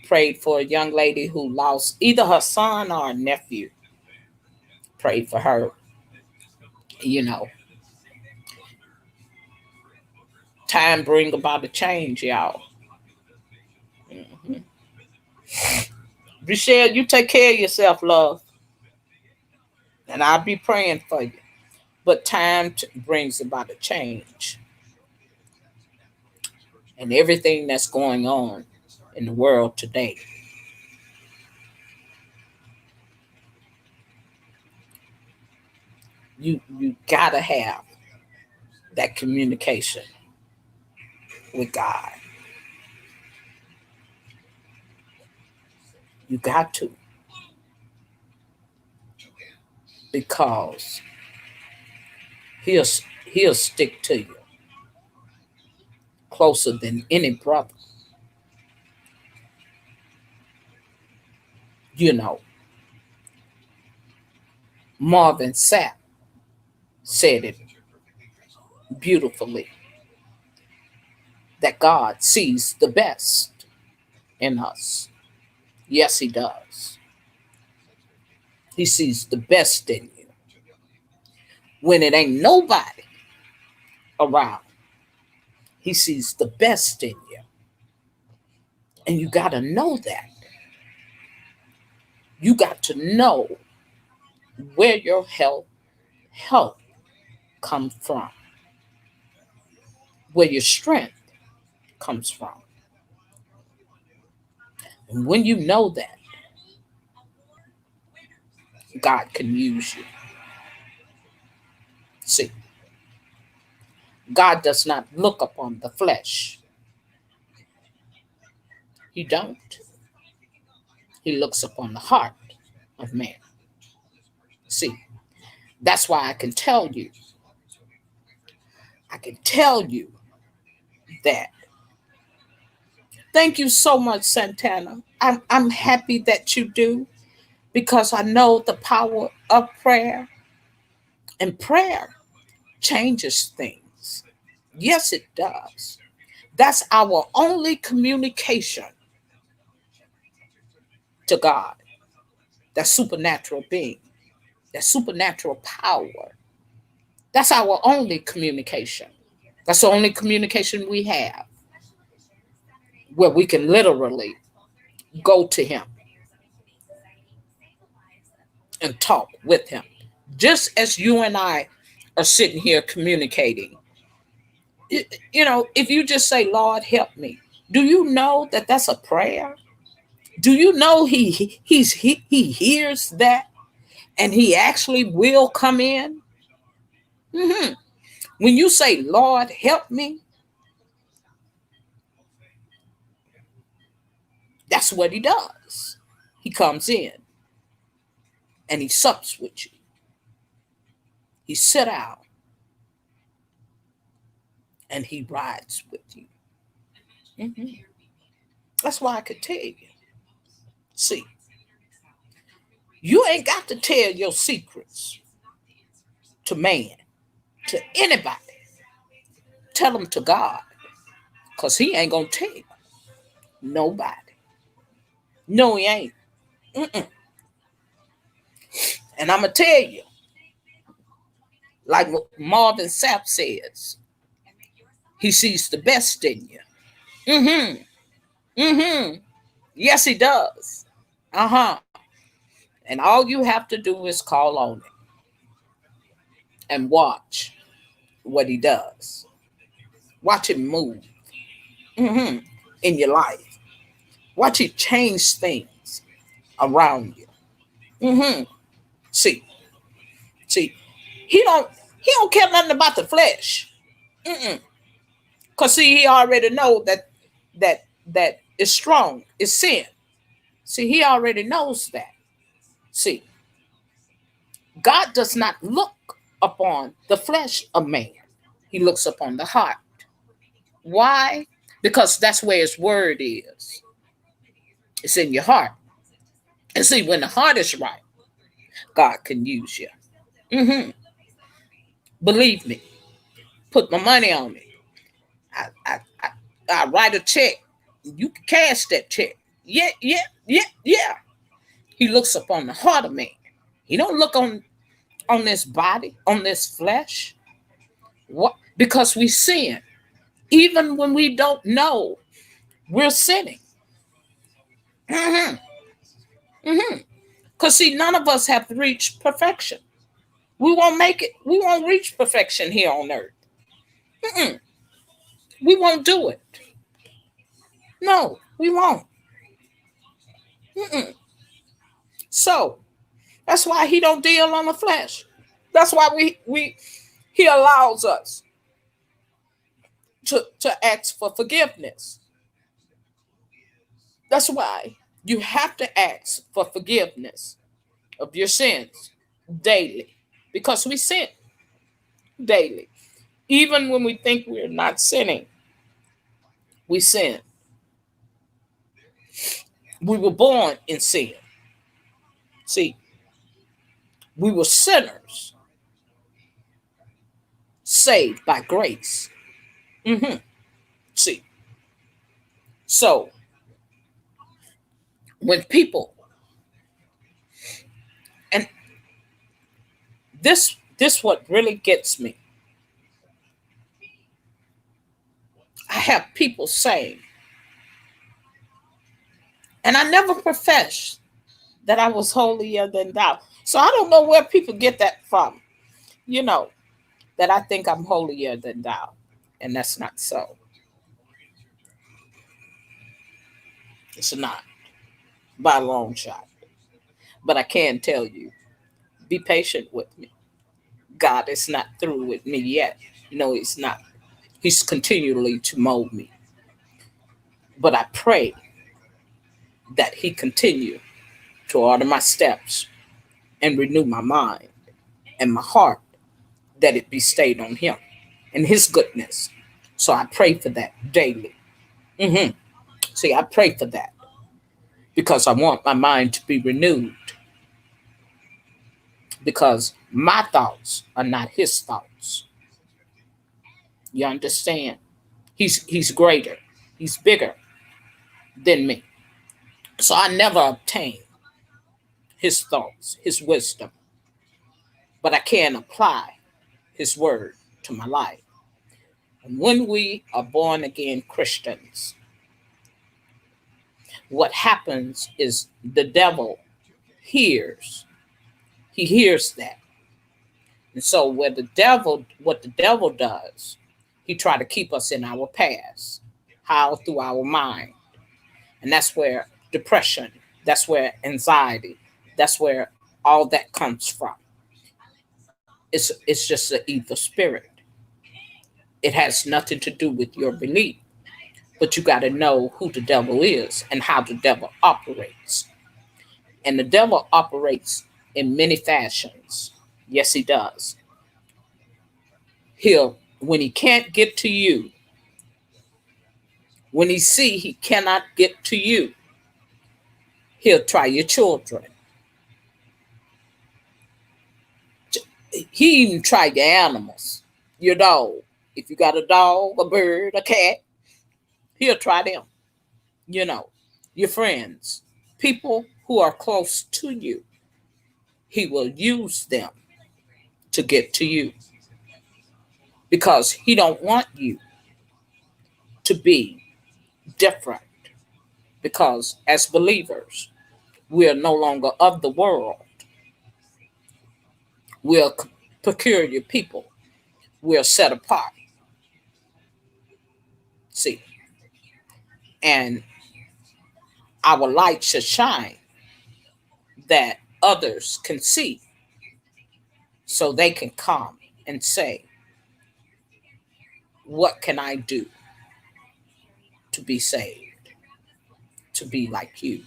prayed for a young lady who lost either her son or a nephew. Prayed for her. You know, time bring about a change, y'all. Mhm. Michelle, you take care of yourself, love, and I'll be praying for you. But brings about a change, and everything that's going on in the world today, you gotta have that communication with God. You got to, because he'll he'll stick to you closer than any brother. You know, Marvin Sapp said it beautifully, that God sees the best in us. Yes, he does. He sees the best in you. When it ain't nobody around, he sees the best in you. And you got to know that. You got to know where your help comes from, where your strength comes from. And when you know that, God can use you. See, God does not look upon the flesh. He don't. He looks upon the heart of man. See, that's why I can tell you that. Thank you so much, Santana. I'm happy that you do, because I know the power of prayer, and prayer changes things. Yes, it does. That's our only communication to God, that supernatural being, that supernatural power. That's our only communication. That's the only communication we have, where we can literally go to Him and talk with Him. Just as you and I are sitting here communicating, if you just say, Lord, help me, do you know that that's a prayer? Do you know he hears that, and he actually will come in? hmm When you say, Lord, help me, that's what he does. He comes in and he sups with you. He sit out and he rides with you. Mhm. That's why I could tell you. See, you ain't got to tell your secrets to man, to anybody. Tell them to God, because he ain't going to tell nobody. No, he ain't. Mm-mm. And I'm going to tell you, like what Marvin Sapp says, he sees the best in you. Mm-hmm. Mm-hmm. Yes, he does. Uh-huh. And all you have to do is call on him and watch what he does. Watch him move, hmm in your life. Watch him change things around you. hmm See, see, he don't he don't care nothing about the flesh. Mm-mm. Cause see, he already know that is strong, it's sin. See, he already knows that. See, God does not look upon the flesh of man. He looks upon the heart. Why? because that's where his word is. It's in your heart. And see, when the heart is right, God can use you. Hmm. Believe me. Put my money on it. I write a check. You can cash that check. Yeah, yeah, yeah, yeah. He looks upon the heart of man. He don't look on this body, on this flesh. What? Because we sin. Even when we don't know we're sinning. Hmm. Hmm. Because see, none of us have reached perfection. We won't make it. We won't reach perfection here on earth. Mm-mm. We won't do it. No, we won't. Mm-mm. So that's why he don't deal on the flesh. That's why he allows us to ask for forgiveness. That's why you have to ask for forgiveness of your sins daily, because we sin daily. Even when we think we're not sinning, we sin. We were born in sin. See, we were sinners saved by grace. Hmm. See, so when people, and this what really gets me. I have people saying, and I never professed that I was holier than thou. So I don't know where people get that from, you know, that I think I'm holier than thou. And that's not so. It's not by a long shot. But I can tell you, be patient with me. God is not through with me yet. No, he's not. He's continually to mold me. But I pray that he continue to order my steps and renew my mind and my heart, that it be stayed on him and his goodness. So I pray for that daily. Hmm. See, I pray for that because I want my mind to be renewed, because my thoughts are not his thoughts. You understand? He's greater. He's bigger than me. So I never obtain his thoughts, his wisdom, but I can apply his word to my life. And when we are born again Christians, what happens is the devil hears. He hears that. And so what the devil does, he try to keep us in our past. How? Through our mind. And that's where depression, that's where anxiety, that's where all that comes from. It's just an evil spirit. It has nothing to do with your belief. But you got to know who the devil is and how the devil operates. And the devil operates in many fashions. Yes, he does. He'll, when he can't get to you, when he see he cannot get to you, he'll try your children. He even try your animals, your dog. If you got a dog, a bird, a cat, he'll try them. You know, your friends, people who are close to you, he will use them to get to you, because he don't want you to be different, because as believers we are no longer of the world. We're peculiar people. We're set apart. See, and our light should shine that others can see, so they can come and say, what can I do to be saved, to be like you,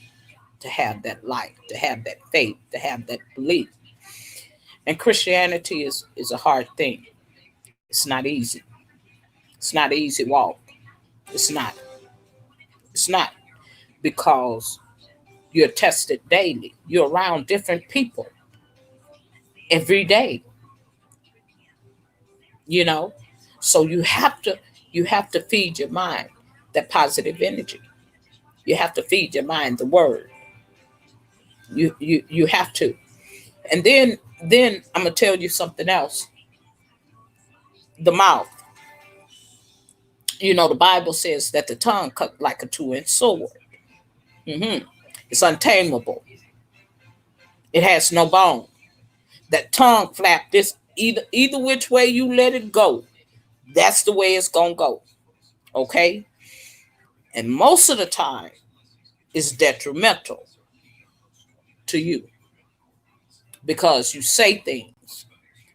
to have that light, to have that faith, to have that belief. And Christianity is a hard thing. It's not easy. It's not an easy walk. It's not. It's not, because you're tested daily. You're around different people every day, you know. So you have to feed your mind that positive energy. You have to feed your mind the word. You have to. And then I'm gonna tell you something else. The mouth. The Bible says that the tongue cut like a two-inch sword. hmm It's untamable. It has no bone. That tongue flap, this either which way you let it go, that's the way it's gonna go. Okay? And most of the time it's detrimental to you, because you say things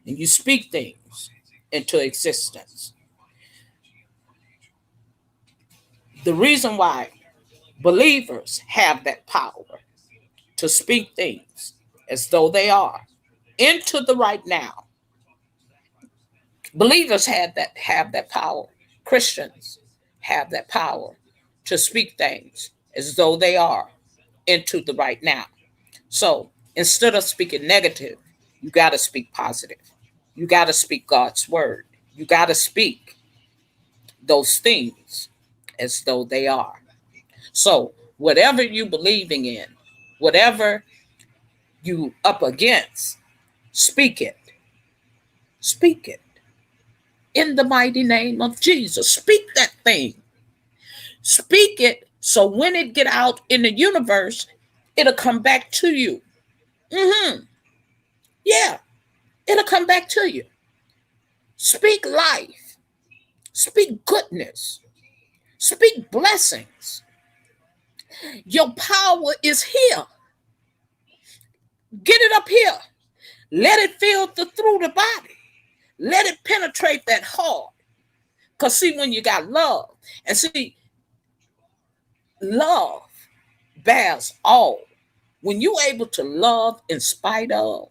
and you speak things into existence. The reason why believers have that power to speak things as though they are into the right now. Believers have that power. Christians have that power to speak things as though they are into the right now. So instead of speaking negative, you got to speak positive. You got to speak God's word. You got to speak those things as though they are. So whatever you believing in, whatever you up against, speak it. Speak it. In the mighty name of Jesus. Speak that thing. Speak it, so when it get out in the universe, it'll come back to you. Yeah, it'll come back to you. Speak life. Speak goodness. Speak blessings. Your power is here. Get it up here. Let it filter through the body. Let it penetrate that heart. Because see, when you got love, and see, love bears all. When you're able to love in spite of,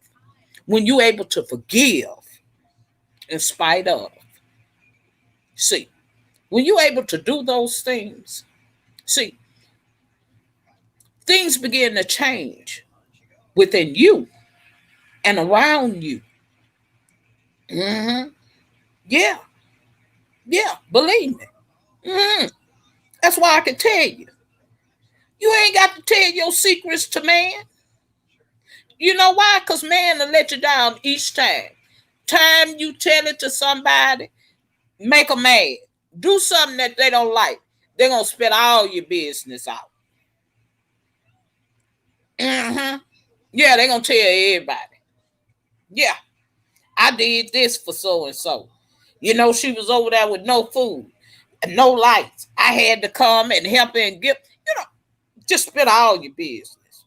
when you're able to forgive in spite of, see, when you're able to do those things, see, things begin to change within you and around you. hmm Yeah, yeah, believe me. hmm That's why I can tell you. You ain't got to tell your secrets to man. You know why? Because man will let you down each time. Time you tell it to somebody, make them mad. Do something that they don't like. They're going to spit all your business out. Yeah, they're going to tell everybody. Yeah, I did this for so and so. She was over there with no food and no lights. I had to come and help her and give, just spit all your business.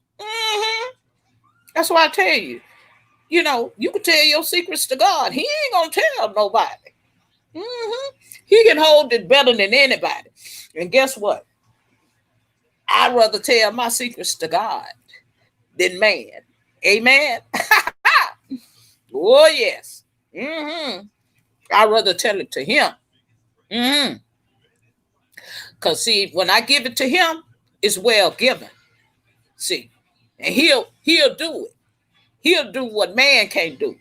That's why I tell you. You can tell your secrets to God. He ain't going to tell nobody. He can hold it better than anybody. And guess what? I'd rather tell my secrets to God than man. Amen. Oh, yes. I'd rather tell it to him. Because, see, when I give it to him, it's well given. See, and he'll do it. He'll do what man can't do.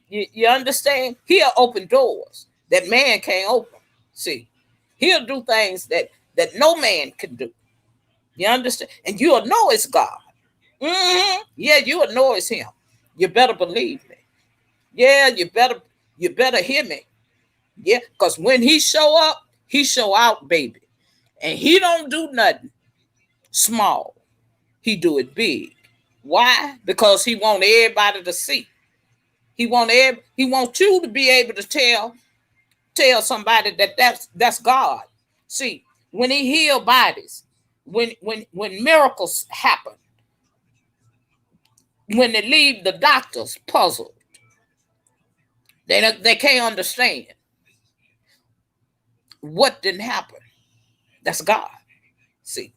You understand? He'll open doors that man can't open. See, he'll do things that no man can do. You understand? And you'll know it's God. Yeah, you'll know it's him. You better believe me. Yeah, you better hear me. Yeah, because when he show up, he show out, baby. And he don't do nothing small. He do it big. Why? Because he want everybody to see. He want you to be able to tell somebody that's God. See, when he heal bodies, when miracles happen, when they leave the doctors puzzled, they can't understand what didn't happen. That's God. See,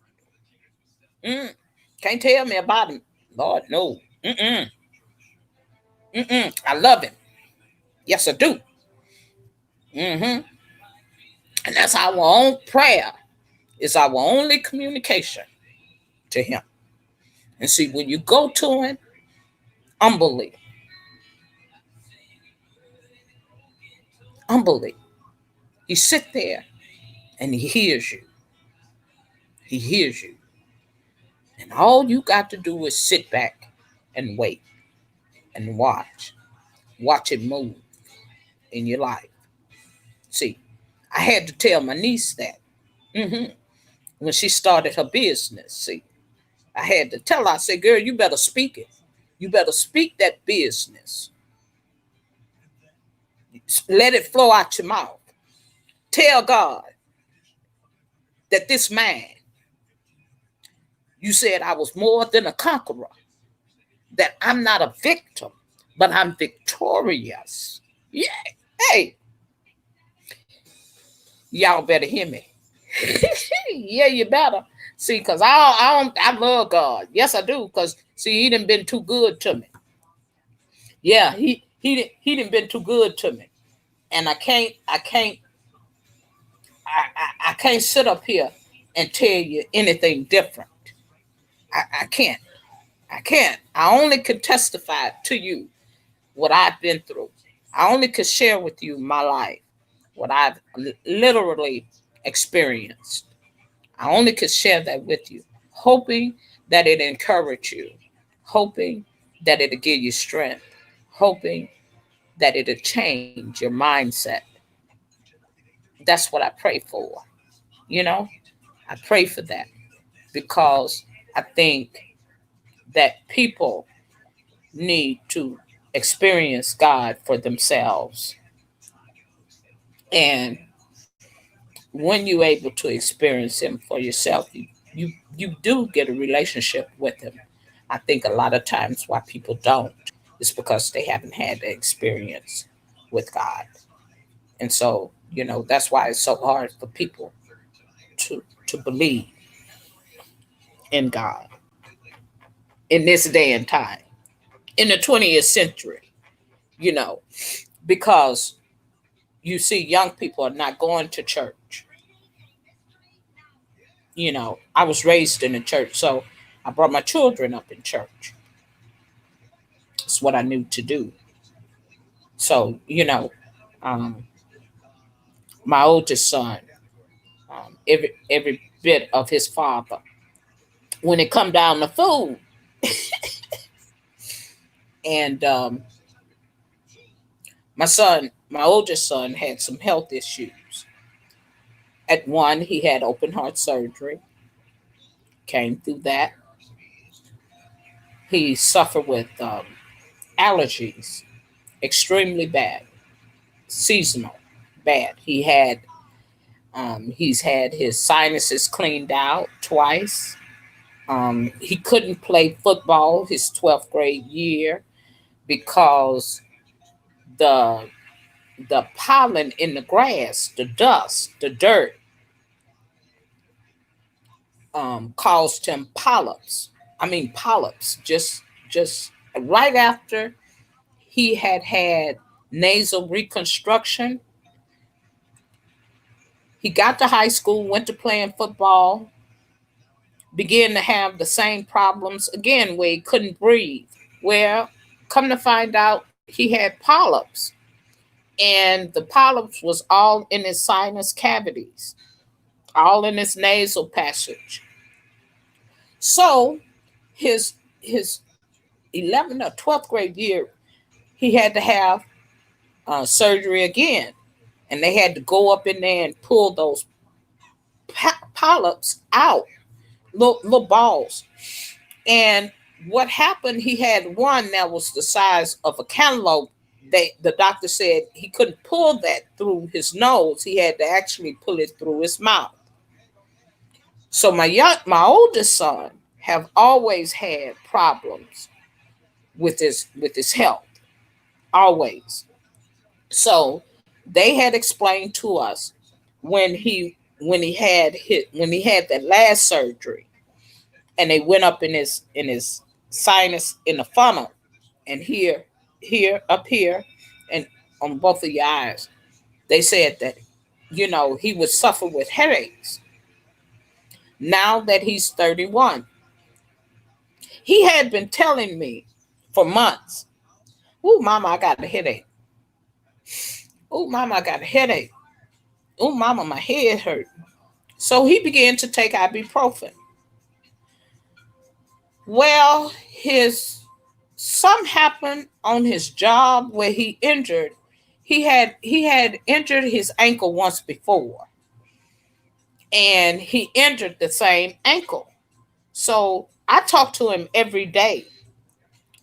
can't tell me about him, Lord. No, I love him. Yes, I do. And that's our own prayer It's our only communication to him. And see, when you go to him humbly, humbly, he sit there and he hears you. He hears you. And all you got to do is sit back and wait and watch. Watch it move in your life. See, I had to tell my niece that when she started her business. See, I had to tell her, I said, girl, you better speak it. You better speak that business. Let it flow out your mouth. Tell God that this man, you said I was more than a conqueror, that I'm not a victim, but I'm victorious. Yeah. Hey, y'all better hear me. Yeah, you better. See, because I love God. Yes, I do. Because see, he done been too good to me. Yeah, he done been too good to me. And I can't sit up here and tell you anything different. I can't. I can't. I only can testify to you what I've been through. I only can share with you my life, what I've literally experienced. I only can share that with you, hoping that it encourage you, hoping that it'll give you strength, hoping that it'll change your mindset. That's what I pray for. You know, I pray for that because I think that people need to experience God for themselves. And when you're able to experience him for yourself, you do get a relationship with him. I think a lot of times why people don't is because they haven't had the experience with God. And so, that's why it's so hard for people to believe in God in this day and time, in the 20th century, you know, because you see young people are not going to church. I was raised in a church, so I brought my children up in church. It's what I knew to do. So, um, my oldest son, every bit of his father. When it come down to food, and my oldest son, had some health issues. At one, he had open heart surgery. Came through that. He suffered with allergies, extremely bad, seasonal, bad. He's had his sinuses cleaned out twice. He couldn't play football his 12th grade year because the the pollen in the grass, the dust, the dirt, caused him polyps. I mean polyps. Just right after he had nasal reconstruction, he got to high school, went to playing football, began to have the same problems again where he couldn't breathe. Well, come to find out, he had polyps, and the polyps was all in his sinus cavities, all in his nasal passage. So his 11th or 12th grade year, he had to have surgery again, and they had to go up in there and pull those polyps out, little balls. And what happened? He had one that was the size of a cantaloupe. The doctor said he couldn't pull that through his nose. He had to actually pull it through his mouth. So my oldest son have always had problems with his health, always. So they had explained to us when he had that last surgery, and they went up in his sinus in the funnel, and here up here, and on both of your eyes. They said that he would suffer with headaches. now that he's 31. He had been telling me for months, "Ooh, mama, I got a headache. Ooh, mama, I got a headache. Ooh, mama, my head hurt." So he began to take ibuprofen. Well, his something happened on his job where he had injured his ankle once before, and he injured the same ankle. So I talk to him every day.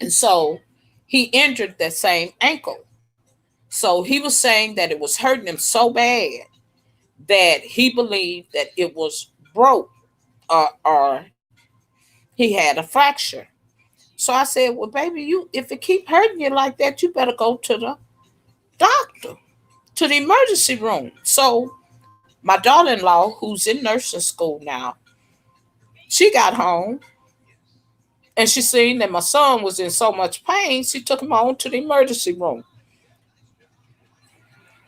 And so he injured that same ankle. So he was saying that it was hurting him so bad that he believed that it was broke, or he had a fracture. So I said, "Well, baby, you if it keep hurting you like that, you better go to the doctor, to the emergency room." So my daughter-in-law, who's in nursing school now, she got home and she seen that my son was in so much pain. She took him on to the emergency room.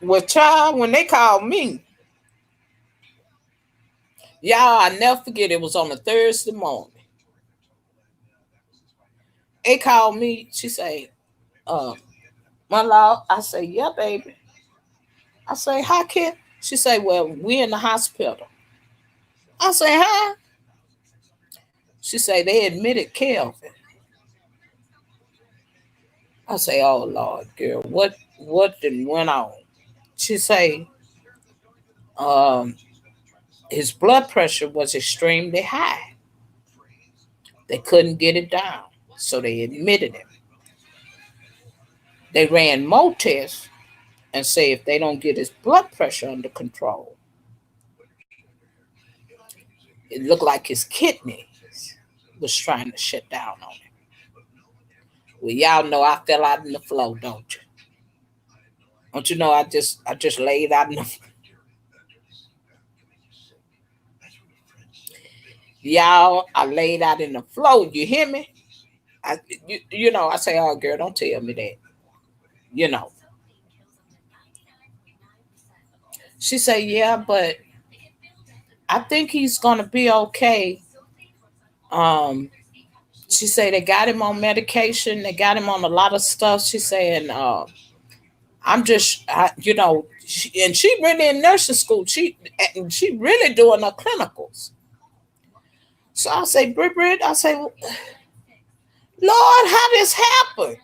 Well, child, when they called me, y'all, I never forget. It was on a Thursday morning. They called me. She say, uh, "My law." I say, "Yeah, baby." I say, "How can?" She say, "Well, we in the hospital." I say, "Huh?" She say, "They admitted Kelvin." I say, "Oh Lord, girl, what then went on?" She say, um, "His blood pressure was extremely high. They couldn't get it down, so they admitted him. They ran more tests and say if they don't get his blood pressure under control, it looked like his kidneys was trying to shut down on him." Well, y'all know I fell out in the floor, don't you? Don't you know I just laid out in the y'all, I laid out in the floor. You hear me? I say, "Oh girl, don't tell me that." You know. She say, "Yeah, but I think he's gonna be okay." Um, she say they got him on medication. They got him on a lot of stuff. She saying, "I'm just, and she really in nursing school. She really doing her clinicals." So I say, "Brit, I say, Lord, how this happen?"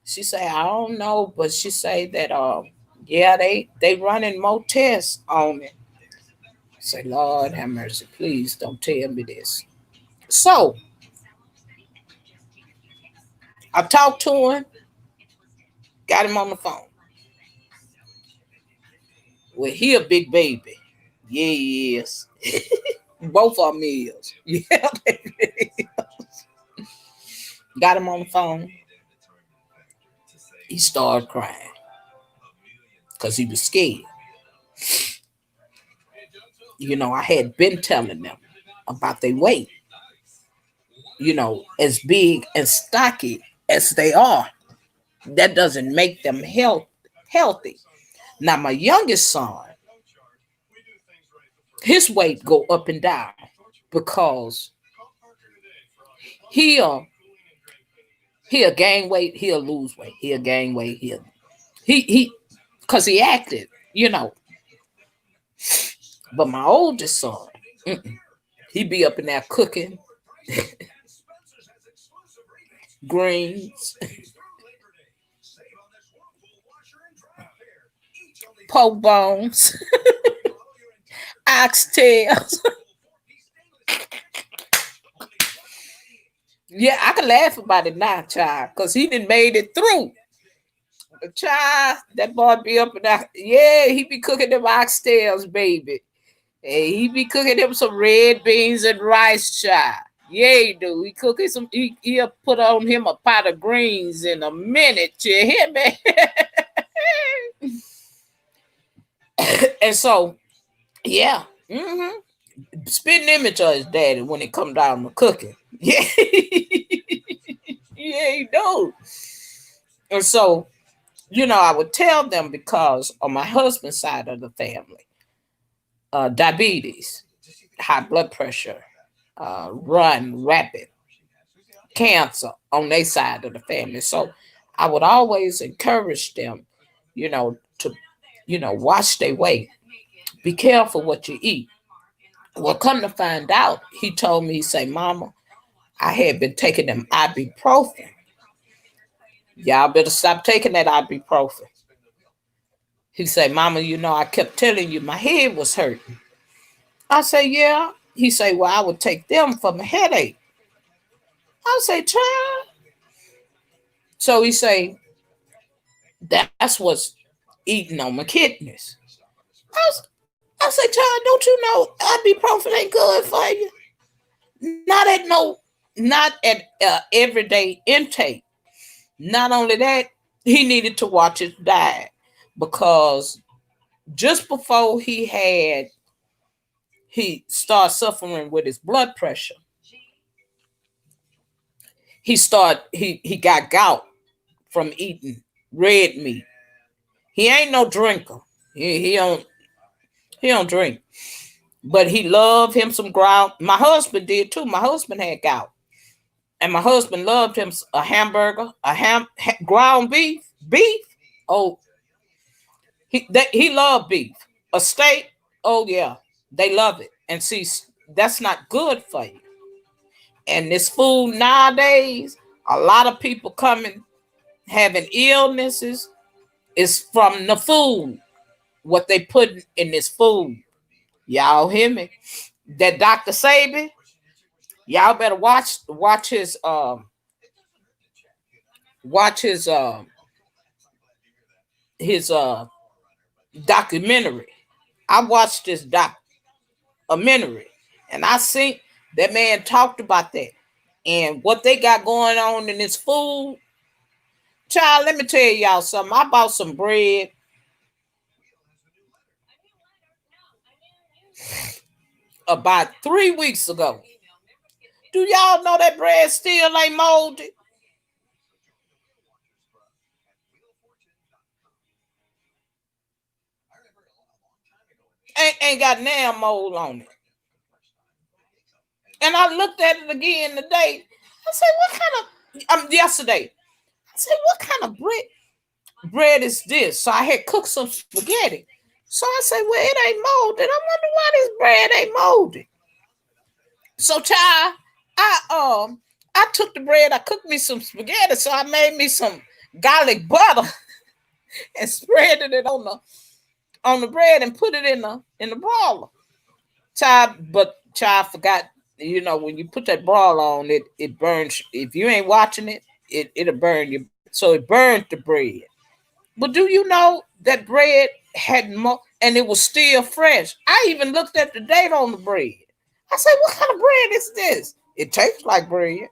She say, "I don't know," but she say that, yeah, they running more tests on it. Say, "Lord have mercy, please don't tell me this." So I talked to him, got him on the phone. Well, he a big baby. Yeah, he is. Both of them is. Yeah, got him on the phone. He started crying because he was scared. I had been telling them about their weight, as big and stocky as they are. That doesn't make them healthy. Now, my youngest son, his weight go up and down because he'll he'll gain weight, he'll lose weight, he'll gain weight, he because he acted, you know. But my oldest son, mm-mm, he be up in there cooking greens, pork bones, oxtails. Yeah, I can laugh about it now, child, because he didn't made it through. But child, that boy be up in there. Yeah, he be cooking them oxtails, baby. Hey, he be cooking them some red beans and rice, child. Yeah, he do. He cooking some. He'll put on him a pot of greens in a minute. You hear me? And so, yeah. Spitting image of his daddy when it come down to cooking. Yeah. Yeah, he do. And so, I would tell them because on my husband's side of the family, diabetes. high blood pressure, run rapid, cancer on their side of the family. So I would always encourage them, to watch their weight. Be careful what you eat. Well, come to find out, he told me, he say, Mama, I had been taking them ibuprofen. Y'all better stop taking that ibuprofen. He said, Mama, I kept telling you my head was hurting. I say, yeah. He say, well, I would take them for my headache. I say, child. So he say, that's what's eating on my kidneys. I say, child, don't you know ibuprofen ain't good for you? Not at everyday intake. Not only that, he needed to watch his diet because just before he started suffering with his blood pressure, he got gout from eating red meat. He ain't no drinker. He don't drink. But he loved him some ground. My husband did too. My husband had gout. And my husband loved him a hamburger, ground beef. Oh, he loved beef. A steak. Oh yeah, they love it. And see, that's not good for you. And this food nowadays, a lot of people coming having illnesses is from the food. What they put in this food. Y'all hear me? That Dr. Sabi, y'all better watch his documentary. I watched this documentary and I seen that man talked about that and what they got going on in this food. Child, let me tell y'all something. I bought some bread about 3 weeks ago. Do y'all know that bread still ain't molded? Ain't got nail mold on it. And I looked at it again today. I said, what kind of yesterday? I said, what kind of bread is this? So I had cooked some spaghetti. So I said, well, it ain't molded. I wonder why this bread ain't molded. So child, I took the bread, I cooked me some spaghetti, so I made me some garlic butter and spread it on the bread and put it in the broiler. Child forgot, when you put that broiler on, it burns. If you ain't watching it'll burn you. So it burned the bread. But do you know that bread had more and it was still fresh? I even looked at the date on the bread. I said, what kind of bread is this? It tastes like bread.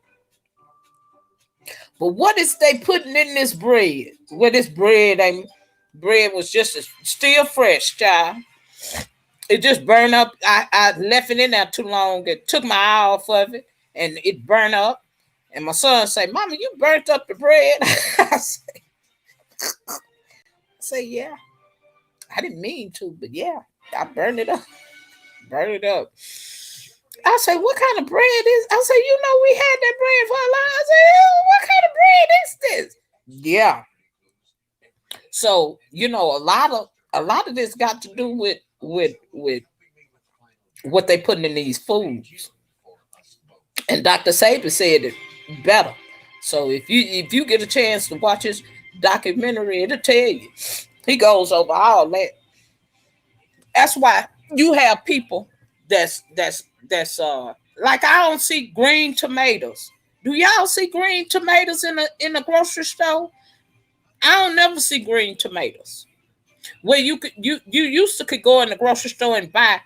But what is they putting in this bread? Well, this bread was just still fresh, child. It just burned up. I left it in there too long. It took my eye off of it and it burned up. And my son said, Mama, you burnt up the bread. I say, yeah. I didn't mean to, but yeah, I burned it up. Burn it up. I say, what kind of bread is? I say, we had that bread for a long. I say, oh, what kind of bread is this? Yeah. So a lot of this got to do with what they putting in these foods. And Dr. Saban said it better. So if you get a chance to watch his documentary, it'll tell you. He goes over all that. That's why you have people that's like I don't see green tomatoes. Do y'all see green tomatoes in the grocery store? I don't never see green tomatoes. Where you used to could go in the grocery store and buy,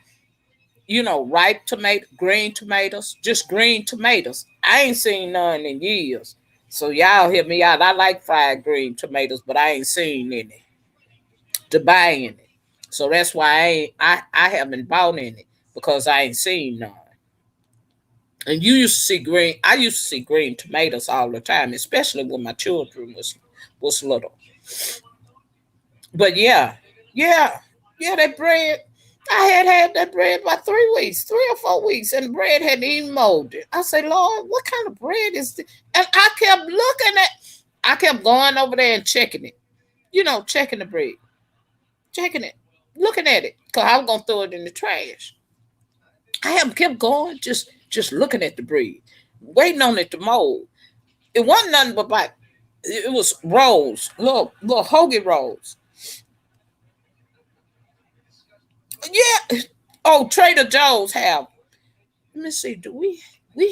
ripe tomato, green tomatoes, just green tomatoes. I ain't seen none in years. So y'all hear me out. I like fried green tomatoes, but I ain't seen any to buy any. So that's why I haven't bought any because I ain't seen none. And you used to see green. I used to see green tomatoes all the time, especially when my children was little. But yeah, yeah, that bread. I had that bread by 3 weeks, 3 or 4 weeks, and the bread hadn't even molded. I said, Lord, what kind of bread is this? And I kept going over there and checking it, checking the bread, checking it, looking at it, because I was going to throw it in the trash. I have kept going, just looking at the bread, waiting on it to mold. It wasn't nothing but like, it was rolls, little hoagie rolls. Yeah. Oh, Trader Joe's have. Let me see. Do we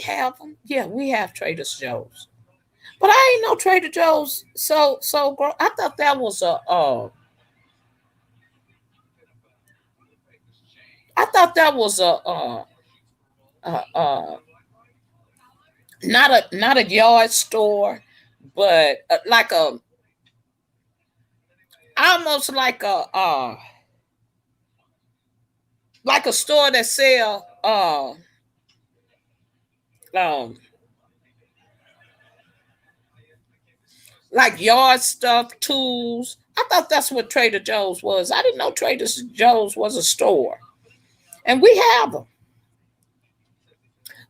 have them? Yeah, we have Trader Joe's. But I ain't no Trader Joe's. I thought that was a. I thought that was a not a yard store, but almost like a store that sell um like yard stuff, tools. I thought that's what Trader Joe's was. I didn't know Trader Joe's was a store, and we have them.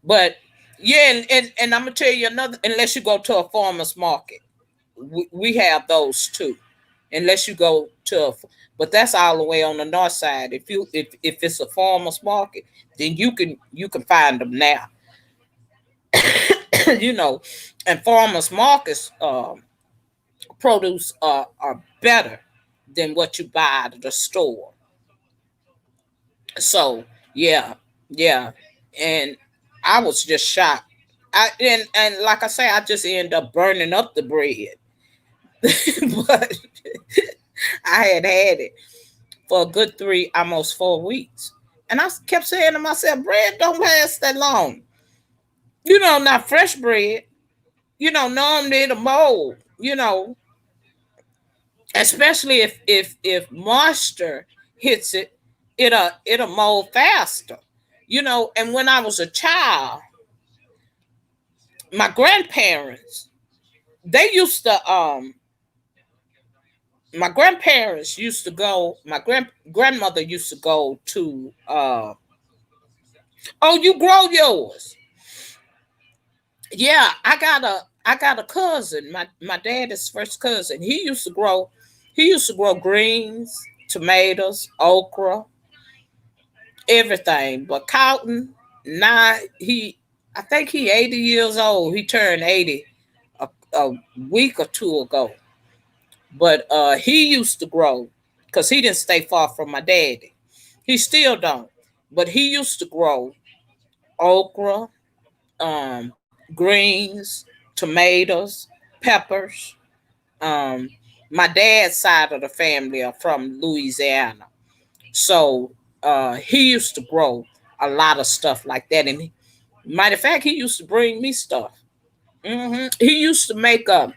But yeah, and I'm gonna tell you another. Unless you go to a farmer's market, we have those too. Unless you go to, but that's all the way on the north side. If it's a farmer's market, then you can find them now. you know, and farmers markets produce are better than what you buy at the store. So yeah, yeah, and I was just shocked. And like I say, I just end up burning up the bread, but I had it for a good almost 4 weeks, and I kept saying to myself, bread don't last that long. Not fresh bread. Normally it'll mold. Especially if moisture hits it, it'll mold faster. And when I was a child, my grandparents they used to my grandparents used to go my grandmother used to go to oh, you grow yours. Yeah, I got a cousin, my dad's first cousin. He used to grow greens, tomatoes, okra, everything. But Cotton, now I think he 80 years old. He turned 80 a week or two ago. But he used to grow because he didn't stay far from my daddy. He still don't. But he used to grow okra, greens, tomatoes, peppers. Um, my dad's side of the family are from Louisiana. So he used to grow a lot of stuff like that. And matter of fact, he used to bring me stuff. He used to make a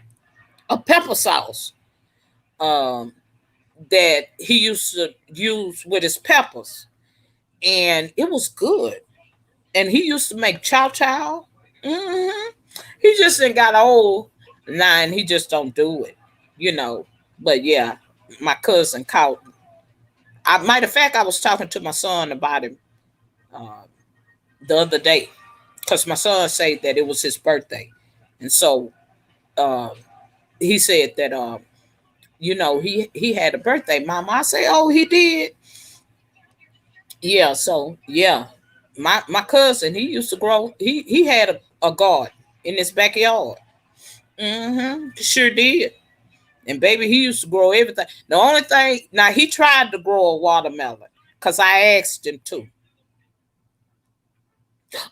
pepper sauce um, that he used to use with his peppers. And it was good. And he used to make chow chow. hmm He just ain't got old now, and he just don't do it, you know. But yeah, my cousin caught. Matter of fact, I was talking to my son about him uh, the other day because my son said that it was his birthday, and so uh, he said that he had a birthday. Mama, I say, oh, he did. Yeah, so yeah, my cousin he used to grow. He had a garden in his backyard. Sure did. And baby, he used to grow everything. The only thing now he tried to grow a watermelon because I asked him to.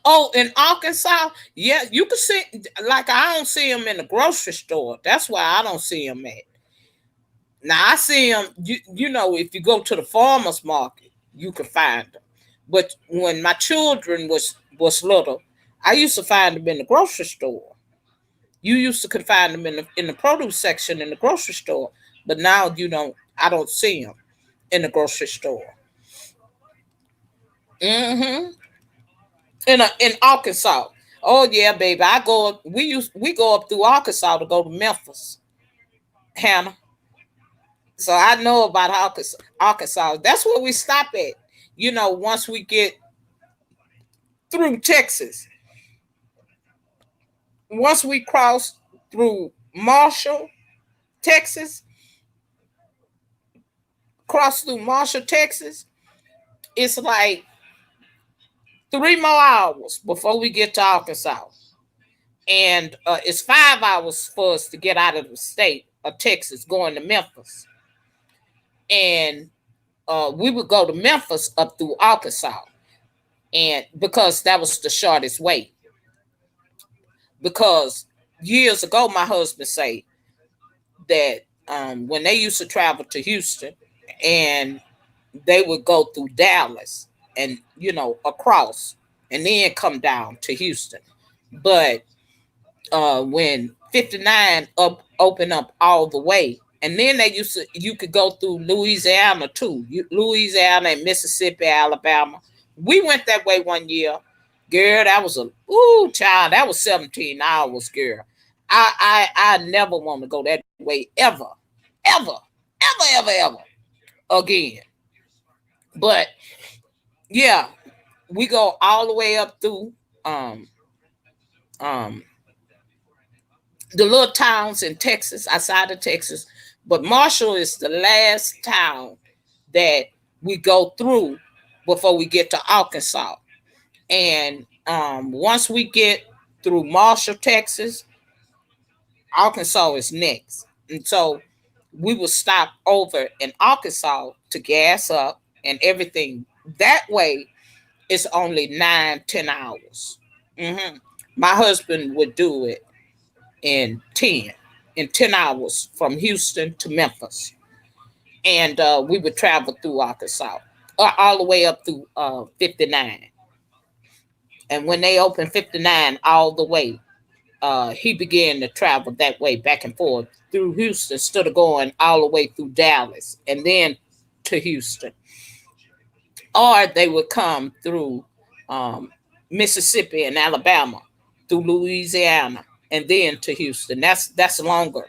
Oh, in Arkansas, yeah, you can see like I don't see him in the grocery store. That's why I don't see him at. Now I see him. If you go to the farmers market, you can find them. But when my children was little, I used to find them in the grocery store. You used to could find them in the produce section in the grocery store, but now you don't. I don't see them in the grocery store. hmm in Arkansas. Oh yeah, baby. I go. We go up through Arkansas to go to Memphis, Hannah. So I know about Arkansas. Arkansas. That's where we stop at. once we get through Texas, once we cross through Marshall, Texas, cross through Marshall, Texas, it's like 3 more hours before we get to Arkansas. And it's 5 hours for us to get out of the state of Texas going to Memphis. And we would go to Memphis up through Arkansas. And because that was the shortest way. Because years ago, my husband said that when they used to travel to Houston and they would go through Dallas and, across and then come down to Houston. But when 59 up opened up all the way, and then you could go through Louisiana too, Louisiana and Mississippi, Alabama. We went that way one year, girl. That was child. That was 17 hours, girl. I never want to go that way ever, ever, ever, ever, ever again. But yeah, we go all the way up through um um the little towns in Texas, outside of Texas. But Marshall is the last town that we go through before we get to Arkansas. And once we get through Marshall, Texas, Arkansas is next. And so we will stop over in Arkansas to gas up and everything. That way, it's only 9, 10 hours. My husband would do it in 10 hours from Houston to Memphis. And we would travel through Arkansas, all the way up through 59. And when they opened 59 all the way, he began to travel that way back and forth through Houston instead of going all the way through Dallas and then to Houston. Or they would come through Mississippi and Alabama, through Louisiana, and then to Houston. That's longer.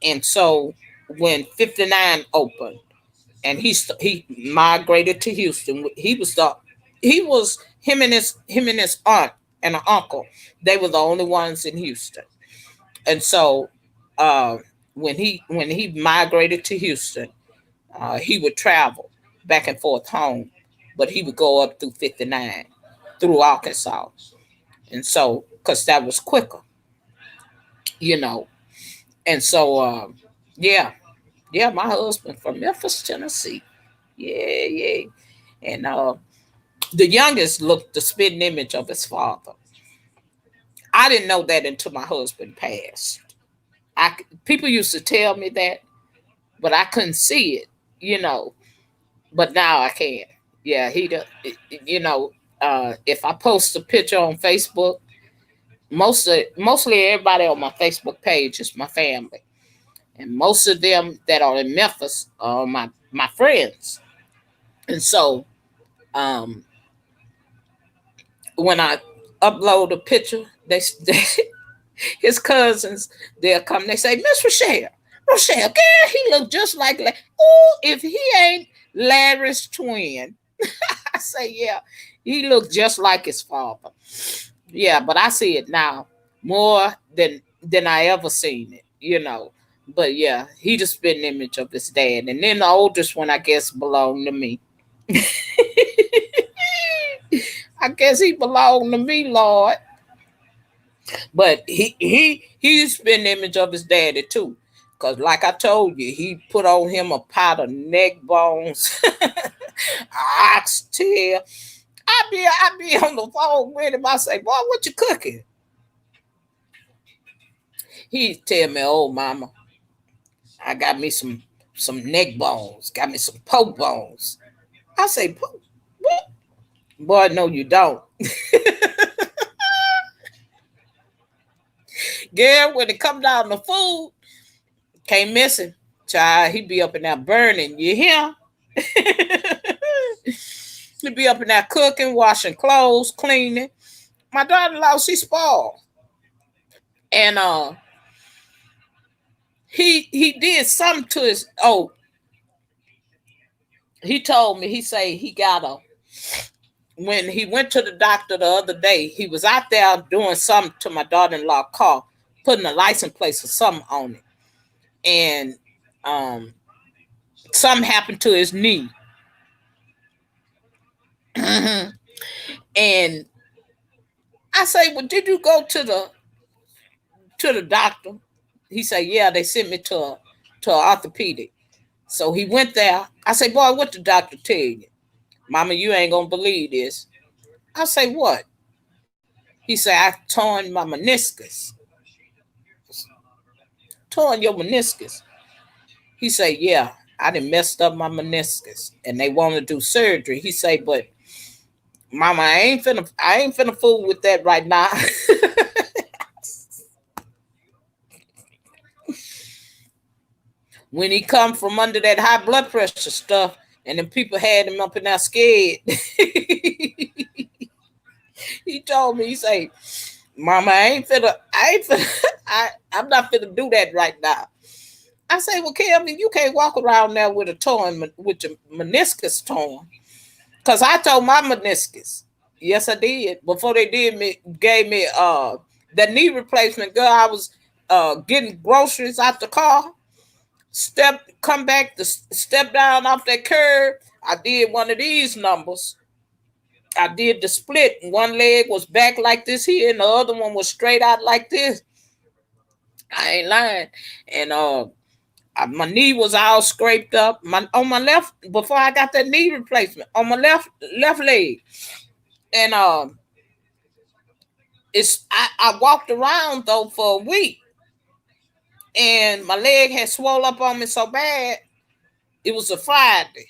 And so when 59 opened, and he migrated to Houston, he was him and his aunt and an uncle. They were the only ones in Houston. And so uh, when he migrated to Houston, he would travel back and forth home, but he would go up through 59 through Arkansas. And so, because that was quicker, you know. And so, yeah, yeah, my husband from Memphis, Tennessee. Yeah, yeah. And the youngest looked the spitting image of his father. I didn't know that until my husband passed. People used to tell me that, but I couldn't see it, you know. But now I can. Yeah, you know. If I post a picture on Facebook, mostly everybody on my Facebook page is my family, and most of them that are in Memphis are my friends. And so, um, when I upload a picture, they his cousins, they'll come. They say, Miss Rochelle, girl, he look just like. Oh, if he ain't Larry's twin, I say, yeah, he looked just like his father. Yeah, but I see it now more than I ever seen it, you know. But yeah, he just been an image of his dad, and then the oldest one, I guess, belonged to me. I guess he belonged to me, Lord. But he's been the image of his daddy too. Cause like I told you, he put on him a pot of neck bones, oxtail. I be on the phone with him. I say, boy, what you cooking? He tell me, oh mama, I got me some neck bones, got me some poke bones. I say, what? Boy, no, you don't. Girl, when it come down to food, can't miss him. Child, he be up in there burning. You hear? He be up in there cooking, washing clothes, cleaning. My daughter-in-law, she spoiled. And he did something to his he told me, he say he got when he went to the doctor the other day, he was out there doing something to my daughter-in-law car, putting a license plate or something on it. And something happened to his knee. And I say, well, did you go to the doctor? He said, yeah, they sent me to an orthopedic. So he went there. I say, boy, what the doctor tell you? Mama, you ain't gonna believe this. I say, what? He said, I torn my meniscus. Torn your meniscus. He said, yeah, I done messed up my meniscus and they want to do surgery. He said, but Mama, I ain't finna fool with that right now. When he come from under that high blood pressure stuff, and then people had him up in there scared. He told me, he say, Mama, I'm not finna do that right now. I say, well, Kevin, you can't walk around there with with your meniscus torn. Cause I told my meniscus. Yes, I did. Before they gave me that knee replacement, girl, I was getting groceries out the car. Come back to step down off that curb. I did one of these numbers. I did the split. One leg was back like this here, and the other one was straight out like this. I ain't lying. And my knee was all scraped up. On my left, before I got that knee replacement, on my left leg. And I walked around though for a week. And my leg had swelled up on me so bad. It was a Friday.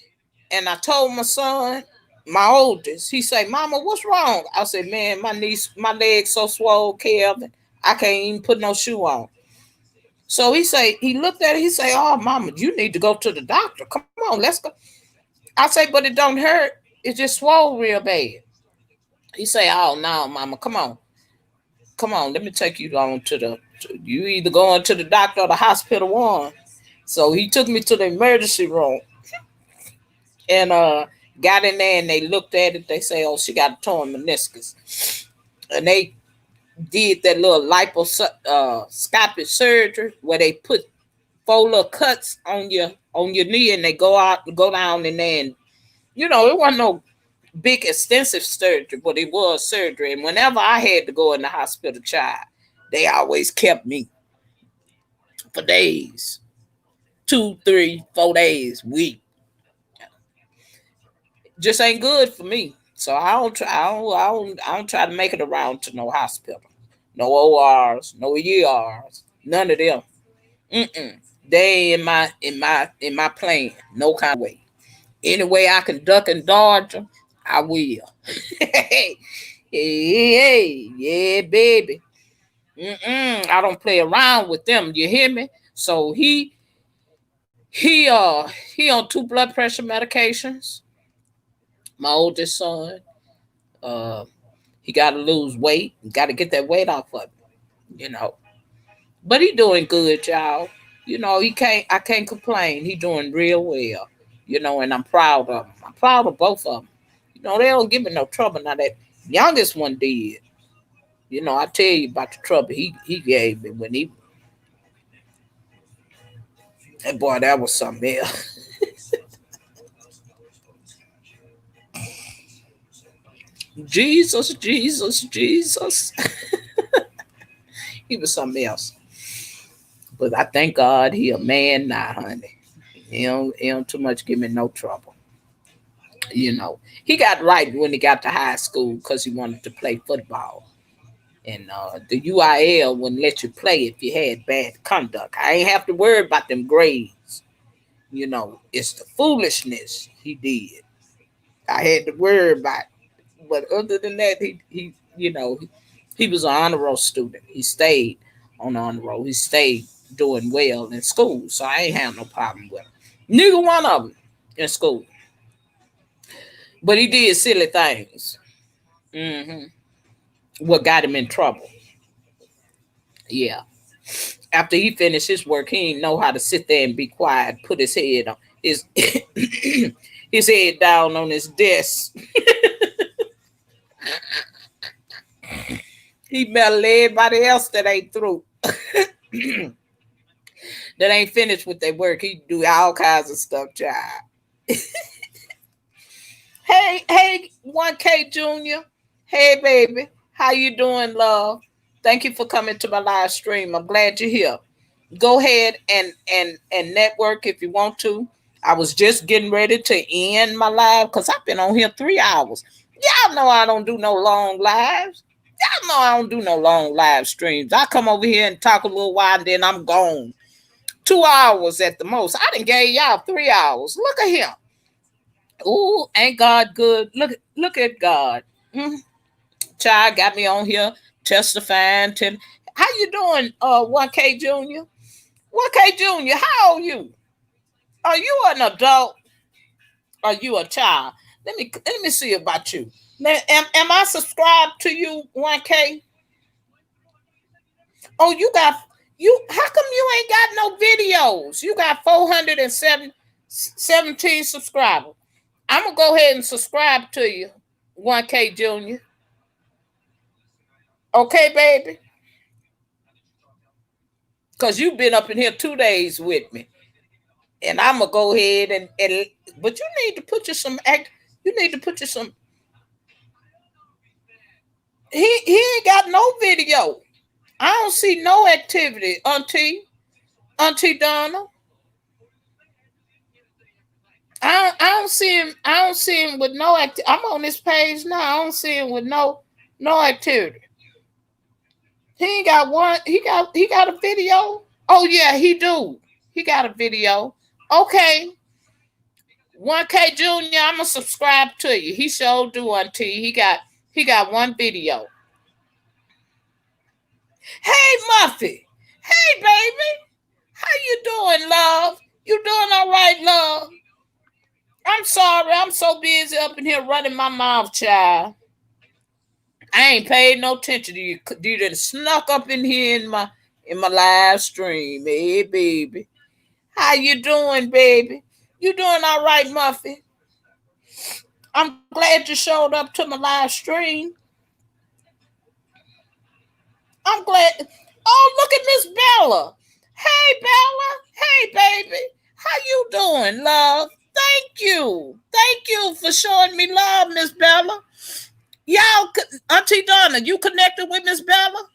And I told my son, my oldest, he said, Mama, what's wrong? I said, man, my leg's so swollen, Kelvin, I can't even put no shoe on. So he looked at it, he said, oh, Mama, you need to go to the doctor. Come on, let's go. I say, but it don't hurt. It just swole real bad. He say, oh, no, Mama, come on. Come on, let me take you on you either going to the doctor or the hospital one. So he took me to the emergency room and got in there and they looked at it. They say, oh, she got a torn meniscus. And they did that little liposcopic surgery where they put 4 little cuts on your knee and they go down in there. And, it wasn't no big extensive surgery, but it was surgery. And whenever I had to go in the hospital, child, they always kept me for days, 2, 3, 4 days, week. Just ain't good for me. So I don't try to make it around to no hospital, no ORs, no ERs, none of them. They ain't in my plan, no kind of way. Any way I can duck and dodge them, I will. Hey, yeah, baby. I don't play around with them. You hear me? So he on 2 blood pressure medications. My oldest son, he got to lose weight. Got to get that weight off of him. But he doing good, y'all. I can't complain. He doing real well. And I'm proud of him. I'm proud of both of them. They don't give me no trouble. Now that youngest one did. I tell you about the trouble he gave me when and boy, that was something else. Jesus. He was something else. But I thank God he a man now, honey. He don't too much give me no trouble. He got right when he got to high school because he wanted to play football. And the UIL wouldn't let you play if you had bad conduct. I ain't have to worry about them grades. It's the foolishness he did. I had to worry about it. But other than that, he was an honor roll student. He stayed on the honor roll. He stayed doing well in school. So I ain't have no problem with him. Neither one of them in school. But he did silly things. What got him in trouble. Yeah. After he finished his work, he didn't know how to sit there and be quiet, put his head on his his head down on his desk. He meddle everybody else that ain't through, that ain't finished with their work. He do all kinds of stuff, child. Hey, 1K Junior. Hey, baby. How you doing, love? Thank you for coming to my live stream. I'm glad you're here. Go ahead and network if you want to. I was just getting ready to end my live because I've been on here 3 hours. Y'all know I don't do no long lives. Y'all know I don't do no long live streams. I come over here and talk a little while and then I'm gone. 2 hours at the most. I done gave y'all 3 hours. Look at him. Ooh, ain't God good? Look at God. Mm. Child got me on here testifying. How you doing, 1K Junior? 1K Junior, how old are you? Are you an adult? Are you a child? Let me see about you. Now, am I subscribed to you, 1K? Oh, you got you. How come you ain't got no videos? You got 417 subscribers. I'm gonna go ahead and subscribe to you, 1K Junior. Okay, baby, because you've been up in here 2 days with me, and I'm gonna go ahead and. But you need to put you some act. You need to put you some. He ain't got no video. I don't see no activity, Auntie Donna. I don't see him. I don't see him with no activity. I'm on this page now. I don't see him with no activity. He ain't got one. He got a video. Oh yeah, he do. He got a video. Okay, 1K Junior. I'm gonna subscribe to you. He sure do, Auntie. He got one video. Hey Muffy. Hey baby. How you doing, love? You doing all right, love? I'm sorry. I'm so busy up in here running my mouth, child. I ain't paid no attention to you. You done snuck up in here in my live stream. Hey, baby. How you doing, baby? You doing all right, Muffy? I'm glad you showed up to my live stream. I'm glad. Oh, look at Miss Bella. Hey, Bella. Hey, baby. How you doing, love? Thank you. Thank you for showing me love, Miss Bella. Y'all, Auntie Donna, you connected with Miss Bella?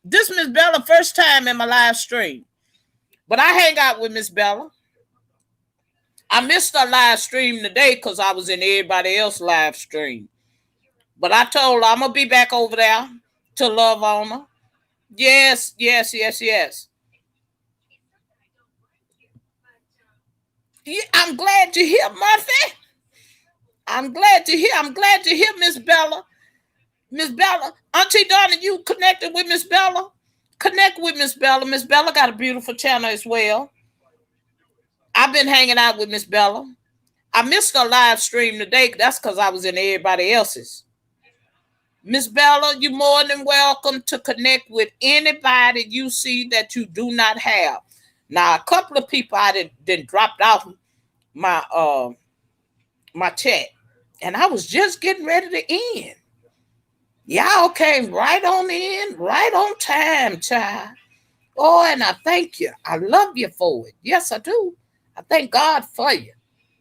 This Miss Bella first time in my live stream. But I hang out with Miss Bella. I missed her live stream today because I was in everybody else's live stream. But I told her I'm gonna be back over there to love on her. Yes, yes, yes, yes. Yeah, I'm glad you're here, Murphy. I'm glad you're here, Miss Bella. Miss Bella. Auntie Donna, you connected with Miss Bella? Connect with Miss Bella. Miss Bella got a beautiful channel as well. I've been hanging out with Miss Bella. I missed her live stream today. That's because I was in everybody else's. Miss Bella, you're more than welcome to connect with anybody you see that you do not have. Now, a couple of people I didn't dropped off my chat, and I was just getting ready to end. Y'all came right on in, right on time, child. Oh, and I thank you. I love you for it. Yes, I do. I thank God for you.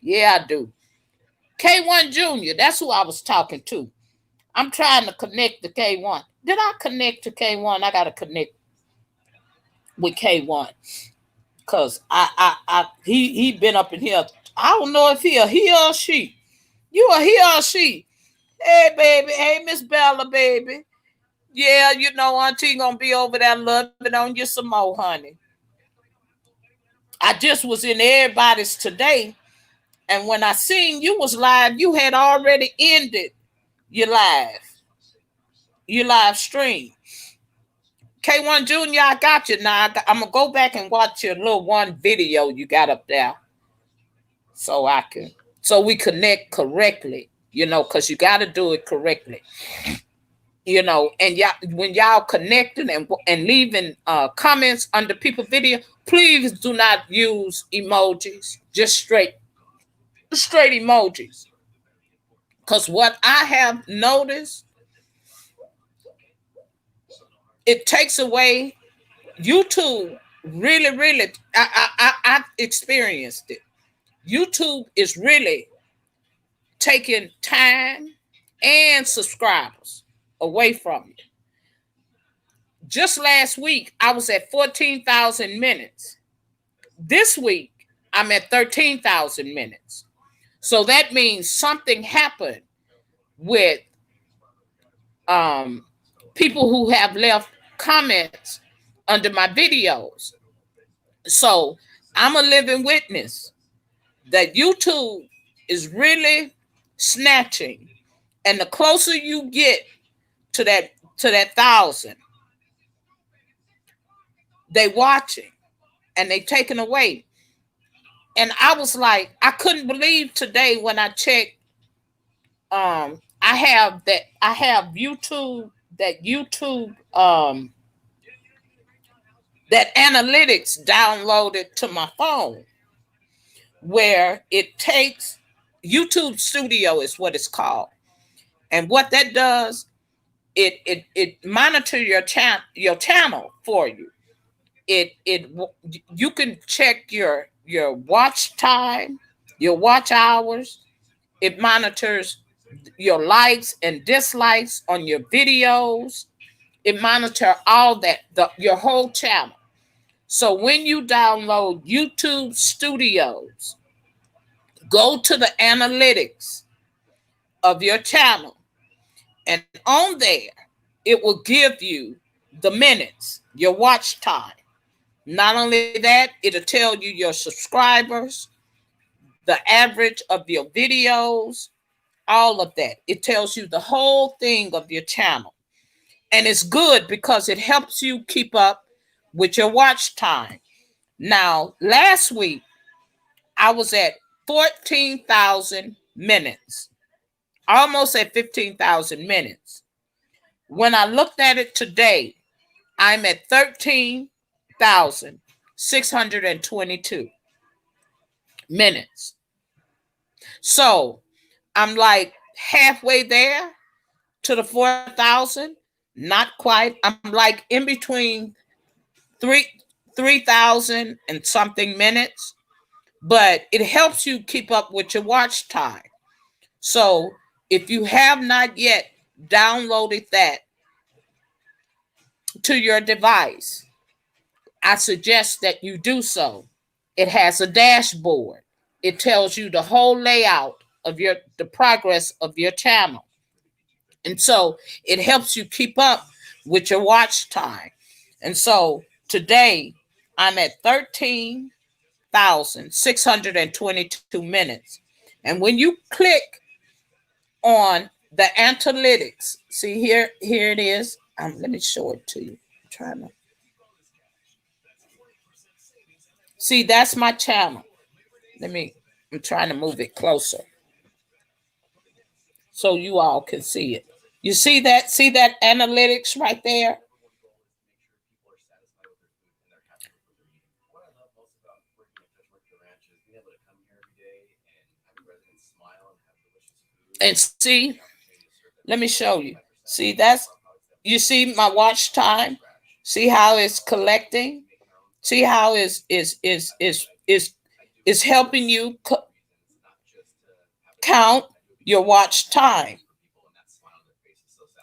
Yeah, I do. K1 Junior, that's who I was talking to. I'm trying to connect to K1. Did I connect to K1? I gotta connect with K1 because he been up in here. I don't know if he or she. You are he or she. Hey baby, hey Miss Bella, baby. Yeah, you know Auntie gonna be over there loving on you some more, honey. I just was in everybody's today, and when I seen you was live, you had already ended your live stream. K1 Junior, I got you now. I'm gonna go back and watch your little one video you got up there, so so we connect correctly. Because you got to do it correctly. And y'all, when y'all connecting and leaving comments under people video, please do not use emojis, just straight emojis. Because what I have noticed, It takes away YouTube. Really, really, I experienced it. YouTube is really taking time and subscribers away from you. Just last week, I was at 14,000 minutes. This week, I'm at 13,000 minutes. So that means something happened with um, people who have left comments under my videos. So I'm a living witness that YouTube is really snatching, and the closer you get to that thousand, they watching and they taking away. And I was like, I couldn't believe today when I checked. I have YouTube, that analytics downloaded to my phone, where it takes YouTube Studio is what it's called. And what that does, it monitor your channel for you. It You can check your watch time, your watch hours. It monitors your likes and dislikes on your videos. It monitor all that, your whole channel. So when you download YouTube Studios, go to the analytics of your channel, and on there, it will give you the minutes, your watch time. Not only that, it'll tell you your subscribers, the average of your videos, all of that. It tells you the whole thing of your channel. And it's good because it helps you keep up with your watch time. Now, last week, I was at 14,000 minutes, almost at 15,000 minutes. When I looked at it today, I'm at 13,622 minutes. So I'm like halfway there to the 4,000. Not quite. I'm like in between three 3,000 and something minutes, but it helps you keep up with your watch time. So if you have not yet downloaded that to your device, I suggest that you do so. It has a dashboard. It tells you the whole layout of the progress of your channel. And so it helps you keep up with your watch time. And so today I'm at 13,622 minutes. And when you click on the analytics, see here it is. Let me show it to you. I'm trying to see, that's my channel. I'm trying to move it closer so you all can see it. You see that? See that analytics right there? And see, let me show you. See, you see my watch time? See how it's collecting? See how is helping you count your watch time.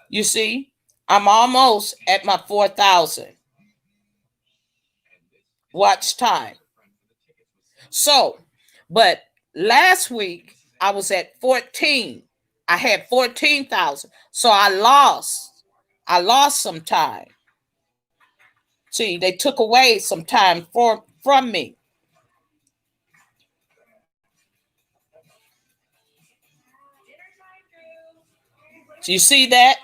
You see, I'm almost at my 4,000 watch time. So, but last week I was at 14. I had 14,000. So I lost some time. See, they took away some time from me. So you see that?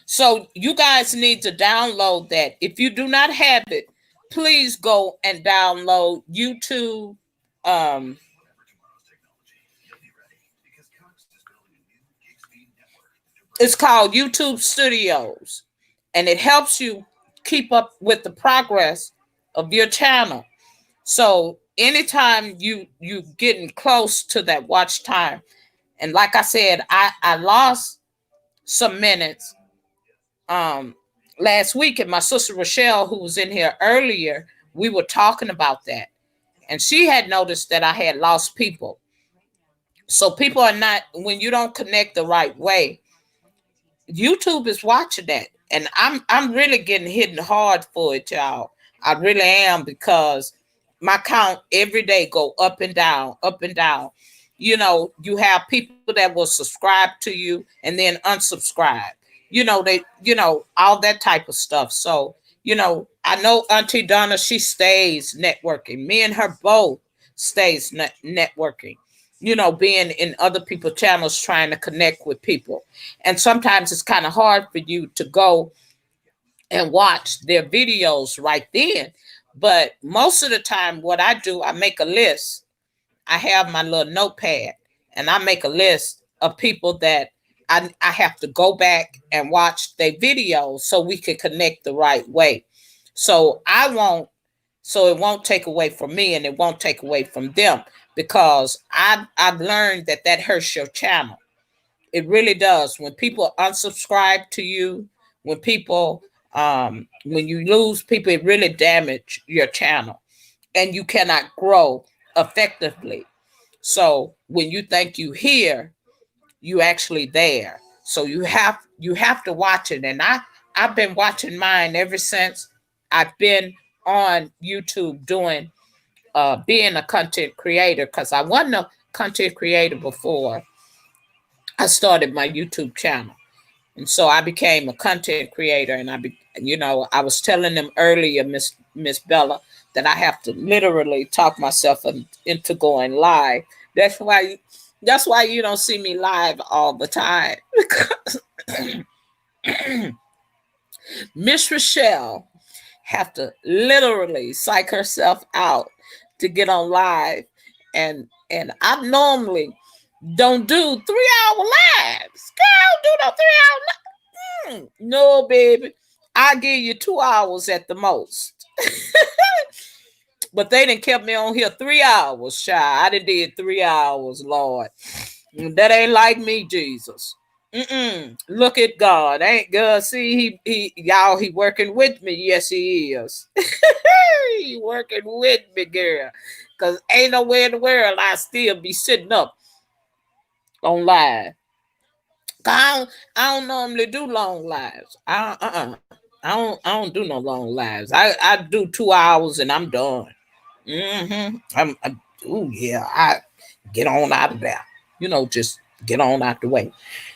So you guys need to download that. If you do not have it, please go and download YouTube. It's called YouTube Studios, and it helps you keep up with the progress of your channel. So anytime you getting close to that watch time, and like I said, I lost some minutes last week, and my sister Rochelle, who was in here earlier, we were talking about that. And she had noticed that I had lost people. So people are not, when you don't connect the right way, YouTube is watching that. And I'm really getting hit hard for it, y'all. I really am, because my count every day go up and down, up and down. You have people that will subscribe to you and then unsubscribe. All that type of stuff. So, I know Auntie Donna, she stays networking. Me and her both stays networking. Being in other people's channels, trying to connect with people. And sometimes it's kind of hard for you to go and watch their videos right then. But most of the time, what I do, I make a list. I have my little notepad, and I make a list of people that I have to go back and watch their videos so we can connect the right way. So it won't take away from me, and it won't take away from them, because I've learned that hurts your channel. It really does. When people unsubscribe to you, when you lose people, it really damage your channel, and you cannot grow effectively. So when you think you here, you actually there. So you have to watch it. And I've been watching mine ever since I've been on YouTube doing being a content creator, because I wasn't a content creator before I started my YouTube channel. And so I became a content creator, and I was telling them earlier, Miss Bella, that I have to literally talk myself into going live. That's why you don't see me live all the time. Miss Rochelle have to literally psych herself out to get on live, and I normally don't do 3 hour lives. Girl, do no 3 hour No, baby. I give you 2 hours at the most. But they done kept me on here 3 hours, child. I done did 3 hours, Lord. That ain't like me, Jesus. Look at God. Ain't God? See, he working with me. Yes, he is. He working with me, girl. Cause ain't nowhere in the world I still be sitting up on live. I don't normally do long lives. I don't do no long lives. I do 2 hours and I'm done. Oh yeah, I get on out of there. Just get on out the way.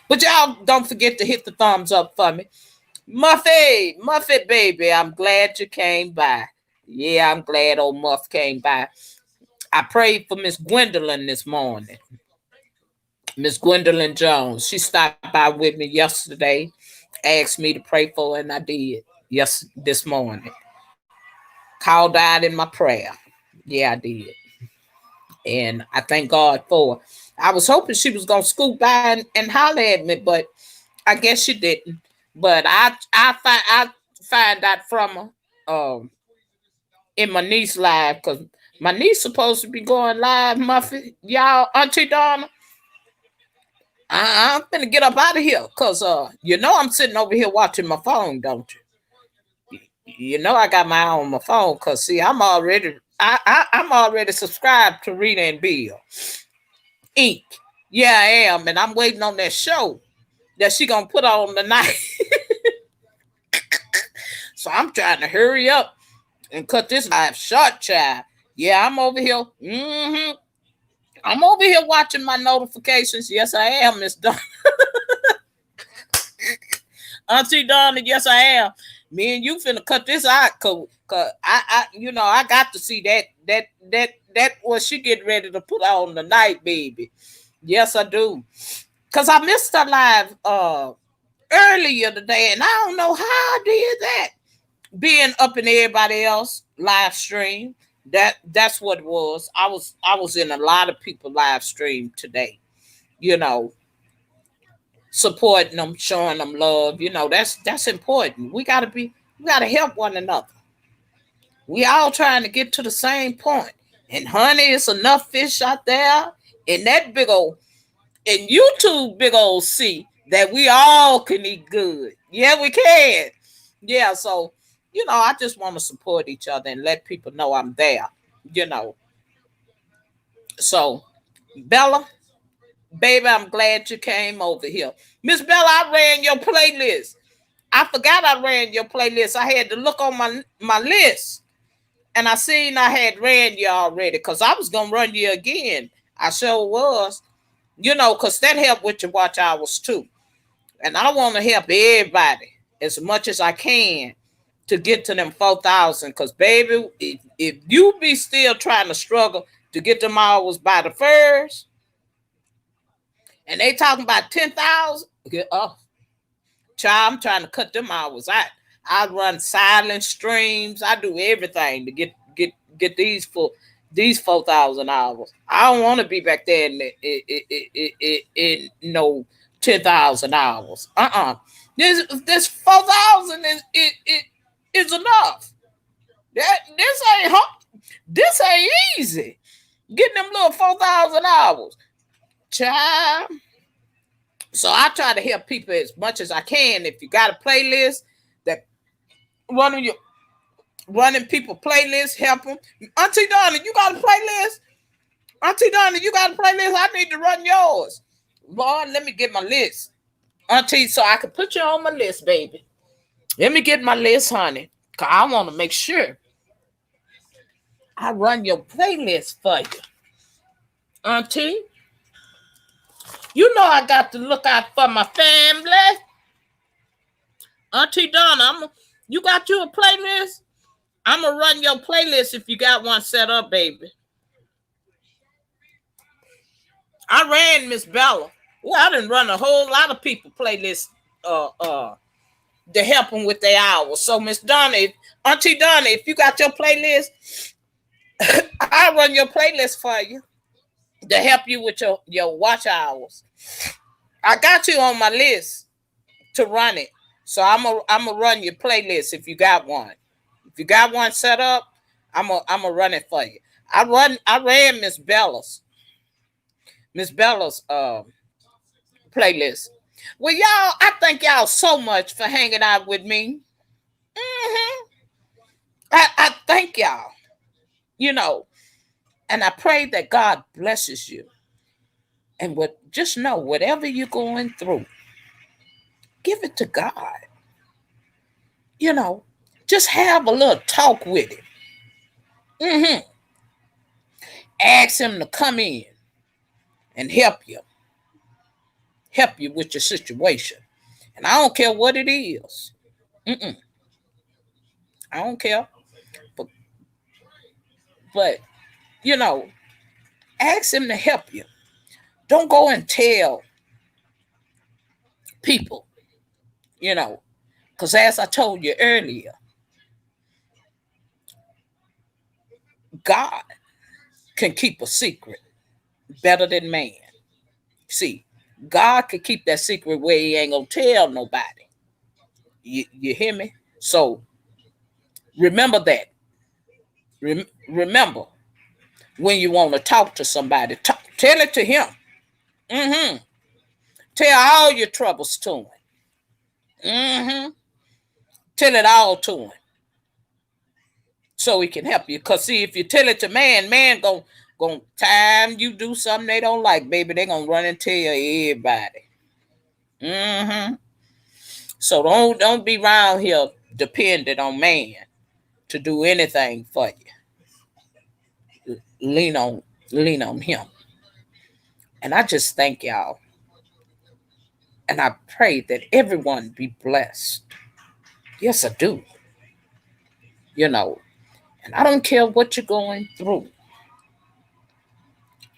But y'all don't forget to hit the thumbs up for me. Muffy baby, I'm glad you came by. Yeah, I'm glad old Muff came by. I prayed for Miss Gwendolyn this morning. Miss Gwendolyn Jones. She stopped by with me yesterday, asked me to pray for her, and I did. Yes, this morning. Called out in my prayer. Yeah, I did. And I thank God for her. I was hoping she was gonna scoot by and holler at me, but I guess she didn't. But I find out from her in my niece live, because my niece supposed to be going live, Muffy. Y'all, Auntie Donna. I'm gonna get up out of here, because I'm sitting over here watching my phone, don't you? I got my eye on my phone, because see, I'm already subscribed to Rita and Bill Inc. Yeah, I am, and I'm waiting on that show that she gonna put on tonight. So I'm trying to hurry up and cut this live short, child. Yeah, I'm over here. I'm over here watching my notifications. Yes, I am, Miss Donna. Auntie Donna, yes, I am. Me and you finna cut this out, cause I got to see that what she getting ready to put on tonight, baby. Yes, I do. Cause I missed her live earlier today, and I don't know how I did that. Being up in everybody else live stream. That's what it was. I was in a lot of people live stream today. You know, supporting them, showing them love. That's important. We gotta help one another. We all trying to get to the same point. And honey, it's enough fish out there in that big old in YouTube big old sea that we all can eat good. Yeah, we can. Yeah, so I just want to support each other and let people know I'm there. You know, so Bella, baby, I'm glad you came over here. Miss Bella, I ran your playlist. I forgot I ran your playlist. I had to look on my list, and I seen I had ran you already because I was gonna run you again. I sure was. Because that helped with your watch hours too. And I want to help everybody as much as I can to get to them 4,000. Because, baby, if you be still trying to struggle to get them hours by the first, and they talking about 10,000, get up. Child, I'm trying to cut them hours out. I run silent streams. I do everything to get these 4,000 hours. I don't want to be back there in no 10,000 hours. This 4,000 is enough. This ain't easy. Getting them little 4,000 hours, child. So I try to help people as much as I can. If you got a playlist that one of your running people playlist, help them. Auntie Donna, you got a playlist? Auntie Donna, you got a playlist? I need to run yours. Lord, let me get my list. Auntie, so I can put you on my list, baby. Let me get my list, honey. Cause I want to make sure I run your playlist for you. Auntie, I got to look out for my family. Auntie Donna, you got you a playlist? I'm going to run your playlist if you got one set up, baby. I ran Miss Bella. Well, I didn't run a whole lot of people playlists to help them with their hours. So, Miss Donna, Auntie Donna, if you got your playlist, I'll run your playlist for you to help you with your watch hours. I got you on my list to run it. So I'm gonna run your playlist if you got one. If you got one set up, I'm gonna run it for you. I ran Miss Bella's playlist. Well, y'all, I thank y'all so much for hanging out with me. Mm-hmm. I thank y'all. And I pray that God blesses you. And just know whatever you're going through, give it to God. Just have a little talk with him. Mm-hmm. Ask him to come in and help you with your situation. And I don't care what it is. Mm-mm. I don't care. But ask him to help you. Don't go and tell people, because as I told you earlier, God can keep a secret better than man. See, God can keep that secret where he ain't gonna tell nobody. You hear me? So remember that. Remember when you want to talk to somebody, tell it to him. Mm-hmm. Tell all your troubles to him. Mm-hmm. Tell it all to him so he can help you. Because see, if you tell it to man gonna time you do something they don't like, baby, they gonna run and tell everybody. Mm-hmm. So don't be around here dependent on man to do anything for you. Lean on him. And I just thank y'all. And I pray that everyone be blessed. Yes, I do. And I don't care what you're going through.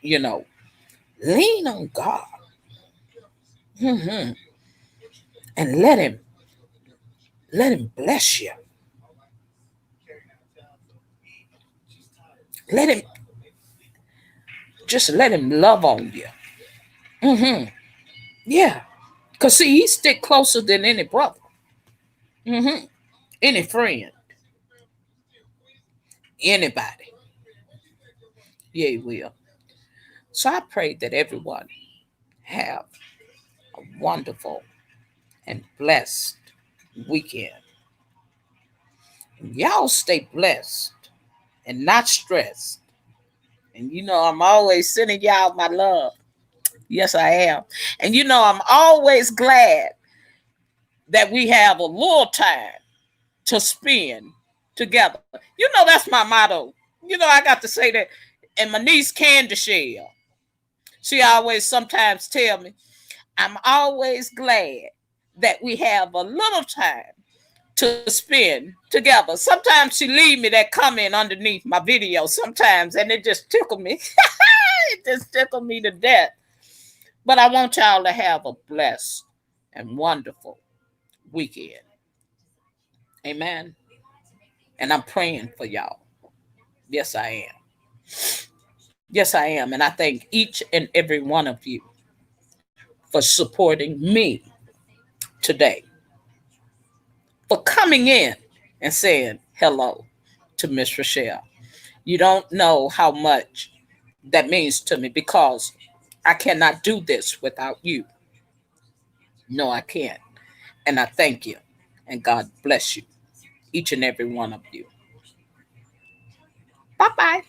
Lean on God. Mm-hmm. And let him bless you. Let him let him love on you. Mm-hmm. Yeah. Because see, he stick closer than any brother. Mm-hmm. Any friend. Anybody. Yeah, he will. So I pray that everyone have a wonderful and blessed weekend. Y'all stay blessed and not stressed. And I'm always sending y'all my love. Yes, I am. And I'm always glad that we have a little time to spend together. That's my motto. I got to say that. And my niece Candy Shell, she always sometimes tell me, I'm always glad that we have a little time to spend together. Sometimes she leave me that comment underneath my video sometimes, and it just tickle me. It just tickle me to death. But I want y'all to have a blessed and wonderful weekend. Amen. And I'm praying for y'all. Yes, I am. Yes, I am. And I thank each and every one of you for supporting me today, for coming in and saying hello to Miss Rochelle. You don't know how much that means to me because I cannot do this without you. No, I can't. And I thank you. And God bless you, each and every one of you. Bye bye.